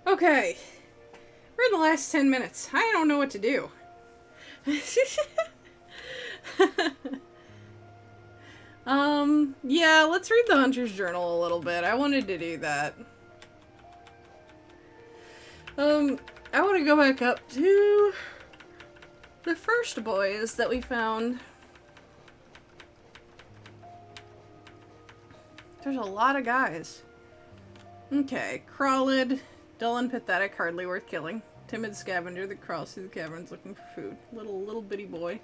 Okay. We're in the last 10 minutes. I don't know what to do. Yeah, let's read the Hunter's Journal a little bit. I wanted to do that. I want to go back up to the first boys that we found. There's a lot of guys. Okay, Crawlid, dull and pathetic, hardly worth killing. Timid scavenger that crawls through the caverns looking for food. Little bitty boy.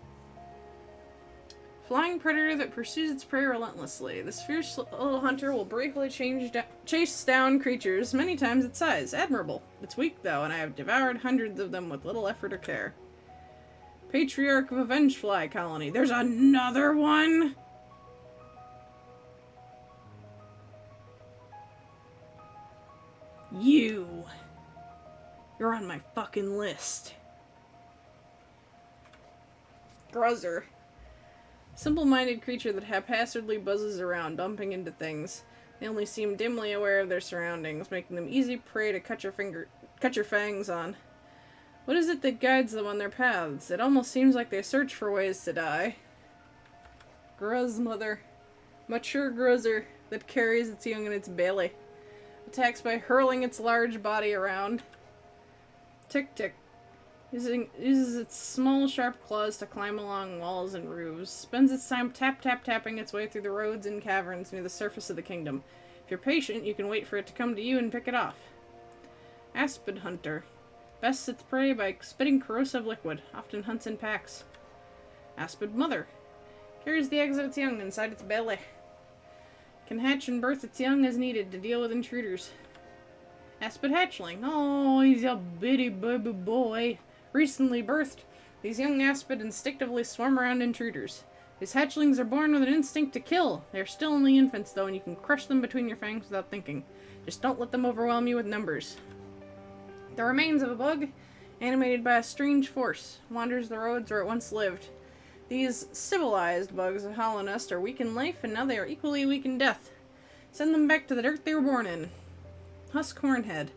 Flying predator that pursues its prey relentlessly. This fierce little hunter will bravely chase down creatures many times its size. Admirable. It's weak though, and I have devoured hundreds of them with little effort or care. Patriarch of a Vengefly colony. There's another one? You're on my fucking list. Gruzzer. Simple-minded creature that haphazardly buzzes around, bumping into things. They only seem dimly aware of their surroundings, making them easy prey to cut your fangs on. What is it that guides them on their paths? It almost seems like they search for ways to die. Gruzmother. Mature gruzzer that carries its young in its belly. Attacks by hurling its large body around. Tick-tick. Uses its small, sharp claws to climb along walls and roofs. Spends its time tapping its way through the roads and caverns near the surface of the kingdom. If you're patient, you can wait for it to come to you and pick it off. Aspid hunter. Bests its prey by spitting corrosive liquid. Often hunts in packs. Aspid mother. Carries the eggs of its young inside its belly. Can hatch and birth its young as needed to deal with intruders. Aspid hatchling. Oh, he's a bitty baby boy. Recently birthed, these young aspid instinctively swarm around intruders. These hatchlings are born with an instinct to kill. They are still only infants, though, and you can crush them between your fangs without thinking. Just don't let them overwhelm you with numbers. The remains of a bug, animated by a strange force, wanders the roads where it once lived. These civilized bugs of Hollow Nest are weak in life, and now they are equally weak in death. Send them back to the dirt they were born in. Husk Hornhead.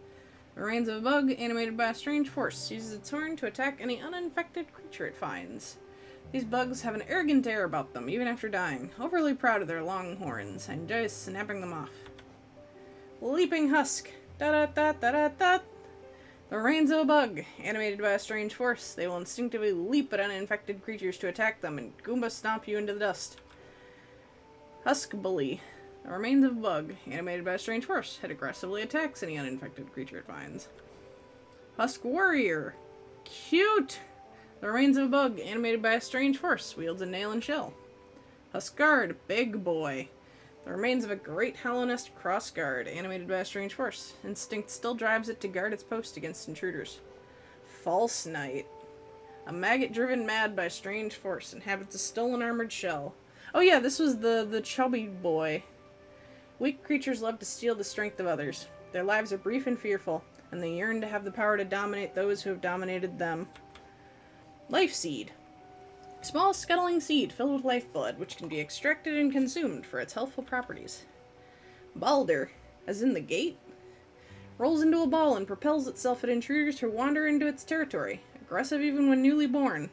The remains of a bug, animated by a strange force, uses its horn to attack any uninfected creature it finds. These bugs have an arrogant air about them, even after dying, overly proud of their long horns, and enjoy snapping them off. Leaping Husk. Da-da-da-da-da-da. The remains of a bug, animated by a strange force. They will instinctively leap at uninfected creatures to attack them, and Goomba stomp you into the dust. Husk Bully. The remains of a bug, animated by a strange force. It aggressively attacks any uninfected creature it finds. Husk Warrior. Cute! The remains of a bug, animated by a strange force. Wields a nail and shell. Husk Guard. Big boy. The remains of a great Hollow Nest cross guard, animated by a strange force. Instinct still drives it to guard its post against intruders. False Knight. A maggot driven mad by strange force, inhabits a stolen armored shell. Oh yeah, this was the chubby boy. Weak creatures love to steal the strength of others. Their lives are brief and fearful, and they yearn to have the power to dominate those who have dominated them. Life seed. Small scuttling seed filled with lifeblood, which can be extracted and consumed for its healthful properties. Balder, as in the gate, rolls into a ball and propels itself at intruders who wander into its territory, aggressive even when newly born.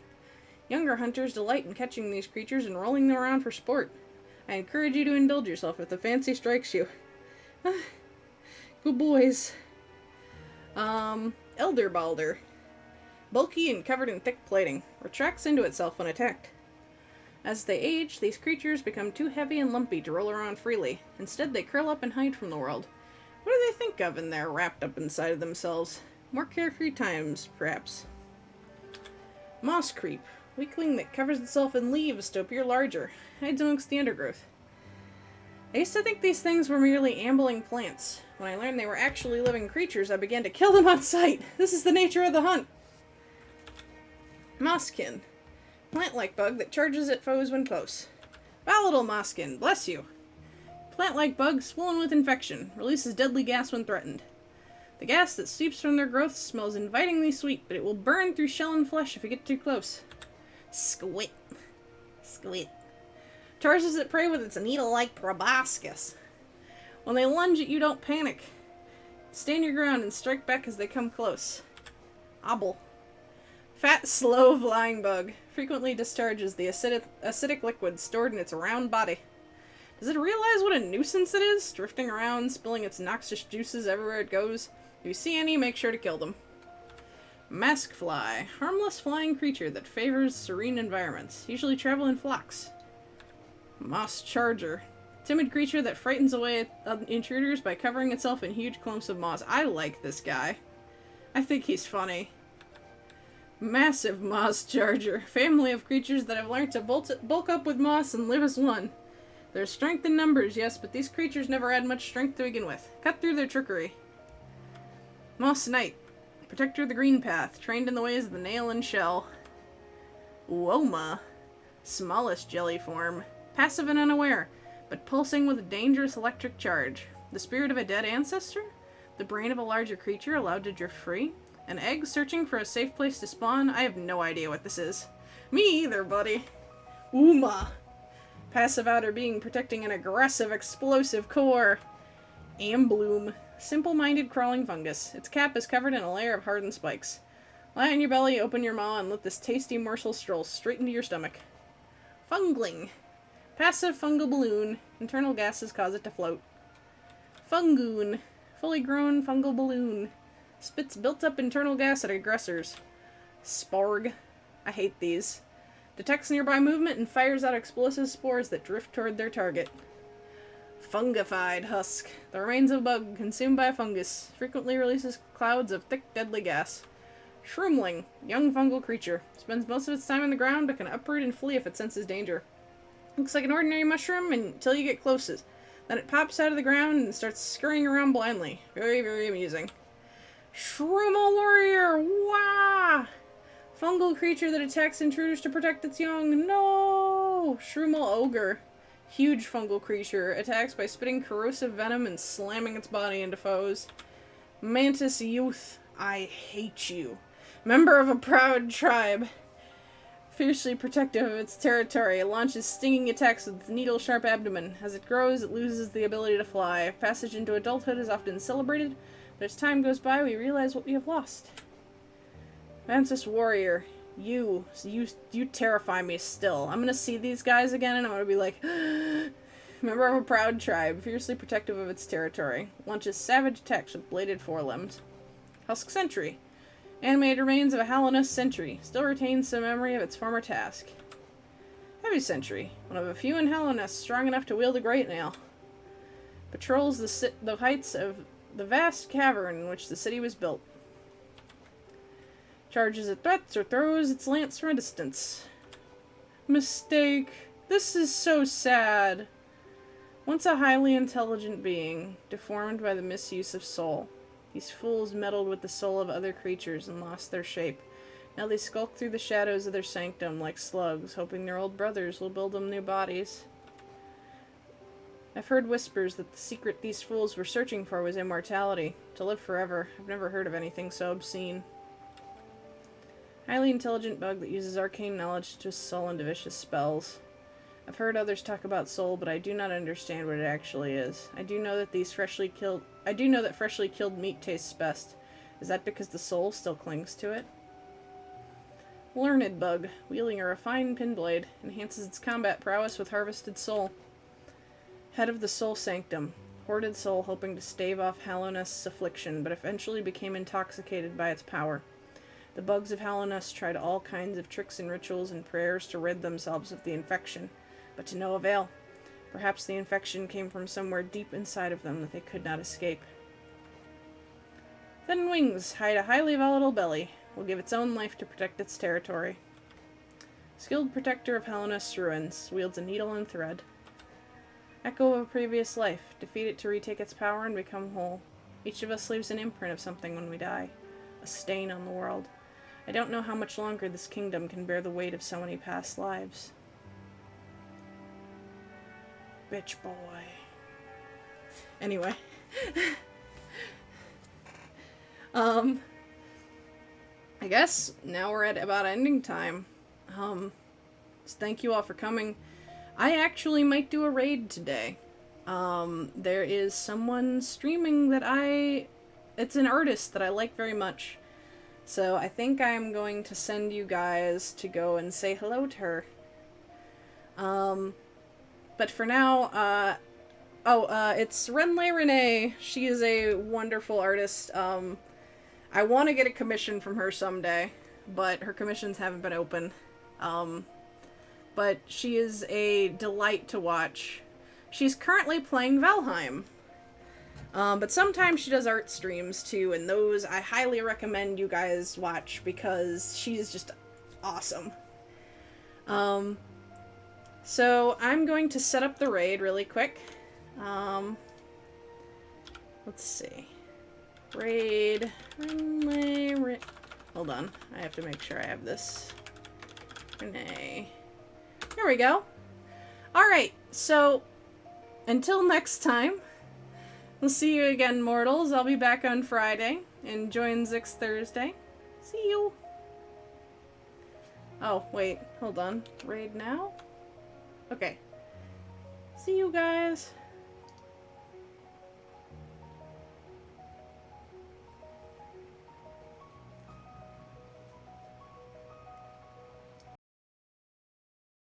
Younger hunters delight in catching these creatures and rolling them around for sport. I encourage you to indulge yourself if the fancy strikes you. Good boys. Elder Balder. Bulky and covered in thick plating, retracts into itself when attacked. As they age, these creatures become too heavy and lumpy to roll around freely. Instead, they curl up and hide from the world. What do they think of in there, wrapped up inside of themselves? More carefree times, perhaps. Moss creep. Weakling that covers itself in leaves to appear larger. Hides amongst the undergrowth. I used to think these things were merely ambling plants. When I learned they were actually living creatures, I began to kill them on sight. This is the nature of the hunt. Mosskin. Plant-like bug that charges at foes when close. Volatile mosskin, bless you. Plant-like bug swollen with infection. Releases deadly gas when threatened. The gas that seeps from their growth smells invitingly sweet, but it will burn through shell and flesh if you get too close. Squit. Squit. Charges at prey with its needle-like proboscis. When they lunge at you, don't panic. Stand your ground and strike back as they come close. Obble. Fat, slow flying bug. Frequently discharges the acidic liquid stored in its round body. Does it realize what a nuisance it is? Drifting around, spilling its noxious juices everywhere it goes. If you see any, make sure to kill them. Mask fly. Harmless flying creature that favors serene environments. Usually travel in flocks. Moss charger. Timid creature that frightens away intruders by covering itself in huge clumps of moss. I like this guy. I think he's funny. Massive moss charger. Family of creatures that have learned to bulk up with moss and live as one. There's strength in numbers, yes, but these creatures never had much strength to begin with. Cut through their trickery. Moss knight. Protector of the green path. Trained in the ways of the nail and shell. Woma. Smallest jelly form. Passive and unaware, but pulsing with a dangerous electric charge. The spirit of a dead ancestor? The brain of a larger creature allowed to drift free? An egg searching for a safe place to spawn? I have no idea what this is. Me either, buddy. Uma. Passive outer being protecting an aggressive, explosive core. Ambloom. Simple-minded crawling fungus. Its cap is covered in a layer of hardened spikes. Lie on your belly, open your maw, and let this tasty morsel stroll straight into your stomach. Fungling. Passive fungal balloon. Internal gases cause it to float. Fungoon. Fully grown fungal balloon. Spits built-up internal gas at aggressors. Sporg. I hate these. Detects nearby movement and fires out explosive spores that drift toward their target. Fungified husk. The remains of a bug consumed by a fungus. Frequently releases clouds of thick, deadly gas. Shroomling. Young fungal creature. Spends most of its time on the ground, but can uproot and flee if it senses danger. Looks like an ordinary mushroom until you get close. Then it pops out of the ground and starts scurrying around blindly. Very, very amusing. Shroomal warrior! Wah! Fungal creature that attacks intruders to protect its young. No! Shroomal ogre. Huge fungal creature. Attacks by spitting corrosive venom and slamming its body into foes. Mantis youth. I hate you. Member of a proud tribe. Fiercely protective of its territory, it launches stinging attacks with its needle-sharp abdomen. As it grows, it loses the ability to fly. Passage into adulthood is often celebrated, but as time goes by, we realize what we have lost. Mantis warrior. You terrify me still. I'm gonna see these guys again, and I'm gonna be like, member of a proud tribe, fiercely protective of its territory. Launches savage attacks with bladed forelimbs. Husk sentry. Animated remains of a Halonus sentry. Still retains some memory of its former task. Heavy sentry. One of a few in Halonus strong enough to wield a great nail. Patrols the heights of the vast cavern in which the city was built. Charges at threats or throws its lance from a distance. Mistake. This is so sad. Once a highly intelligent being, deformed by the misuse of soul. These fools meddled with the soul of other creatures and lost their shape. Now they skulk through the shadows of their sanctum like slugs, hoping their old brothers will build them new bodies. I've heard whispers that the secret these fools were searching for was immortality. To live forever. I've never heard of anything so obscene. Highly intelligent bug that uses arcane knowledge to twist soul into vicious spells. I've heard others talk about soul, but I do not understand what it actually is. I do know that freshly killed meat tastes best. Is that because the soul still clings to it? Learned bug, wielding a refined pin blade, enhances its combat prowess with harvested soul. Head of the Soul Sanctum. Hoarded soul hoping to stave off Hallownest's affliction, but eventually became intoxicated by its power. The bugs of Hallownest tried all kinds of tricks and rituals and prayers to rid themselves of the infection, but to no avail. Perhaps the infection came from somewhere deep inside of them that they could not escape. Thin wings hide a highly volatile belly. Will give its own life to protect its territory. Skilled protector of Hallownest's ruins. Wields a needle and thread. Echo of a previous life. Defeat it to retake its power and become whole. Each of us leaves an imprint of something when we die. A stain on the world. I don't know how much longer this kingdom can bear the weight of so many past lives. Bitch boy. Anyway. I guess now we're at about ending time. So thank you all for coming. I actually might do a raid today. There is someone streaming that it's an artist that I like very much. So I think I'm going to send you guys to go and say hello to her. But for now, it's Renley Renee. She is a wonderful artist. I want to get a commission from her someday, but her commissions haven't been open. But she is a delight to watch. She's currently playing Valheim. But sometimes she does art streams too, and those I highly recommend you guys watch because she's just awesome. So I'm going to set up the raid really quick. Let's see. Raid. Hold on. I have to make sure I have this. Renee. There we go. Alright, so until next time, we'll see you again, mortals. I'll be back on Friday and join Zix Thursday. See you. Oh, wait. Hold on. Raid now? Okay. See you guys.